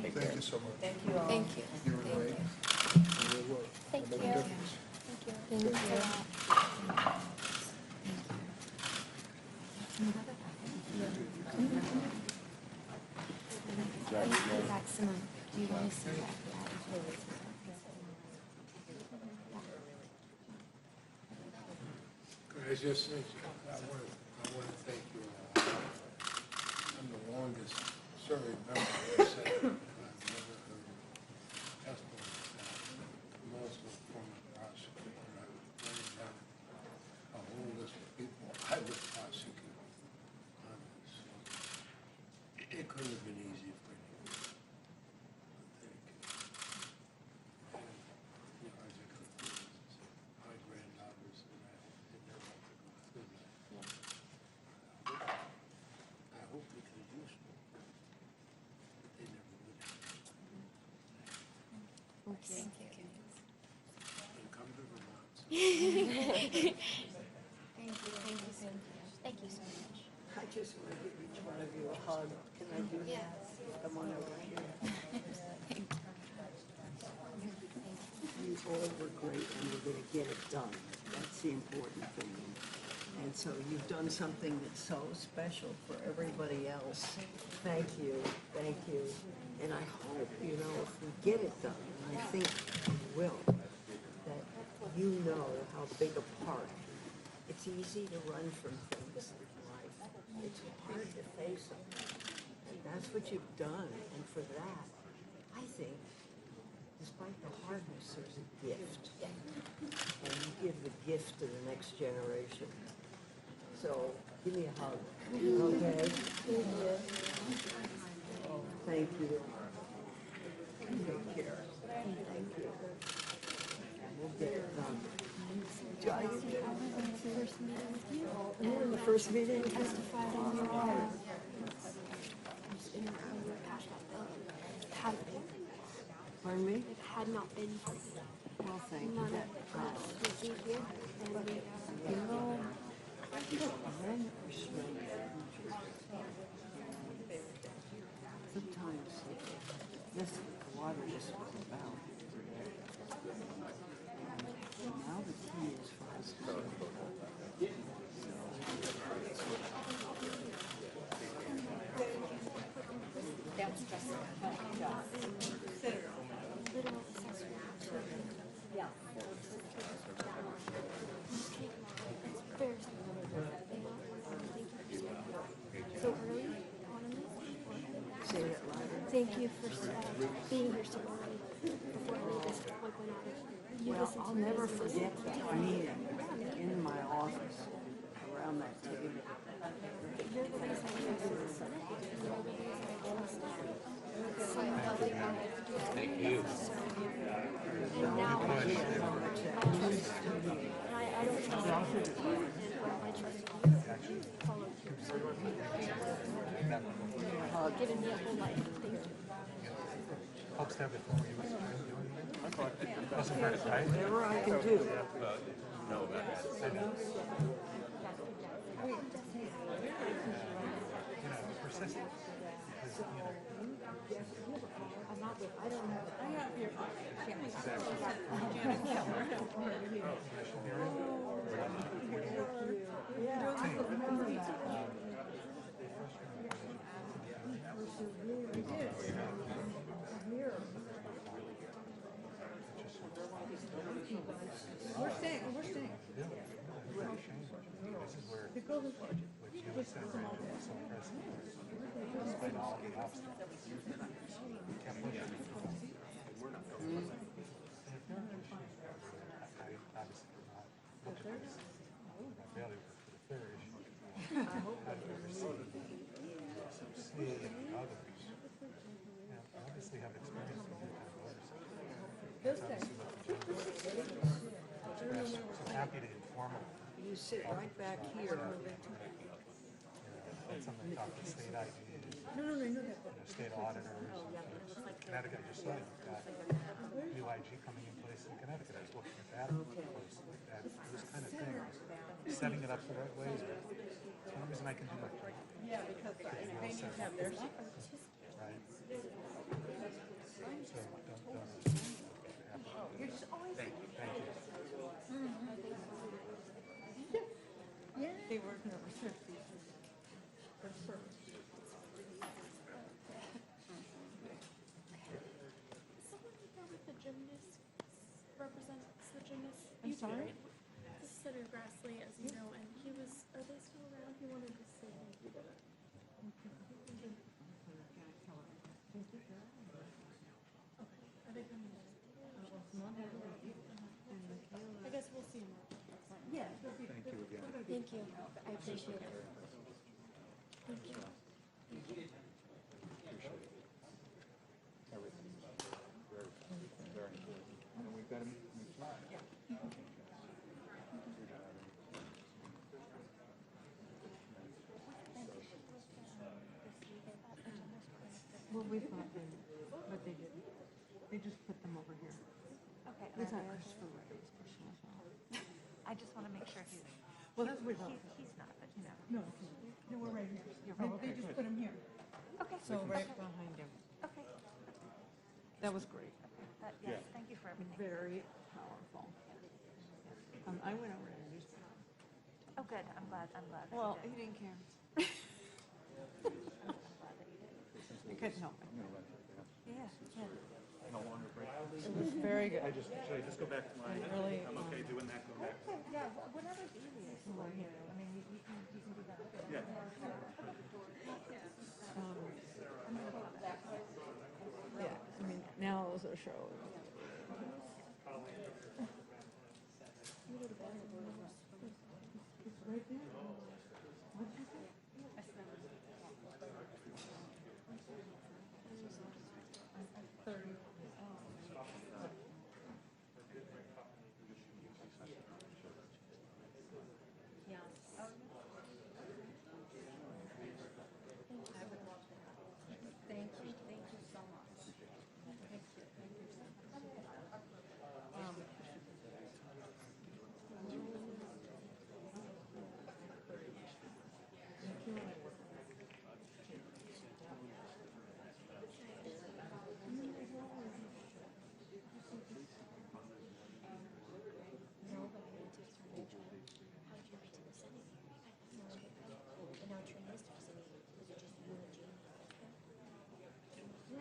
Thank you so much. Thank you all. Thank you. Thank you. Thank you. Thank you. I just think, I want to thank you all. I'm the longest serving member of the Senate. I've never heard testimony like that. I'm also a former prosecutor. I've very young a whole list of people I would prosecute on this. So it couldn't have been easy for anyone. But thank you. And, you know, as I go through this, my granddaughters and I didn't have to go through that. I hope we can do so. But they never would have. Thank you. And come to Vermont. Thank you so much. Thank you so much. I just want to give each one of you a hug. Can I do that? Yes. Come on over here. You all were great and we're going to get it done. That's the important thing. And so you've done something that's so special for everybody else. Thank you. Thank you. And I hope, you know, if we get it done, and I think we will, that you know how big a part. It's easy to run from things in life. It's hard to face them. And that's what you've done. And for that, I think, despite the hardness, there's a gift. And you give the gift to the next generation. So give me a hug. Okay? Oh, thank you. Take care. Thank you. We'll get it done. I went to the first meeting with you. You were in the first meeting? Testified on your passed that bill. It had been. Pardon me? It had not been for you. Well, thank you. None of us would be here, and we You know, men are strange creatures. Sometimes this water just was about. Now the tea is for us. That's just little accessory. Yeah. It's very so early on in this. Say that louder. Thank you for being here so early before any of this like went on. Well, I'll never forget that meeting in my office around that table. You're the reason I went to the Senate. You're the reason I almost started. Thank you. And now I don't trust you. And I trust you. Follow you. Given me a whole life. Thank you. Folks have it for you. Whatever I can do. Know about that. Persistent. Because, I'm not with, I don't know. I have your We're staying. This is where what you said was so impressive. Despite all the obstacles, you kept pushing. I obviously did not look at this. I barely worked for the third issue. How do you receive some C and others? You obviously have experience with your kind of oversight. So happy to inform them. You sit right back here. That's something to talk to state IGs, No. state auditors. Connecticut, just saw you've got new IG coming in place in Connecticut. I was looking at that. Those kind of things. Setting it up the right way is the only reason I can do my job. Yeah, because they need to have their secrets. Right. So don't. You're just always. Thank you. Yeah. They were never 50. That's perfect. Someone there with the gymnast represents the gymnast. I'm sorry? This is Senator Grassley, as you know, and I guess we'll see him. Yeah. Thank you again. Thank you. I appreciate it. Thank you. Very important. And we've got to make Well, we thought they, but they didn't. They just put them over here. Okay. We thought Christopher Wray was pushing us off. I just want to make sure he's. Well, that's what we thought. He's not, but you know. No, we're right here. They just put him here. Okay. So right behind him. Okay. That was great. Yes, thank you for everything. Very powerful. I went over and used it. Oh, good. I'm glad. that Well, you he did. didn't care. I couldn't help it. Yeah. no longer break. It was very good. Should I just go back to my, Really, I'm okay doing that, go back? Okay, yeah, whatever's easiest for you. I mean, you can do that. Yeah. Yeah, I mean, now it's a show. It's right there. What did you say? Thank you so much. Thank you.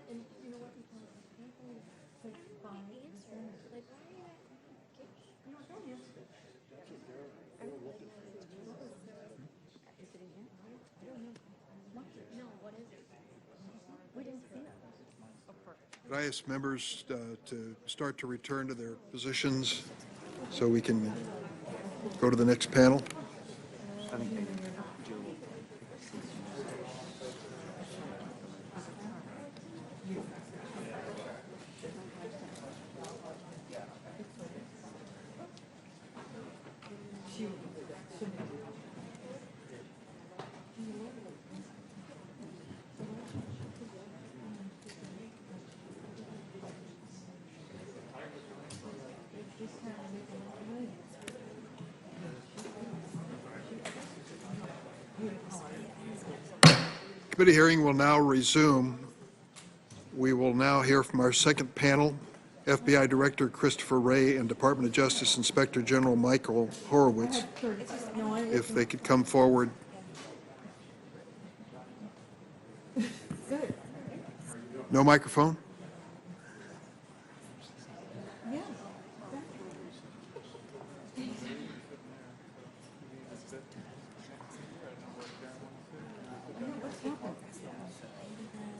And you know what? Because people say fine. Like, why are you at? No, don't answer. Is it in here? I don't know. No, what is it? We didn't see it. Oh, perfect. Could I ask members to start to return to their positions so we can go to the next panel? Committee hearing will now resume. We will now hear from our second panel, FBI Director Christopher Wray and Department of Justice Inspector General Michael Horowitz. If they could come forward. No microphone?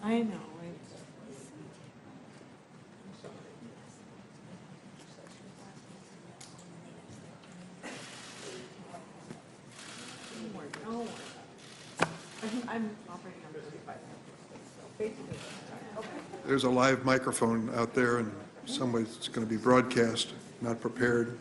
I know. I'm operating on 35. There's a live microphone out there, and some way it's going to be broadcast, not prepared.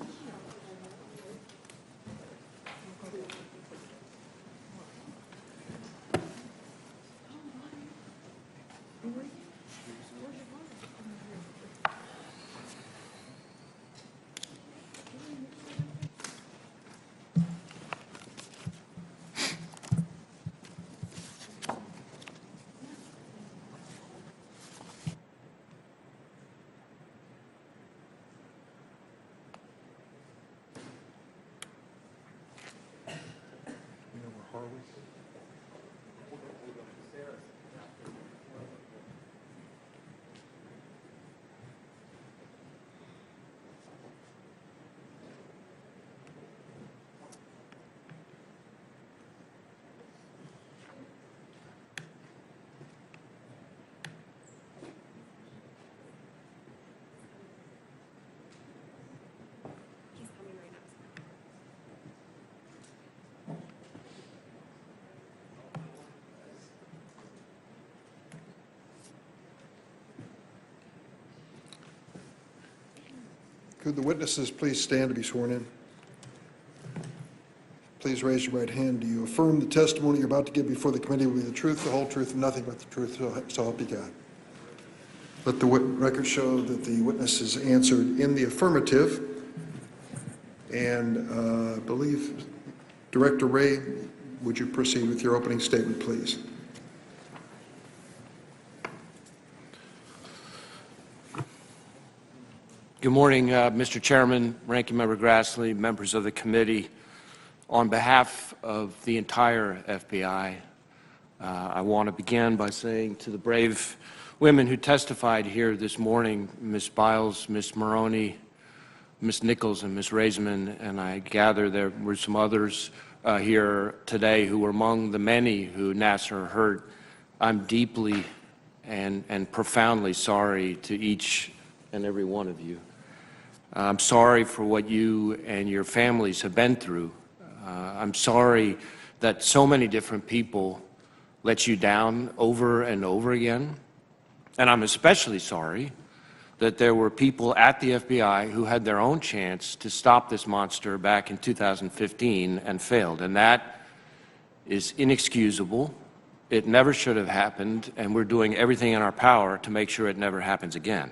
Could the witnesses please stand to be sworn in? Please raise your right hand. Do you affirm the testimony you're about to give before the committee will be the truth, the whole truth, and nothing but the truth, so help you God? Let the record show that the witness has answered in the affirmative. And I believe, Director Wray, would you proceed with your opening statement, please? Good morning, Mr. Chairman, Ranking Member Grassley, members of the committee. On behalf of the entire FBI, I want to begin by saying to the brave women who testified here this morning, Ms. Biles, Ms. Moran, Ms. Nichols, and Ms. Raisman, and I gather there were some others here today who were among the many who Nassar hurt. I'm deeply and profoundly sorry to each and every one of you. I'm sorry for what you and your families have been through. I'm sorry that so many different people let you down over and over again. And I'm especially sorry that there were people at the FBI who had their own chance to stop this monster back in 2015 and failed. And that is inexcusable. It never should have happened, and we're doing everything in our power to make sure it never happens again.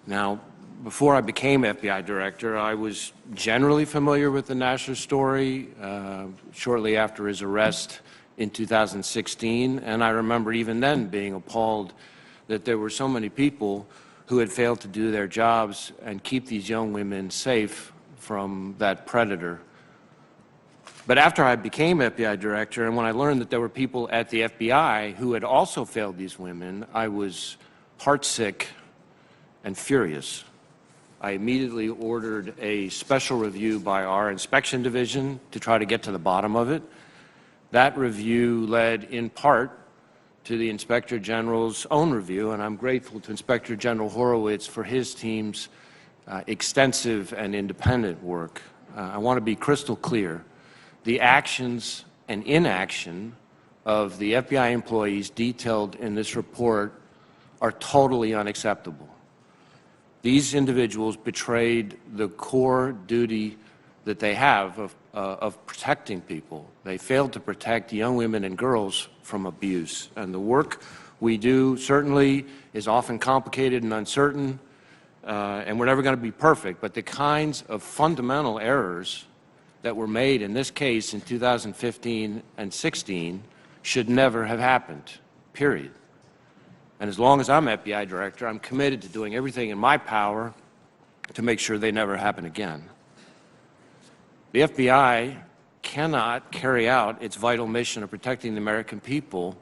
Now, before I became FBI director, I was generally familiar with the Nassar story shortly after his arrest in 2016, and I remember even then being appalled that there were so many people who had failed to do their jobs and keep these young women safe from that predator. But after I became FBI director, and when I learned that there were people at the FBI who had also failed these women, I was heartsick and furious. I immediately ordered a special review by our inspection division to try to get to the bottom of it. That review led in part to the Inspector General's own review, and I'm grateful to Inspector General Horowitz for his team's extensive and independent work. I want to be crystal clear. The actions and inaction of the FBI employees detailed in this report are totally unacceptable. These individuals betrayed the core duty that they have of protecting people. They failed to protect young women and girls from abuse. And the work we do certainly is often complicated and uncertain, and we're never going to be perfect, but the kinds of fundamental errors that were made in this case in 2015 and 16 should never have happened, period. And as long as I'm FBI director, I'm committed to doing everything in my power to make sure they never happen again. The FBI cannot carry out its vital mission of protecting the American people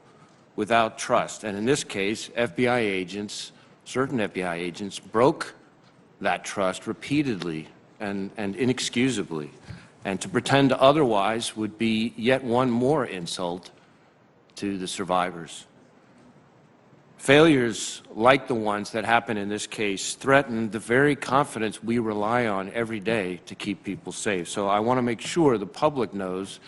without trust. And in this case, FBI agents, certain FBI agents, broke that trust repeatedly and inexcusably. And to pretend otherwise would be yet one more insult to the survivors. Failures like the ones that happen in this case threaten the very confidence we rely on every day to keep people safe. So I want to make sure the public knows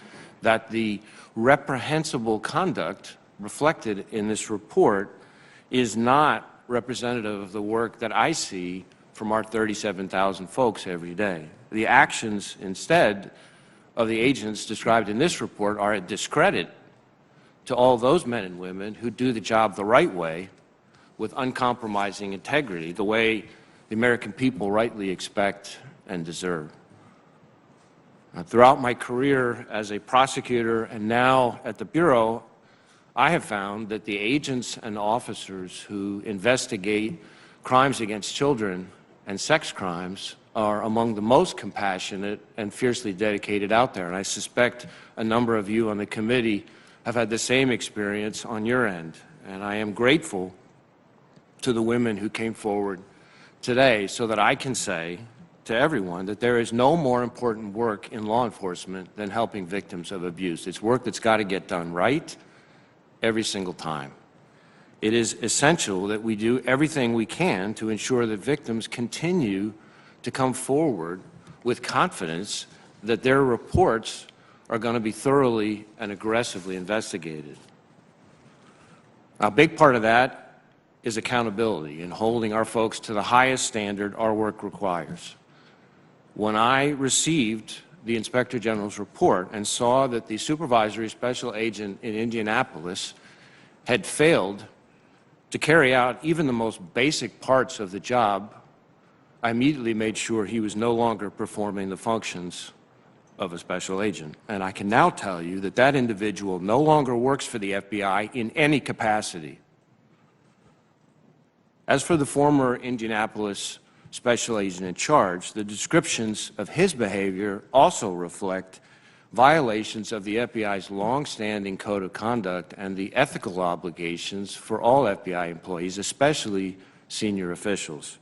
that the reprehensible conduct reflected in this report is not representative of the work that I see from our 37,000 folks every day. The actions, instead, of the agents described in this report are a discredit to all those men and women who do the job the right way with uncompromising integrity, the way the American people rightly expect and deserve. Throughout my career as a prosecutor and now at the Bureau, I have found that the agents and officers who investigate crimes against children and sex crimes are among the most compassionate and fiercely dedicated out there. And I suspect a number of you on the committee have had the same experience on your end. And I am grateful to the women who came forward today so that I can say to everyone that there is no more important work in law enforcement than helping victims of abuse. It's work that's got to get done right every single time. It is essential that we do everything we can to ensure that victims continue to come forward with confidence that their reports are going to be thoroughly and aggressively investigated. A big part of that is accountability and holding our folks to the highest standard our work requires. When I received the Inspector General's report and saw that the supervisory special agent in Indianapolis had failed to carry out even the most basic parts of the job, I immediately made sure he was no longer performing the functions of a special agent. And I can now tell you that that individual no longer works for the FBI in any capacity. As for the former Indianapolis special agent in charge, the descriptions of his behavior also reflect violations of the FBI's long-standing code of conduct and the ethical obligations for all FBI employees, especially senior officials.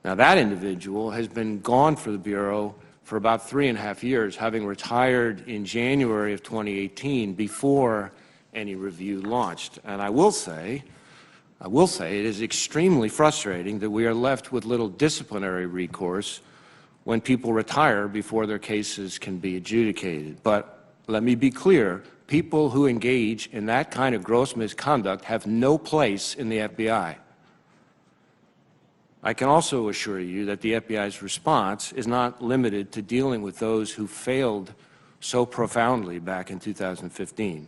Now, that individual has been gone for the Bureau for about 3.5 years, having retired in January of 2018 before any review launched. And I will say it is extremely frustrating that we are left with little disciplinary recourse when people retire before their cases can be adjudicated. But let me be clear, people who engage in that kind of gross misconduct have no place in the FBI. I can also assure you that the FBI's response is not limited to dealing with those who failed so profoundly back in 2015.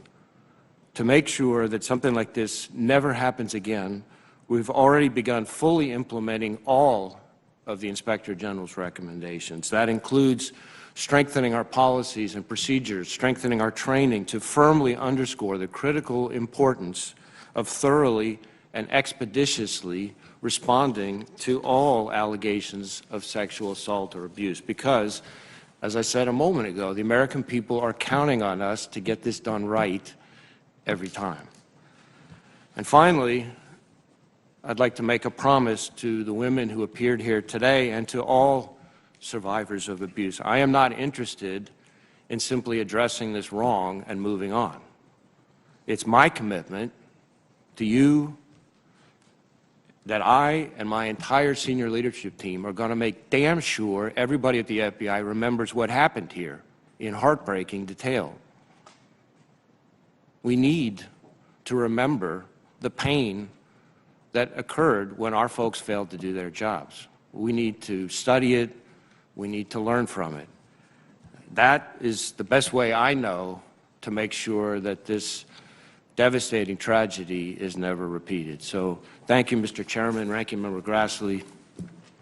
To make sure that something like this never happens again, we've already begun fully implementing all of the Inspector General's recommendations. That includes strengthening our policies and procedures, strengthening our training to firmly underscore the critical importance of thoroughly and expeditiously responding to all allegations of sexual assault or abuse. Because, as I said a moment ago, the American people are counting on us to get this done right every time. And finally, I'd like to make a promise to the women who appeared here today and to all survivors of abuse. I am not interested in simply addressing this wrong and moving on. It's my commitment to you that I and my entire senior leadership team are going to make damn sure everybody at the FBI remembers what happened here in heartbreaking detail. We need to remember the pain that occurred when our folks failed to do their jobs. We need to study it. We need to learn from it. That is the best way I know to make sure that this devastating tragedy is never repeated. So thank you, Mr. Chairman, Ranking Member Grassley,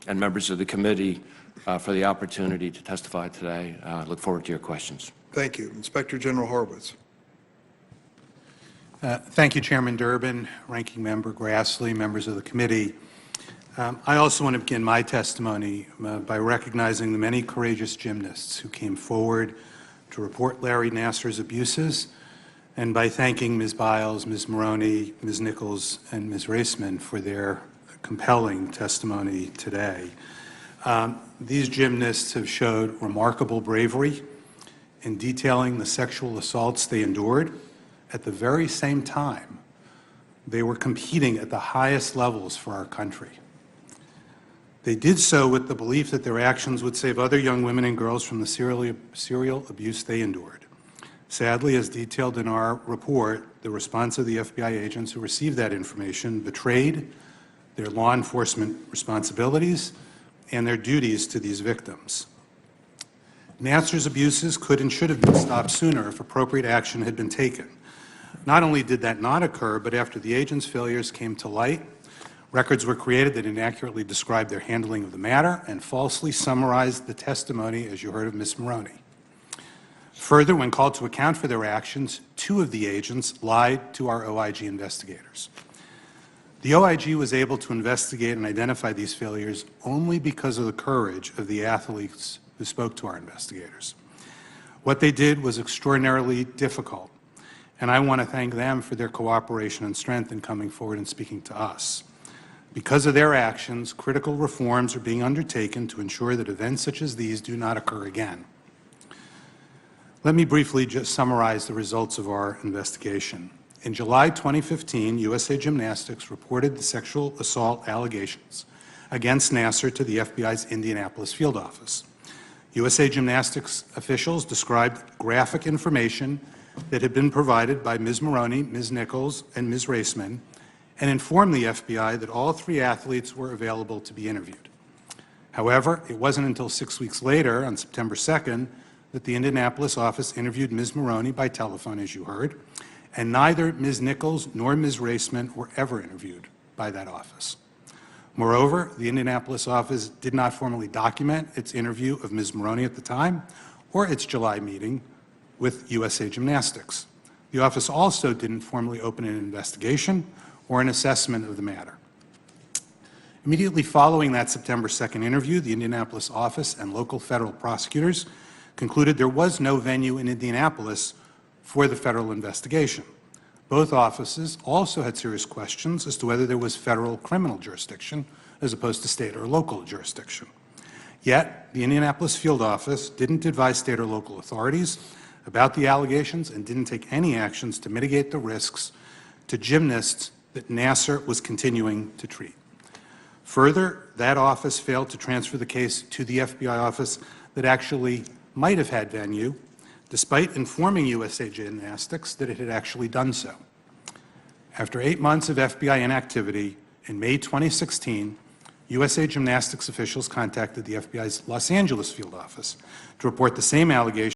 and members of the committee for the opportunity to testify today. I look forward to your questions. Thank you. Inspector General Horowitz. Thank you, Chairman Durbin, Ranking Member Grassley, members of the committee. I also want to begin my testimony by recognizing the many courageous gymnasts who came forward to report Larry Nassar's abuses, and by thanking Ms. Biles, Ms. Moran, Ms. Nichols, and Ms. Raisman for their compelling testimony today. These gymnasts have showed remarkable bravery in detailing the sexual assaults they endured. At the very same time, they were competing at the highest levels for our country. They did so with the belief that their actions would save other young women and girls from the serial abuse they endured. Sadly, as detailed in our report, the response of the FBI agents who received that information betrayed their law enforcement responsibilities and their duties to these victims. Nassar's abuses could and should have been stopped sooner if appropriate action had been taken. Not only did that not occur, but after the agents' failures came to light, records were created that inaccurately described their handling of the matter and falsely summarized the testimony, as you heard of Ms. Moran. Further, when called to account for their actions, 2 of the agents lied to our OIG investigators. The OIG was able to investigate and identify these failures only because of the courage of the athletes who spoke to our investigators. What they did was extraordinarily difficult, and I want to thank them for their cooperation and strength in coming forward and speaking to us. Because of their actions, critical reforms are being undertaken to ensure that events such as these do not occur again. Let me briefly just summarize the results of our investigation. In July 2015, USA Gymnastics reported the sexual assault allegations against Nassar to the FBI's Indianapolis field office. USA Gymnastics officials described graphic information that had been provided by Ms. Moran, Ms. Nichols, and Ms. Raisman, and informed the FBI that all 3 athletes were available to be interviewed. However, it wasn't until 6 weeks later, on September 2nd, that the Indianapolis office interviewed Ms. Moroney by telephone, as you heard, and neither Ms. Nichols nor Ms. Raisman were ever interviewed by that office. Moreover, the Indianapolis office did not formally document its interview of Ms. Moroney at the time or its July meeting with USA Gymnastics. The office also didn't formally open an investigation or an assessment of the matter. Immediately following that September 2nd interview, the Indianapolis office and local federal prosecutors concluded there was no venue in Indianapolis for the federal investigation. Both offices also had serious questions as to whether there was federal criminal jurisdiction as opposed to state or local jurisdiction. Yet, the Indianapolis field office didn't advise state or local authorities about the allegations and didn't take any actions to mitigate the risks to gymnasts that Nassar was continuing to treat. Further, that office failed to transfer the case to the FBI office that actually might have had venue, despite informing USA Gymnastics that it had actually done so. After 8 months of FBI inactivity, in May 2016, USA Gymnastics officials contacted the FBI's Los Angeles field office to report the same allegations